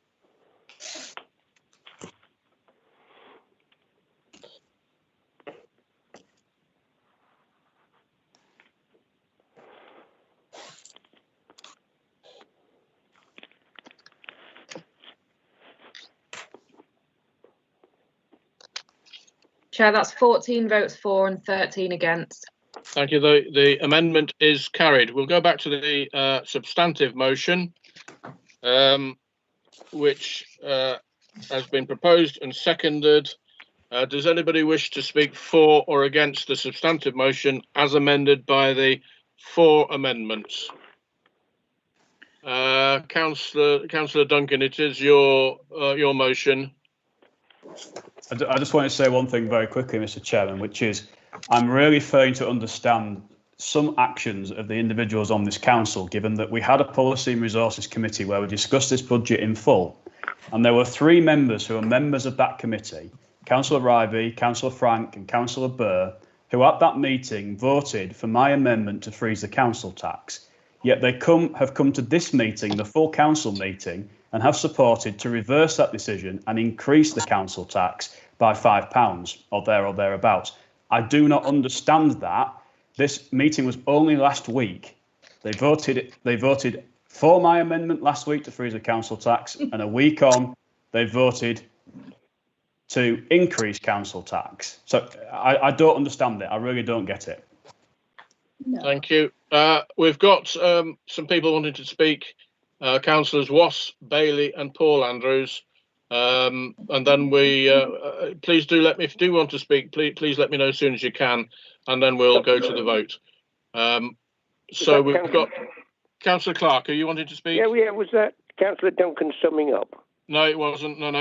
Chair, that's 14 votes for and 13 against. Thank you. The amendment is carried. We'll go back to the substantive motion, which has been proposed and seconded. Does anybody wish to speak for or against the substantive motion as amended by the 4 amendments? Councillor Duncan, it is your motion. I just want to say one thing very quickly, Mr. Chairman, which is I'm really failing to understand some actions of the individuals on this council, given that we had a Policy and Resources Committee where we discussed this budget in full. And there were 3 members who are members of that committee, Councillor Ryby, Councillor Frank and Councillor Burr, who at that meeting voted for my amendment to freeze the council tax. Yet they have come to this meeting, the full council meeting, and have supported to reverse that decision and increase the council tax by £5 or thereabouts. I do not understand that. This meeting was only last week. They voted for my amendment last week to freeze the council tax, and a week on, they voted to increase council tax. So I don't understand it. I really don't get it. No. Thank you. We've got some people wanting to speak. Councillors Wass, Bailey and Paul Andrews. And then we please do let me, if you do want to speak, please let me know as soon as you can, and then we'll go to the vote. So we've got Councillor Clark. Are you wanting to speak? Yeah. Was that Councillor Duncan summing up? No, it wasn't. No.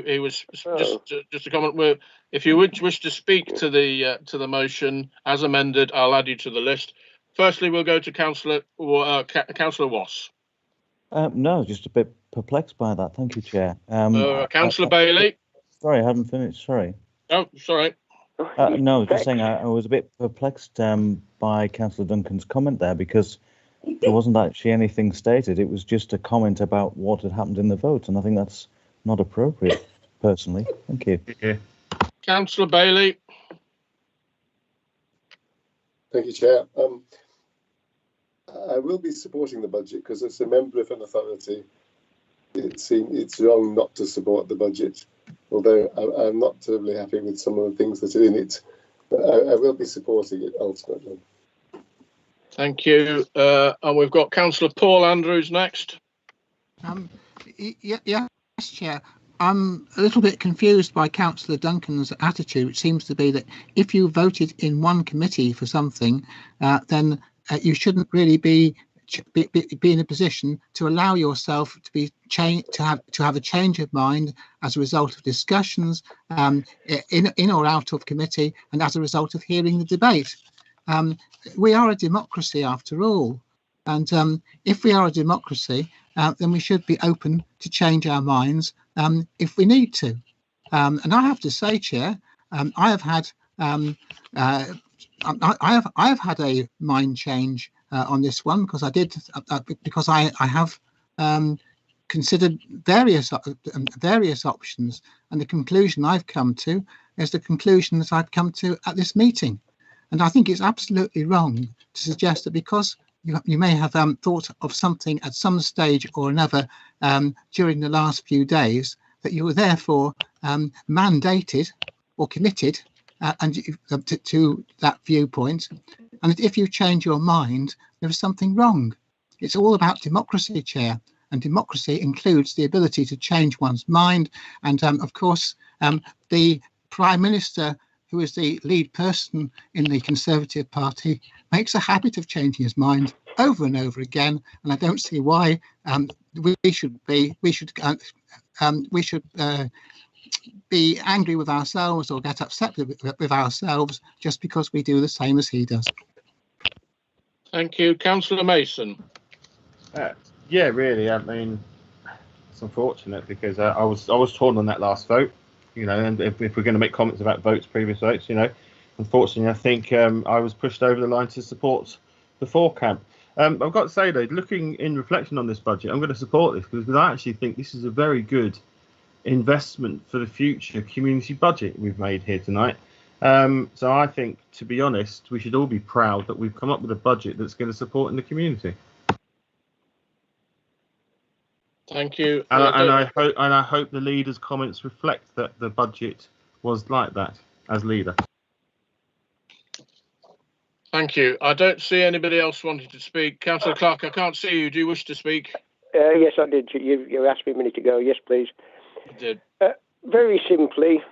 He was just a comment. If you would wish to speak to the motion as amended, I'll add you to the list. Firstly, we'll go to Councillor Wass. No, just a bit perplexed by that. Thank you, Chair. Councillor Bailey. Sorry, I haven't finished. Sorry. Oh, sorry. No, just saying I was a bit perplexed by Councillor Duncan's comment there, because there wasn't actually anything stated. It was just a comment about what had happened in the vote, and I think that's not appropriate, personally. Thank you. Yeah. Councillor Bailey. Thank you, Chair. I will be supporting the budget because as a member of an authority, it's wrong not to support the budget, although I'm not terribly happy with some of the things that are in it. But I will be supporting it ultimately. Thank you. And we've got Councillor Paul Andrews next. Yes, Chair. I'm a little bit confused by Councillor Duncan's attitude, which seems to be that if you voted in one committee for something, then you shouldn't really be in a position to allow yourself to be to have a change of mind as a result of discussions in or out of committee, and as a result of hearing the debate. We are a democracy after all, and if we are a democracy, then we should be open to change our minds if we need to. And I have to say, Chair, I have had I have had a mind change on this one, because I did because I have considered various options, and the conclusion I've come to is the conclusion that I've come to at this meeting. And I think it's absolutely wrong to suggest that because you may have thought of something at some stage or another during the last few days, that you were therefore mandated or committed to that viewpoint, and that if you change your mind, there is something wrong. It's all about democracy, Chair, and democracy includes the ability to change one's mind. And of course, the Prime Minister, who is the lead person in the Conservative Party, makes a habit of changing his mind over and over again, and I don't see why we should be angry with ourselves or get upset with ourselves just because we do the same as he does. Thank you, Councillor Mason. Yeah, really. I mean, it's unfortunate because I was torn on that last vote. You know, and if we're going to make comments about previous votes, you know, unfortunately, I think I was pushed over the line to support the for camp. I've got to say, though, looking in reflection on this budget, I'm going to support this because I actually think this is a very good investment for the future community budget we've made here tonight. So I think, to be honest, we should all be proud that we've come up with a budget that's going to support in the community. Thank you. And I hope the leader's comments reflect that the budget was like that as leader. Thank you. I don't see anybody else wanting to speak. Councillor Clark, I can't see you. Do you wish to speak? Yes, I did. You asked me a minute ago. Yes, please. You did. Very simply,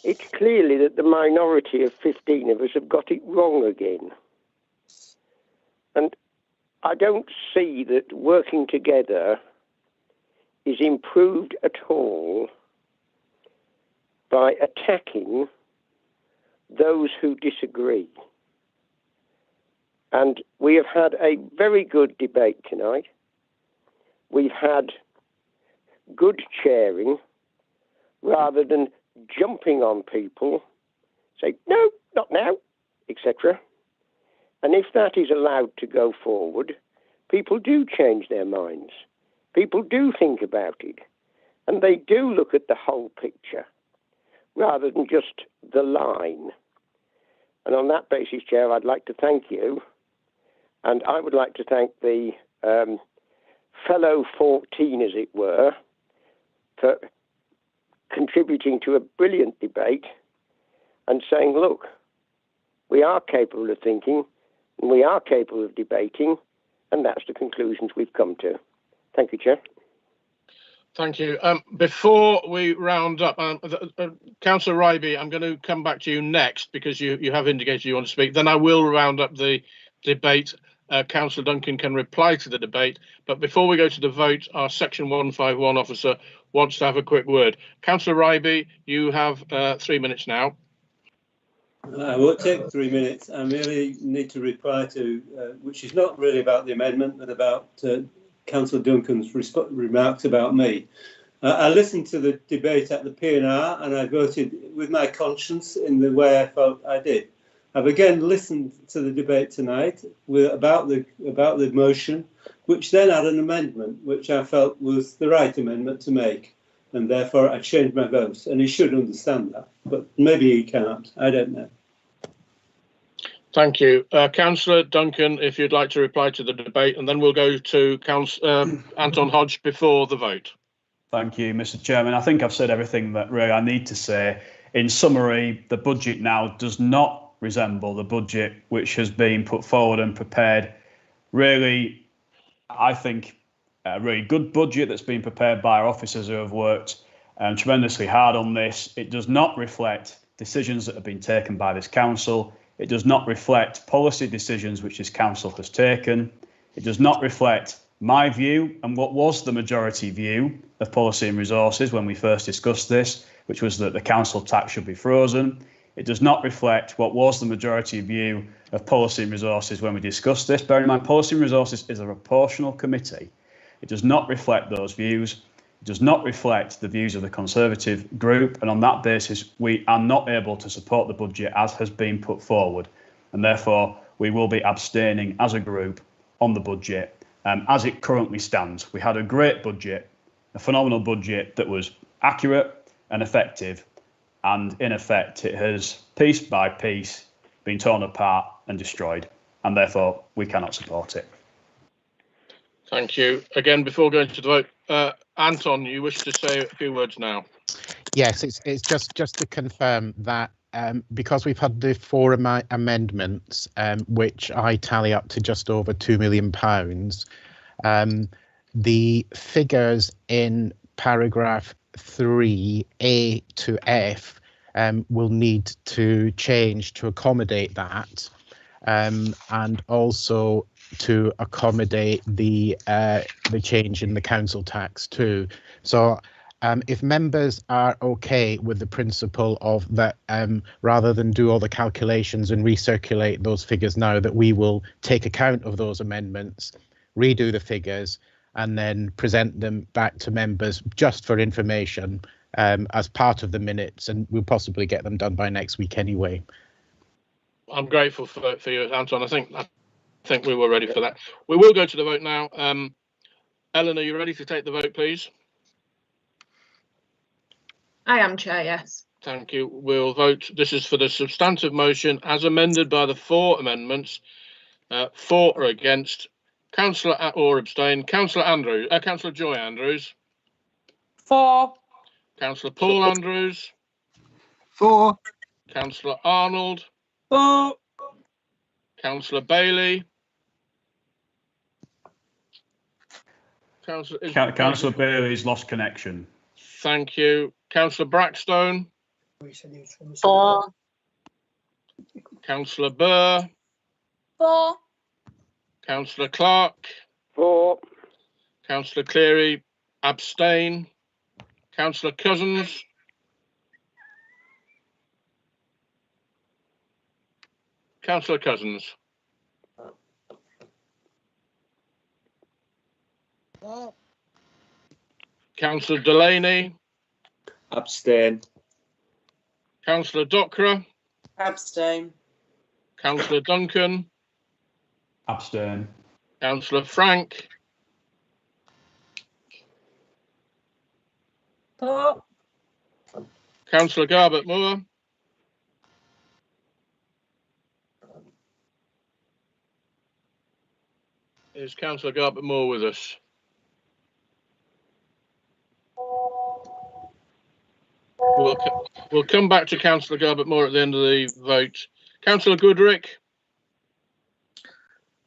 it's clearly that the minority of 15 of us have got it wrong again. And I don't see that working together is improved at all by attacking those who disagree. And we have had a very good debate tonight. We've had good chairing, rather than jumping on people, say, no, not now, etc. And if that is allowed to go forward, people do change their minds. People do think about it, and they do look at the whole picture rather than just the line. And on that basis, Chair, I'd like to thank you, and I would like to thank the fellow 14, as it were, for contributing to a brilliant debate and saying, look, we are capable of thinking, and we are capable of debating, and that's the conclusions we've come to. Thank you, Chair. Thank you. Before we round up, Councillor Ryedale, I'm going to come back to you next because you have indicated you want to speak. Then I will round up the debate. Councillor Duncan can reply to the debate. But before we go to the vote, our Section 151 officer wants to have a quick word. Councillor Ryedale, you have 3 minutes now. I won't take 3 minutes. I merely need to reply to, which is not really about the amendment, but about Councillor Duncan's remarks about me. I listened to the debate at the PNR and I voted with my conscience in the way I felt I did. I've again listened to the debate tonight about the motion, which then had an amendment, which I felt was the right amendment to make, and therefore I changed my vote. And he should understand that, but maybe he can't. I don't know. Thank you. Councillor Duncan, if you'd like to reply to the debate, and then we'll go to Anton Hodge before the vote. Thank you, Mr. Chairman. I think I've said everything that really I need to say. In summary, the budget now does not resemble the budget which has been put forward and prepared. Really, I think a really good budget that's been prepared by our officers who have worked tremendously hard on this. It does not reflect decisions that have been taken by this council. It does not reflect policy decisions which this council has taken. It does not reflect my view and what was the majority view of policy and resources when we first discussed this, which was that the council tax should be frozen. It does not reflect what was the majority view of policy and resources when we discussed this. Bear in mind, policy and resources is a proportional committee. It does not reflect those views. It does not reflect the views of the Conservative group. And on that basis, we are not able to support the budget as has been put forward. And therefore, we will be abstaining as a group on the budget as it currently stands. We had a great budget, a phenomenal budget that was accurate and effective. And in effect, it has piece by piece been torn apart and destroyed. And therefore, we cannot support it. Thank you. Again, before going to the vote, Anton, you wish to say a few words now? Yes, it's just to confirm that because we've had the 4 amendments, which I tally up to just over £2 million, the figures in paragraph 3A to F will need to change to accommodate that, and also to accommodate the change in the council tax too. So if members are okay with the principle of that, rather than do all the calculations and recirculate those figures now, that we will take account of those amendments, redo the figures, and then present them back to members just for information as part of the minutes, and we'll possibly get them done by next week anyway. I'm grateful for you, Anton. I think we were ready for that. We will go to the vote now. Ellen, are you ready to take the vote, please? I am, Chair, yes. Thank you. We'll vote. This is for the substantive motion as amended by the 4 amendments. 4 are against. Councillor or abstain. Councillor Andrews. Councillor Joy Andrews. 4. Councillor Paul Andrews. 4. Councillor Arnold. 4. Councillor Bailey. Councillor Bailey's lost connection. Thank you. Councillor Brackstone. 4. Councillor Burr. 4. Councillor Clark. 4. Councillor Cleary. Abstain. Councillor Cousins. Councillor Cousins. Councillor Delaney. Abstain. Councillor Docra. Abstain. Councillor Duncan. Abstain. Councillor Frank. 4. Councillor Garbett Moore. Is Councillor Garbett Moore with us? We'll come back to Councillor Garbett Moore at the end of the vote. Councillor Goodrick.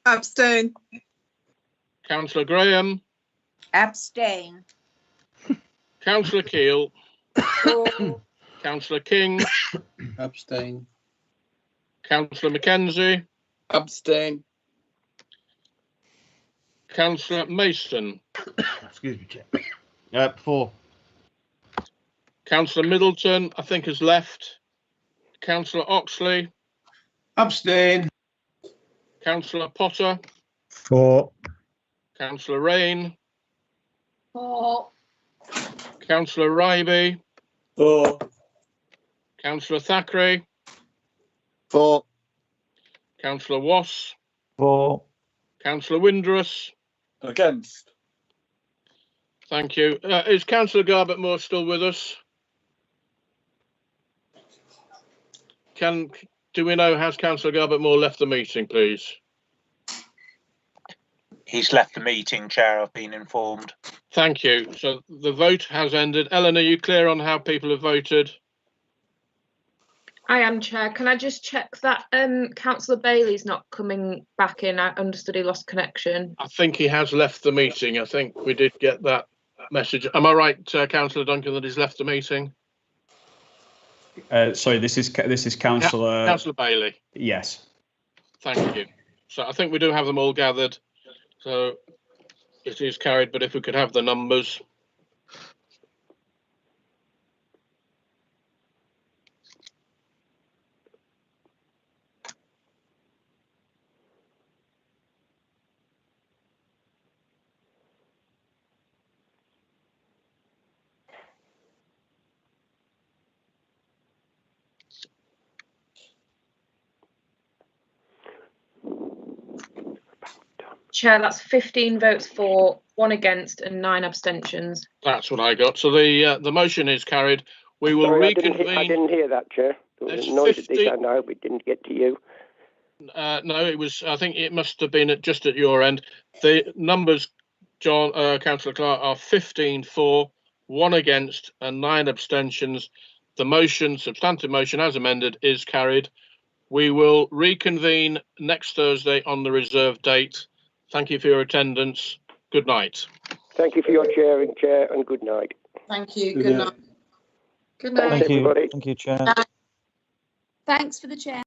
Abstain. Councillor Graham. Abstain. Councillor Keel. 4. Councillor King. Abstain. Councillor Mackenzie. Abstain. Councillor Mason. Excuse me, Chair. 4. Councillor Middleton, I think, has left. Councillor Oxley. Abstain. Councillor Potter. 4. Councillor Rain. 4. Councillor Ryby. 4. Councillor Thackeray. 4. Councillor Wass. 4. Councillor Windruss. Against. Thank you. Is Councillor Garbett Moore still with us? Do we know, has Councillor Garbett Moore left the meeting, please? He's left the meeting, Chair. I've been informed. Thank you. So the vote has ended. Ellen, are you clear on how people have voted? I am, Chair. Can I just check that Councillor Bailey's not coming back in? I understood he lost connection. I think he has left the meeting. I think we did get that message. Am I right, Councillor Duncan, that he's left the meeting? Sorry, this is Councillor Councillor Bailey. Yes. Thank you. So I think we do have them all gathered. So it is carried, but if we could have the numbers. Chair, that's 15 votes for, 1 against and 9 abstentions. That's what I got. So the motion is carried. We will reconvene. I didn't hear that, Chair. There was a noise at this end. I hope it didn't get to you. No, it was. I think it must have been just at your end. The numbers, Councillor Clark, are 15 for, 1 against, and 9 abstentions. The motion, substantive motion as amended, is carried. We will reconvene next Thursday on the reserved date. Thank you for your attendance. Good night. Thank you for your chairing, Chair, and good night. Thank you. Good night. Good night. Thanks, everybody. Thank you, Chair. Thanks for the chair.